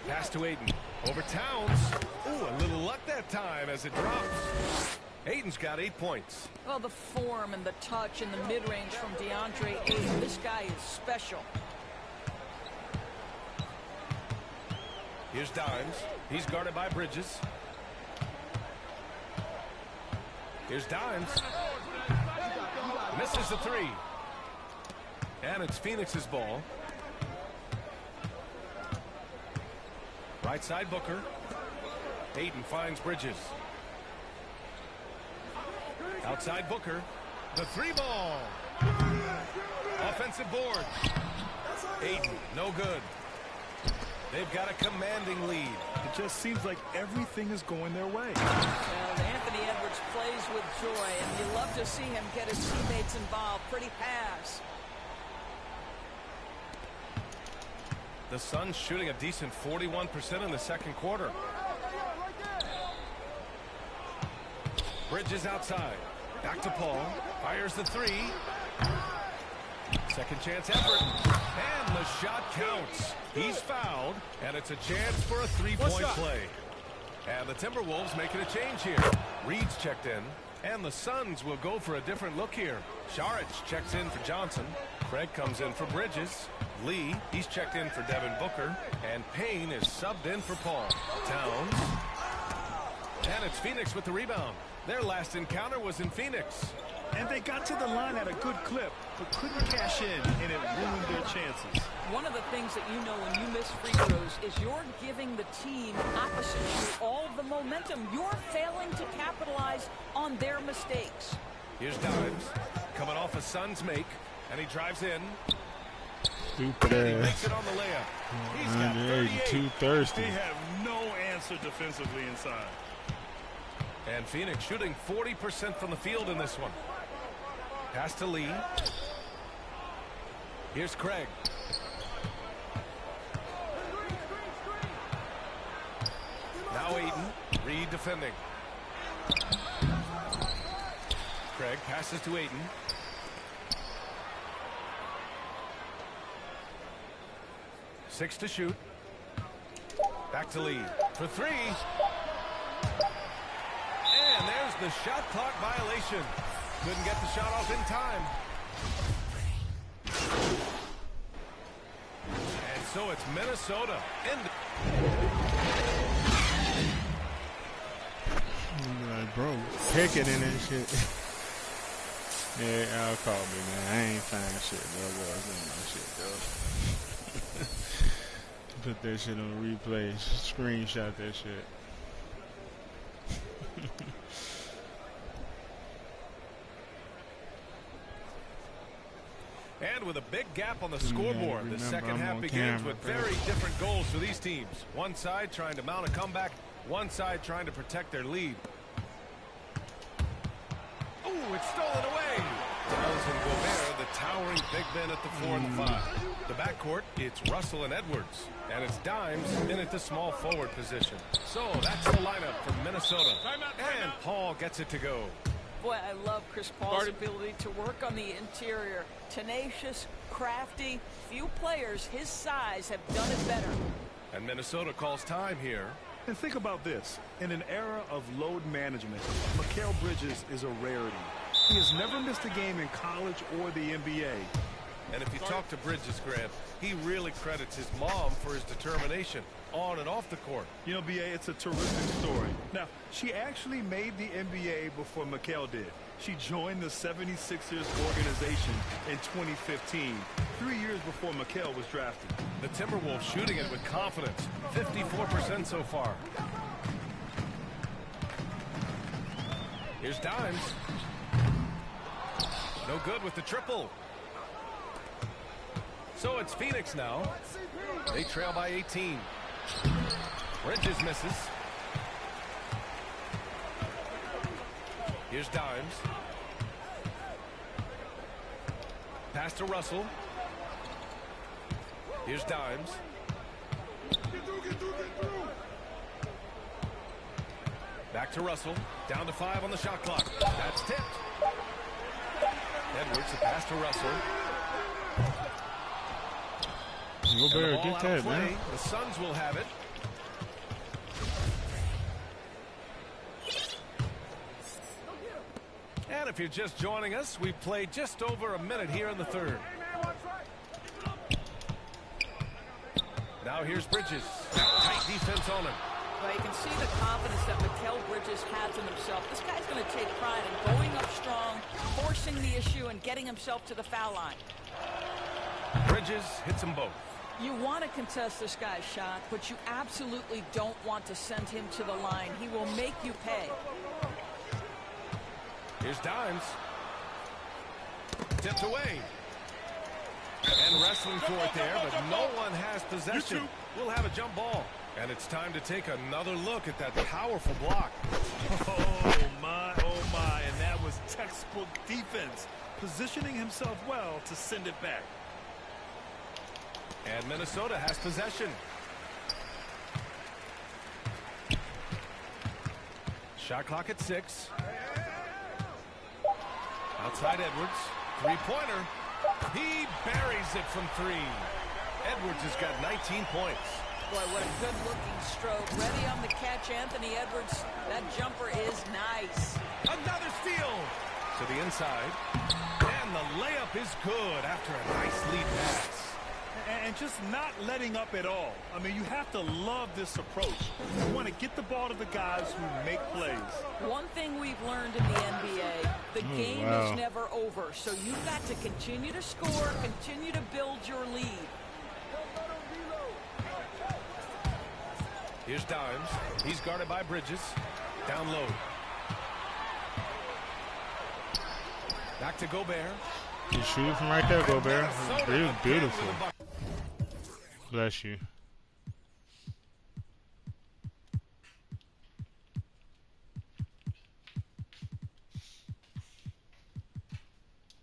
Pass to Ayton. Over Towns. Ooh, a little luck that time as it drops. Ayton's got 8 points. Well, the form and the touch and the mid-range from DeAndre Ayton. This guy is special. Here's Dimes. He's guarded by Bridges. Here's Dimes. Misses the three. And it's Phoenix's ball. Right side Booker. Ayton finds Bridges. Outside Booker. The three ball. Offensive board. Ayton, no good. They've got a commanding lead. It just seems like everything is going their way. Well, Anthony Edwards plays with joy, and you love to see him get his teammates involved. Pretty pass. The Suns shooting a decent 41% in the second quarter. Bridges outside. Back to Paul. Fires the three. Second chance effort. And the shot counts. He's fouled, and it's a chance for a three-point play. And the Timberwolves making a change here. Reed's checked in, and the Suns will go for a different look here. Saric checks in for Johnson. Craig comes in for Bridges. Lee, he's checked in for Devin Booker. And Payne is subbed in for Paul. Towns. And it's Phoenix with the rebound. Their last encounter was in Phoenix. And they got to the line at a good clip, but couldn't cash in, and it ruined their chances. One of the things that you know when you miss free throws is you're giving the team opposite you all the momentum. You're failing to capitalize on their mistakes. Here's Dimes coming off a Suns make, and he drives in. Stupid And he ass. makes it on the layup. He's got 38. Too thirsty. They have no answer defensively inside. And Phoenix shooting 40% from the field in this one. Pass to Lee. Here's Craig. Now Ayton. Reed defending. Craig passes to Ayton. Six to shoot. Back to Lee for three. And there's the shot clock violation. Couldn't get the shot off in time. And so it's Minnesota. Like, bro, picking and shit. Yeah, Al called me, man. I ain't find shit, though. Was in my shit, though. Put that shit on replay. Screenshot that shit. And with a big gap on the scoreboard, the second half begins with very different goals for these teams. One side trying to mount a comeback, one side trying to protect their lead. Ooh, it's stolen away. Towns and Gobert, the towering big men at the 4 and 5. The backcourt, it's Russell and Edwards. And it's Dimes in at the small forward position. So that's the lineup for Minnesota. And Paul gets it to go. Boy, I love Chris Paul's ability to work on the interior. Tenacious, crafty. Few players his size have done it better. And Minnesota calls time here. And think about this. In an era of load management, Mikal Bridges is a rarity. He has never missed a game in college or the NBA. And if you talk to Bridges, Grant, he really credits his mom for his determination on and off the court. You know, B.A., it's a terrific story. Now, she actually made the NBA before Mikal did. She joined the 76ers organization in 2015, 3 years before McHale was drafted. The Timberwolves shooting it with confidence. 54% so far. Here's Dimes. No good with the triple. So it's Phoenix now. They trail by 18. Bridges misses. Here's Dimes. Pass to Russell. Here's Dimes. Back to Russell. Down to 5 on the shot clock. That's tipped. Edwards, a pass to Russell. Gobert, get that, man. The Suns will have it. And if you're just joining us, we've played just over a minute here in the third. Now here's Bridges. Tight defense on him. Well, you can see the confidence that Mikal Bridges has in himself. This guy's going to take pride in going up strong, forcing the issue, and getting himself to the foul line. Bridges hits them both. You want to contest this guy's shot, but you absolutely don't want to send him to the line. He will make you pay. Here's Dimes. Tipped away. And wrestling for it there, but no one has possession. We'll have a jump ball. And it's time to take another look at that powerful block. Oh, my, and that was textbook defense. Positioning himself well to send it back. And Minnesota has possession. Shot clock at 6. Outside Edwards. Three-pointer. He buries it from 3. Edwards has got 19 points. Boy, what a good-looking stroke. Ready on the catch, Anthony Edwards. That jumper is nice. Another steal. To the inside. And the layup is good after a nice lead pass. And just not letting up at all. I mean, you have to love this approach. You want to get the ball to the guys who make plays. One thing we've learned in the NBA, the game is never over. So you've got to continue to score, continue to build your lead. Here's Dimes. He's guarded by Bridges. Down low. Back to Gobert. You shoot it from right there, Gobert. Beautiful. Bless you.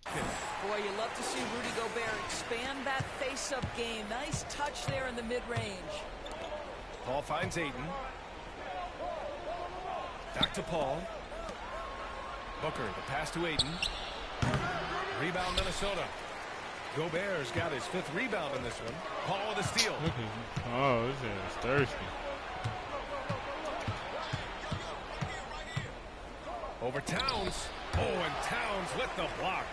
Boy, you love to see Rudy Gobert expand that face-up game. Nice touch there in the mid-range. Paul finds Ayton. Back to Paul. Booker, the pass to Ayton. Rebound Minnesota. Gobert's got his 5th rebound in this one. Paul with a steal. Oh, this is thirsty. Over Towns. Oh, and Towns with the block.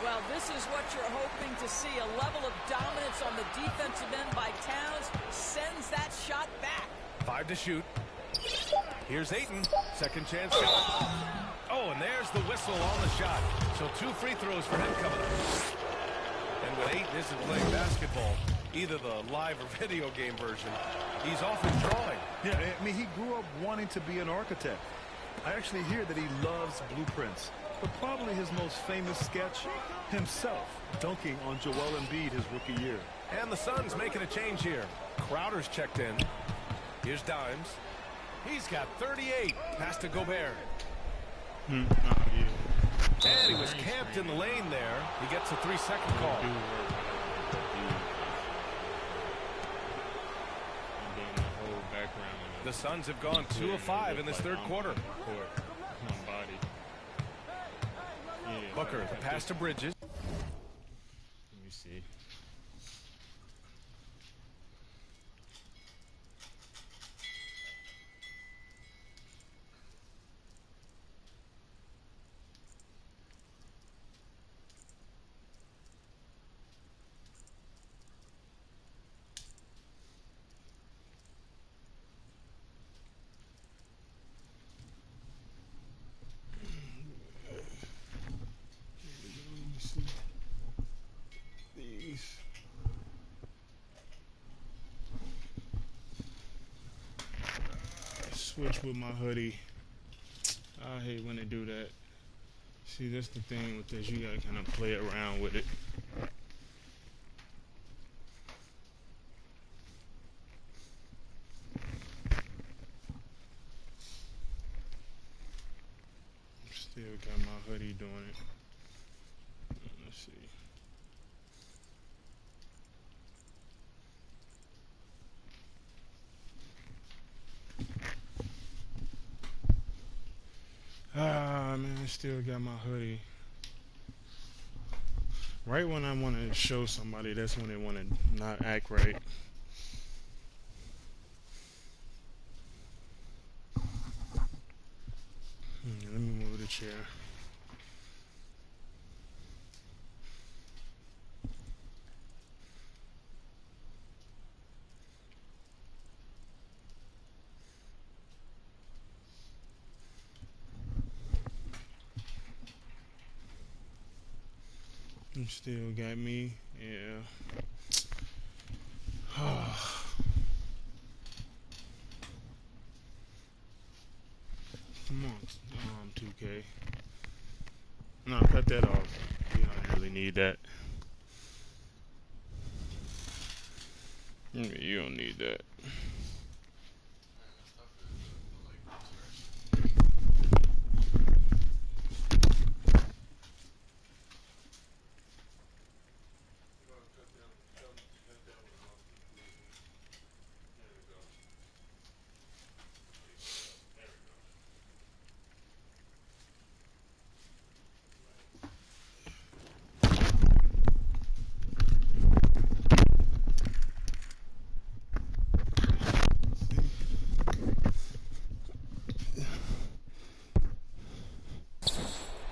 Well, this is what you're hoping to see. A level of dominance on the defensive end by Towns sends that shot back. 5 to shoot. Here's Ayton. Second chance shot. Oh, and there's the whistle on the shot. So 2 free throws for him coming up. And when Ayton isn't playing basketball, either the live or video game version, he's often drawing. Yeah, I mean, he grew up wanting to be an architect. I actually hear that he loves blueprints. But probably his most famous sketch, himself dunking on Joel Embiid his rookie year. And the Suns making a change here. Crowder's checked in. Here's Dimes. He's got 38. Pass to Gobert. And he was camped in the lane there. He gets a 3-second call. The Suns have gone 2 of 5 in this third quarter. Booker, the pass to Bridges. Let me see. switch with my hoodie. I hate when they do that. See, that's the thing with this. You gotta kind of play around with it. Still got my hoodie doing it. Let's see. Ah, man, I still got my hoodie. Right when I want to show somebody, that's when they want to not act right. Let me move the chair. You still got me, yeah. Come on, 2K. No, cut that off. You don't really need that. You don't need that.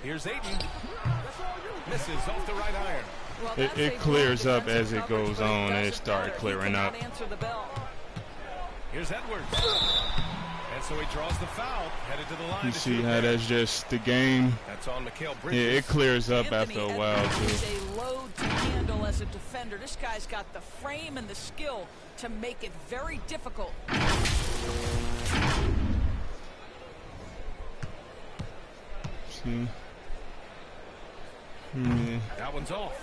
Here's Ayton. Misses off the right iron. Well, it clears up as it goes on, and it started clearing up. Here's Edwards. And so he draws the foul, headed to the line. You see how that's just the game? That's on Mikal Bridges. Yeah, it clears up after a while, too. A load to handle as a defender. This guy's got the frame and the skill to make it very difficult. See? Yeah. That one's off.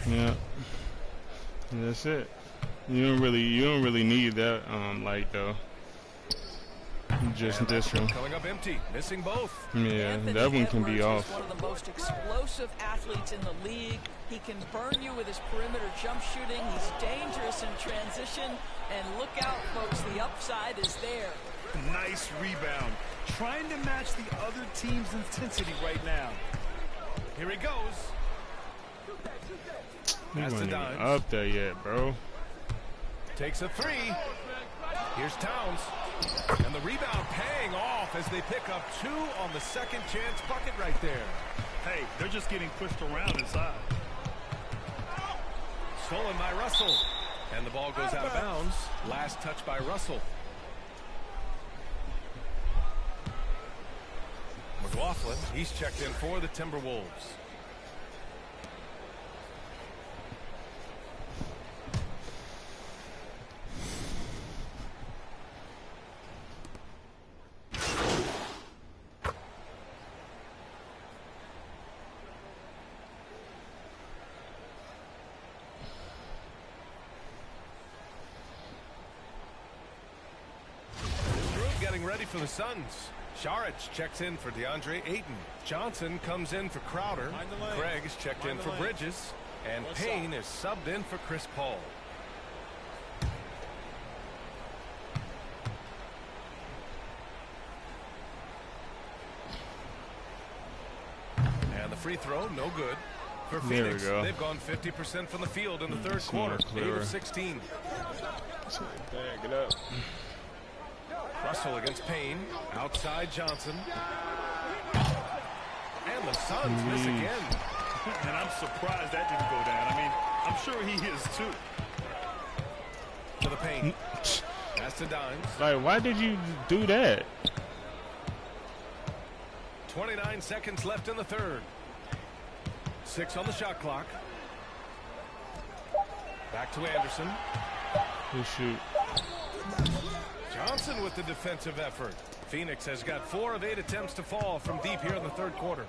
Yeah. That's it. You don't really need that light though. Just and this one. Coming up empty, missing both. Yeah, Anthony that one can be Edwards off. is one of the most explosive athletes in the league. He can burn you with his perimeter jump shooting. He's dangerous in transition. And look out, folks, the upside is there. Nice rebound. Trying to match the other team's intensity right now. Here he goes. He That's wasn't the even Dimes. up there yet, bro. Takes a three. Here's Towns. And the rebound paying off as they pick up two on the second chance bucket right there. Hey, they're just getting pushed around inside. Stolen by Russell. And the ball goes out of bounds. Last touch by Russell. McLaughlin, he's checked in for the Timberwolves. Getting ready for the Suns. Saric checks in for DeAndre Ayton. Johnson comes in for Crowder. Craig is checked in for Bridges. And Payne is subbed in for Chris Paul. And the free throw, no good. For There we Phoenix, go. they've gone 50% from the field in the third quarter. 8 of 16. Back it up. Russell against Payne. Outside Johnson. And the Suns miss again. And I'm surprised that didn't go down. I mean, I'm sure he is too. To the Payne. That's the Dimes. Like, why did you do that? 29 seconds left in the third. 6 on the shot clock. Back to Anderson. Good shoot. Johnson with the defensive effort. Phoenix has got 4 of 8 attempts to fall from deep here in the third quarter.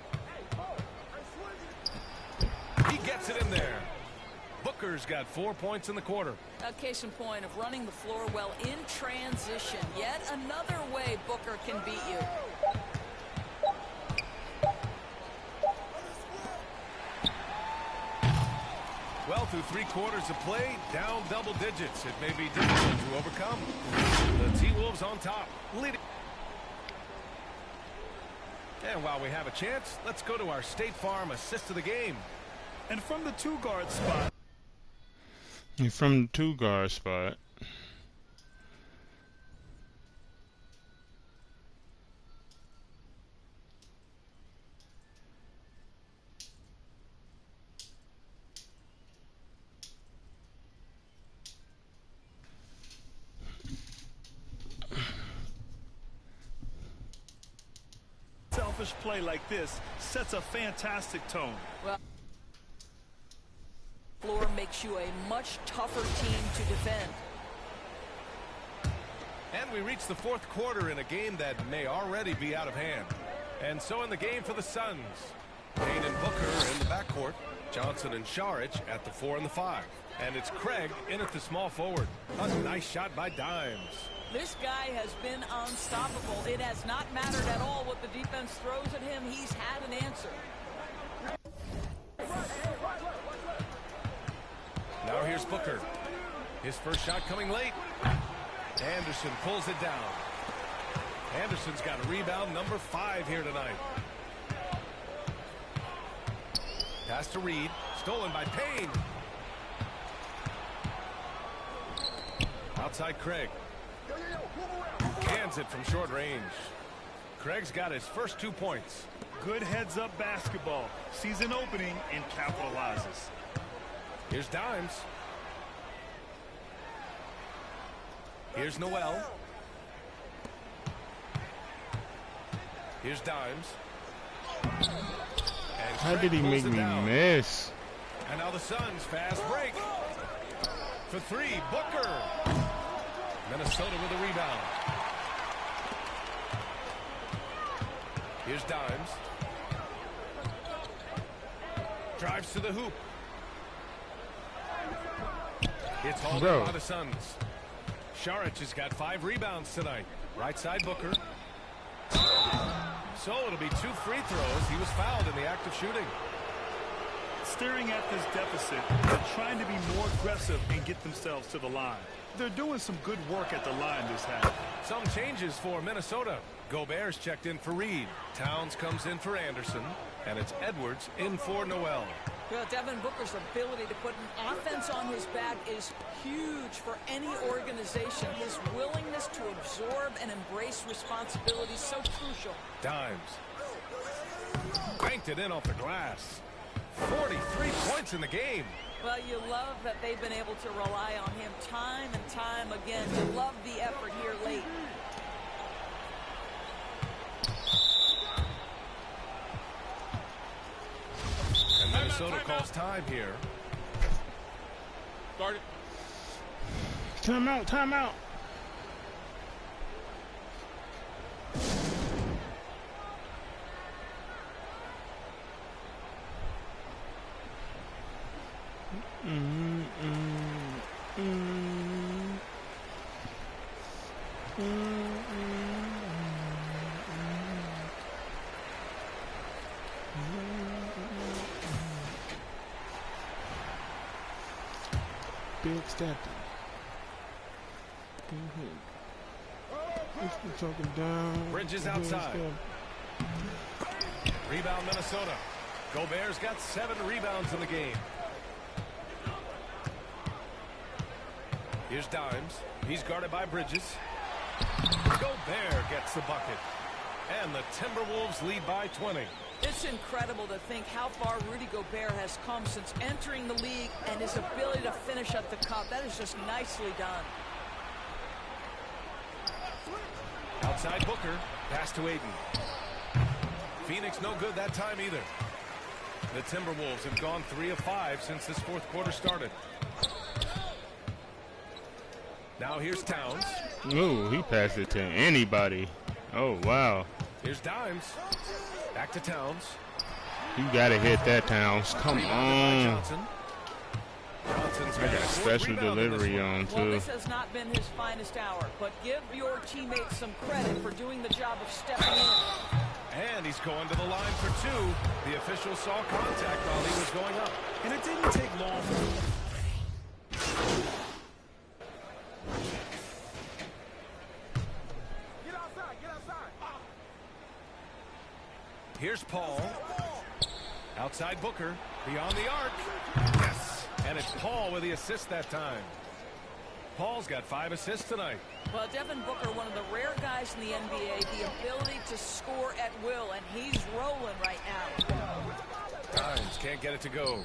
He gets it in there. Booker's got 4 points in the quarter. A case in point of running the floor well in transition. Yet another way Booker can beat you. Well, through 3 quarters of play, down double digits. It may be difficult to overcome. The T-Wolves on top, leading. And while we have a chance, let's go to our State Farm assist of the game. And from the 2-guard spot. And from the 2-guard spot. Selfish play like this sets a fantastic tone. Well, floor makes you a much tougher team to defend. And we reach the fourth quarter in a game that may already be out of hand. And so in the game for the Suns, Payne and Booker in the backcourt, Johnson and Saric at the 4 and the 5. And it's Craig in at the small forward. A nice shot by Dimes. This guy has been unstoppable. It has not mattered at all what the defense throws at him. He's had an answer. Now here's Booker. His first shot coming late. Anderson pulls it down. Anderson's got a rebound number 5 here tonight. Pass to Reed. Stolen by Payne. Outside Craig. Cans it from short range. Craig's got his first 2 points. Good heads-up basketball. Sees an opening and capitalizes. Here's Dimes. Here's Noel. Here's Dimes. And How Craig did he pulls make it me down. miss? And now the Suns fast break. For 3, Booker. Minnesota with a rebound. Here's Dimes. Drives to the hoop. It's hauled in by the Suns. Saric has got 5 rebounds tonight. Right side Booker. So it'll be 2 free throws. He was fouled in the act of shooting. Staring at this deficit, they're trying to be more aggressive and get themselves to the line. They're doing some good work at the line this half. Some changes for Minnesota. Gobert's checked in for Reed. Towns comes in for Anderson. And it's Edwards in for Noel. Well, Devin Booker's ability to put an offense on his back is huge for any organization. His willingness to absorb and embrace responsibility is so crucial. Dimes. Banked it in off the glass. 43 points in the game. Well, you love that they've been able to rely on him time and time again. You love the effort here late. And Minnesota calls time here. Guard it. Time out, time out. Big step. Talking down. Bridges outside. Rebound Minnesota. Gobert's got 7 rebounds in the game. Here's Dimes. He's guarded by Bridges. Gobert gets the bucket. And the Timberwolves lead by 20. It's incredible to think how far Rudy Gobert has come since entering the league and his ability to finish at the cup. That is just nicely done. Outside Booker. Pass to Aiden. Phoenix no good that time either. The Timberwolves have gone 3 of 5 since this fourth quarter started. Now here's Towns. Ooh, he passed it to anybody. Oh, wow. Here's Dimes. Back to Towns. You gotta hit that, Towns. Come on. Johnson's I got special delivery on, Well, too. this has not been his finest hour, but give your teammates some credit for doing the job of stepping in. And he's going to the line for two. The official saw contact while he was going up. And it didn't take long for him. Here's Paul. Outside Booker. Beyond the arc. Yes. And it's Paul with the assist that time. Paul's got 5 assists tonight. Well, Devin Booker, one of the rare guys in the NBA, the ability to score at will, and he's rolling right now. Dimes can't get it to go.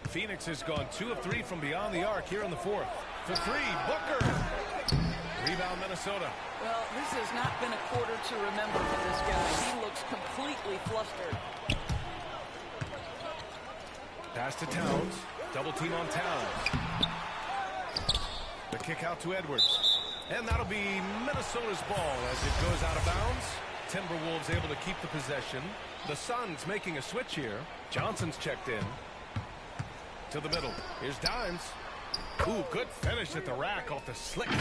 Phoenix has gone 2 of 3 from beyond the arc here in the fourth. For 3, Booker. Rebound, Minnesota. Well, this has not been a quarter to remember for this guy. He looks completely flustered. Pass to Towns. Double team on Towns. The kick out to Edwards. And that'll be Minnesota's ball as it goes out of bounds. Timberwolves able to keep the possession. The Suns making a switch here. Johnson's checked in. To the middle. Here's Dimes. Ooh, good finish at the rack off the slick D.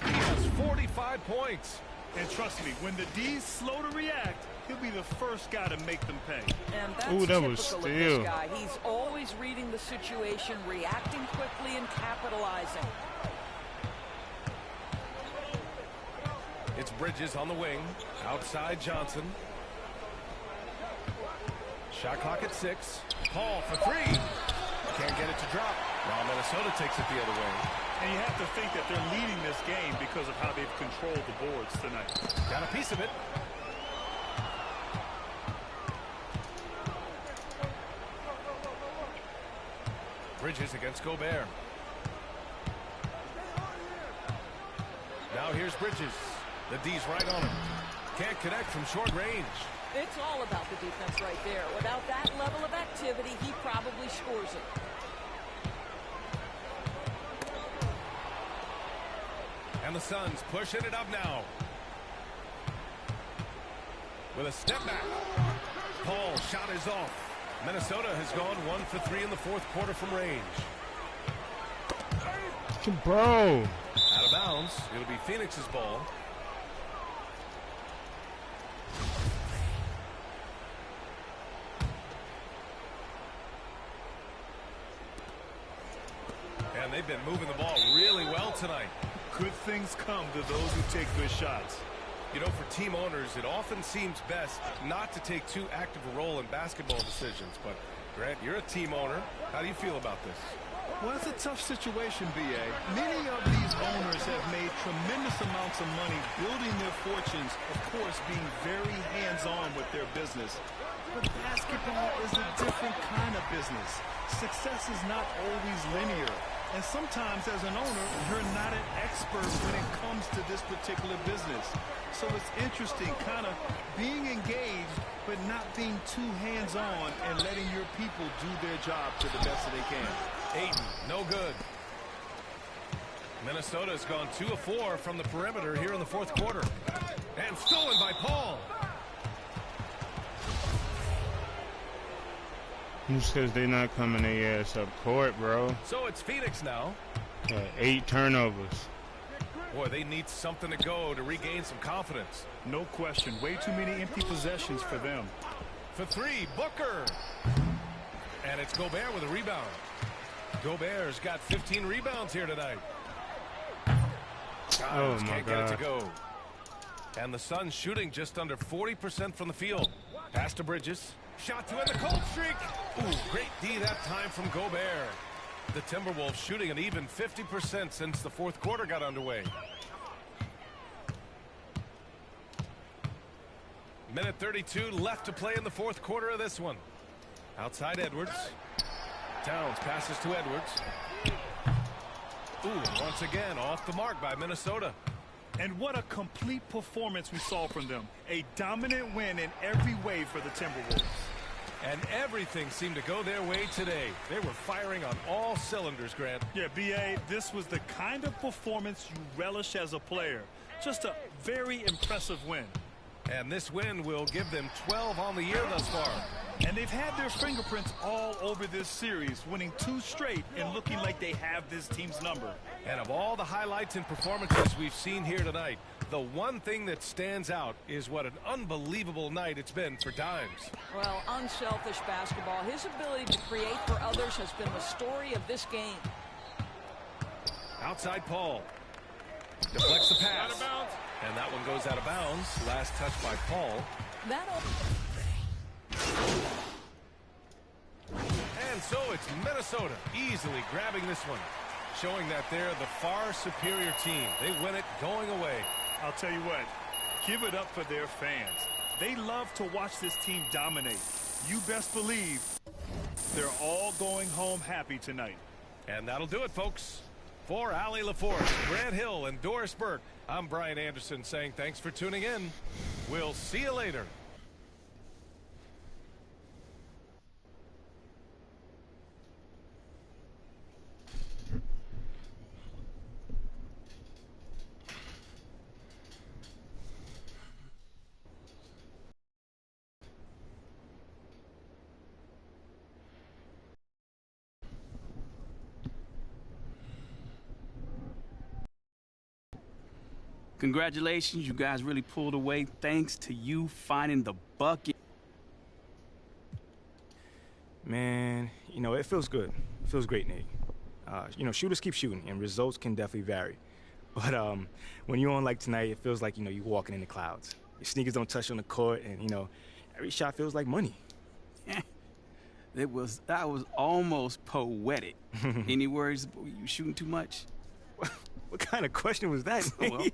He has 45 points. And trust me, when the D's slow to react, he'll be the first guy to make them pay. And that's Ooh, that typical was of steal. this guy. He's always reading the situation, reacting quickly, and capitalizing. It's Bridges on the wing. Outside Johnson. Shot clock at 6. Paul for 3. Can't get it to drop. While Minnesota takes it the other way. And you have to think that they're leading this game because of how they've controlled the boards tonight. Got a piece of it. Bridges against Gobert. Now here's Bridges. The D's right on him. Can't connect from short range. It's all about the defense right there. Without that level of activity, he probably scores it. And the Suns pushing it up now. With a step back. Paul's shot is off. Minnesota has gone 1 for 3 in the fourth quarter from range. Bro. Out of bounds. It'll be Phoenix's ball. And they've been moving the ball really well tonight. Good things come to those who take good shots. You know, for team owners, it often seems best not to take too active a role in basketball decisions. But, Grant, you're a team owner. How do you feel about this? Well, it's a tough situation, B.A. Many of these owners have made tremendous amounts of money building their fortunes, of course, being very hands-on with their business. But basketball is a different kind of business. Success is not always linear. And sometimes as an owner, you're not an expert when it comes to this particular business. So it's interesting kind of being engaged, but not being too hands-on and letting your people do their job to the best that they can. Ayton, no good. Minnesota's gone 2 of 4 from the perimeter here in the fourth quarter. And stolen by Paul. Just because they not coming their ass up court, bro. So it's Phoenix now. 8 turnovers. Boy, they need something to go to regain some confidence. No question. Way too many empty possessions for them. For 3, Booker. And it's Gobert with a rebound. Gobert's got 15 rebounds here tonight. Oh, my can't get it to God. go. And the Suns shooting just under 40% from the field. Pass to Bridges. Shot to end the cold streak. Ooh, great D that time from Gobert. The Timberwolves shooting an even 50% since the fourth quarter got underway. Minute 32 left to play in the fourth quarter of this one. Outside Edwards. Towns passes to Edwards. Ooh, once again off the mark by Minnesota. And what a complete performance we saw from them. A dominant win in every way for the Timberwolves. And everything seemed to go their way today. They were firing on all cylinders, Grant. Yeah, B.A., this was the kind of performance you relish as a player. Just a very impressive win. And this win will give them 12 on the year thus far. And they've had their fingerprints all over this series, winning 2 straight and looking like they have this team's number. And of all the highlights and performances we've seen here tonight, the one thing that stands out is what an unbelievable night it's been for Dimes. Well, unselfish basketball. His ability to create for others has been the story of this game. Outside Paul. Deflects the pass. And that one goes out of bounds. Last touch by Paul. And so it's Minnesota easily grabbing this one, showing that they're the far superior team. They win it going away. I'll tell you what, give it up for their fans. They love to watch this team dominate. You best believe they're all going home happy tonight. And that'll do it, folks. For Allie LaForce, Grant Hill, and Doris Burke, I'm Brian Anderson saying thanks for tuning in. We'll see you later. Congratulations, you guys really pulled away thanks to you finding the bucket. Man, you know, it feels good. It feels great, Nate. You know, shooters keep shooting, and results can definitely vary. But when you're on like tonight, it feels like, you know, you're walking in the clouds. Your sneakers don't touch on the court, and, you know, every shot feels like money. That was almost poetic. Any words? You shooting too much? What kind of question was that? Well,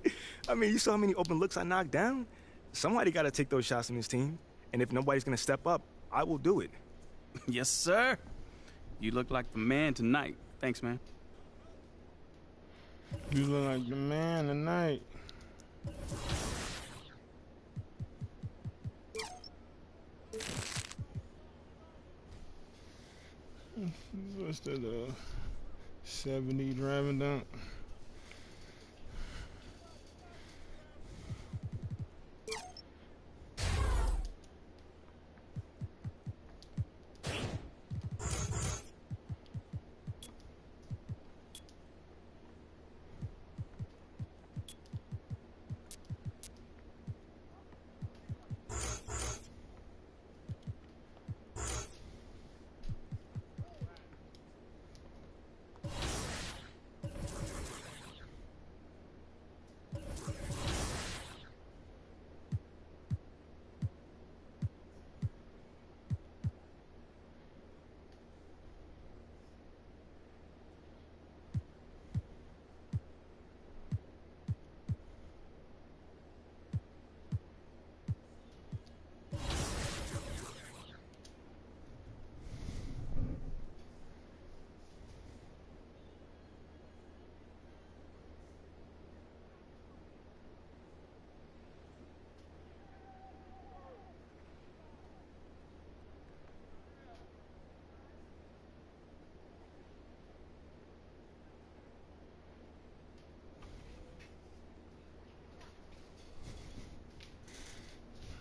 I mean, you saw how many open looks I knocked down? Somebody got to take those shots in this team. And if nobody's going to step up, I will do it. Yes, sir. You look like the man tonight. Thanks, man. You look like the man tonight. What's that, 70 driving dunk?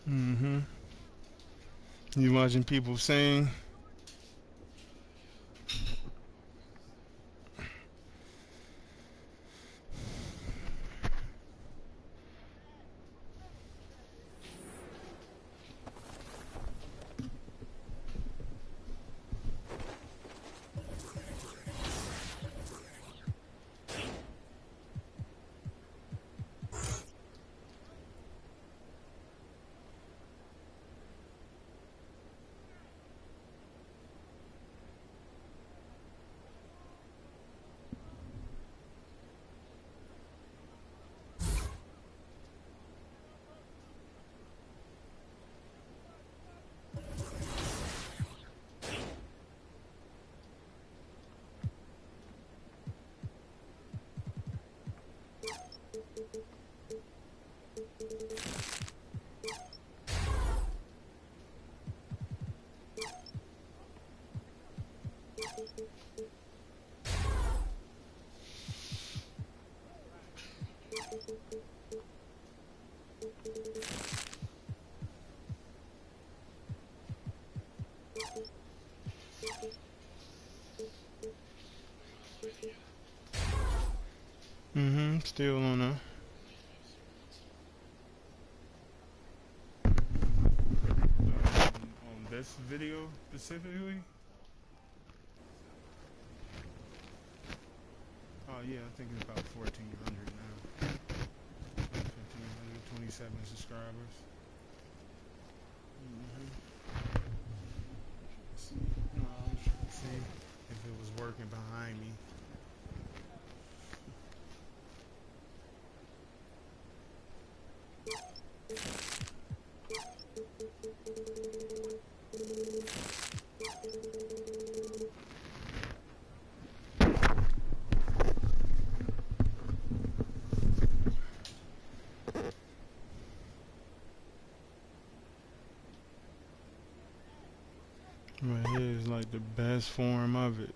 Mm-hmm. You watching people sing? still on there. On this video specifically? Oh yeah, I think it's about 1,400 now. 1,527 subscribers. No, I was trying to see if it was working behind me. Right here is like the best form of it.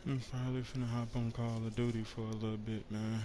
I'm probably finna hop on Call of Duty for a little bit, man.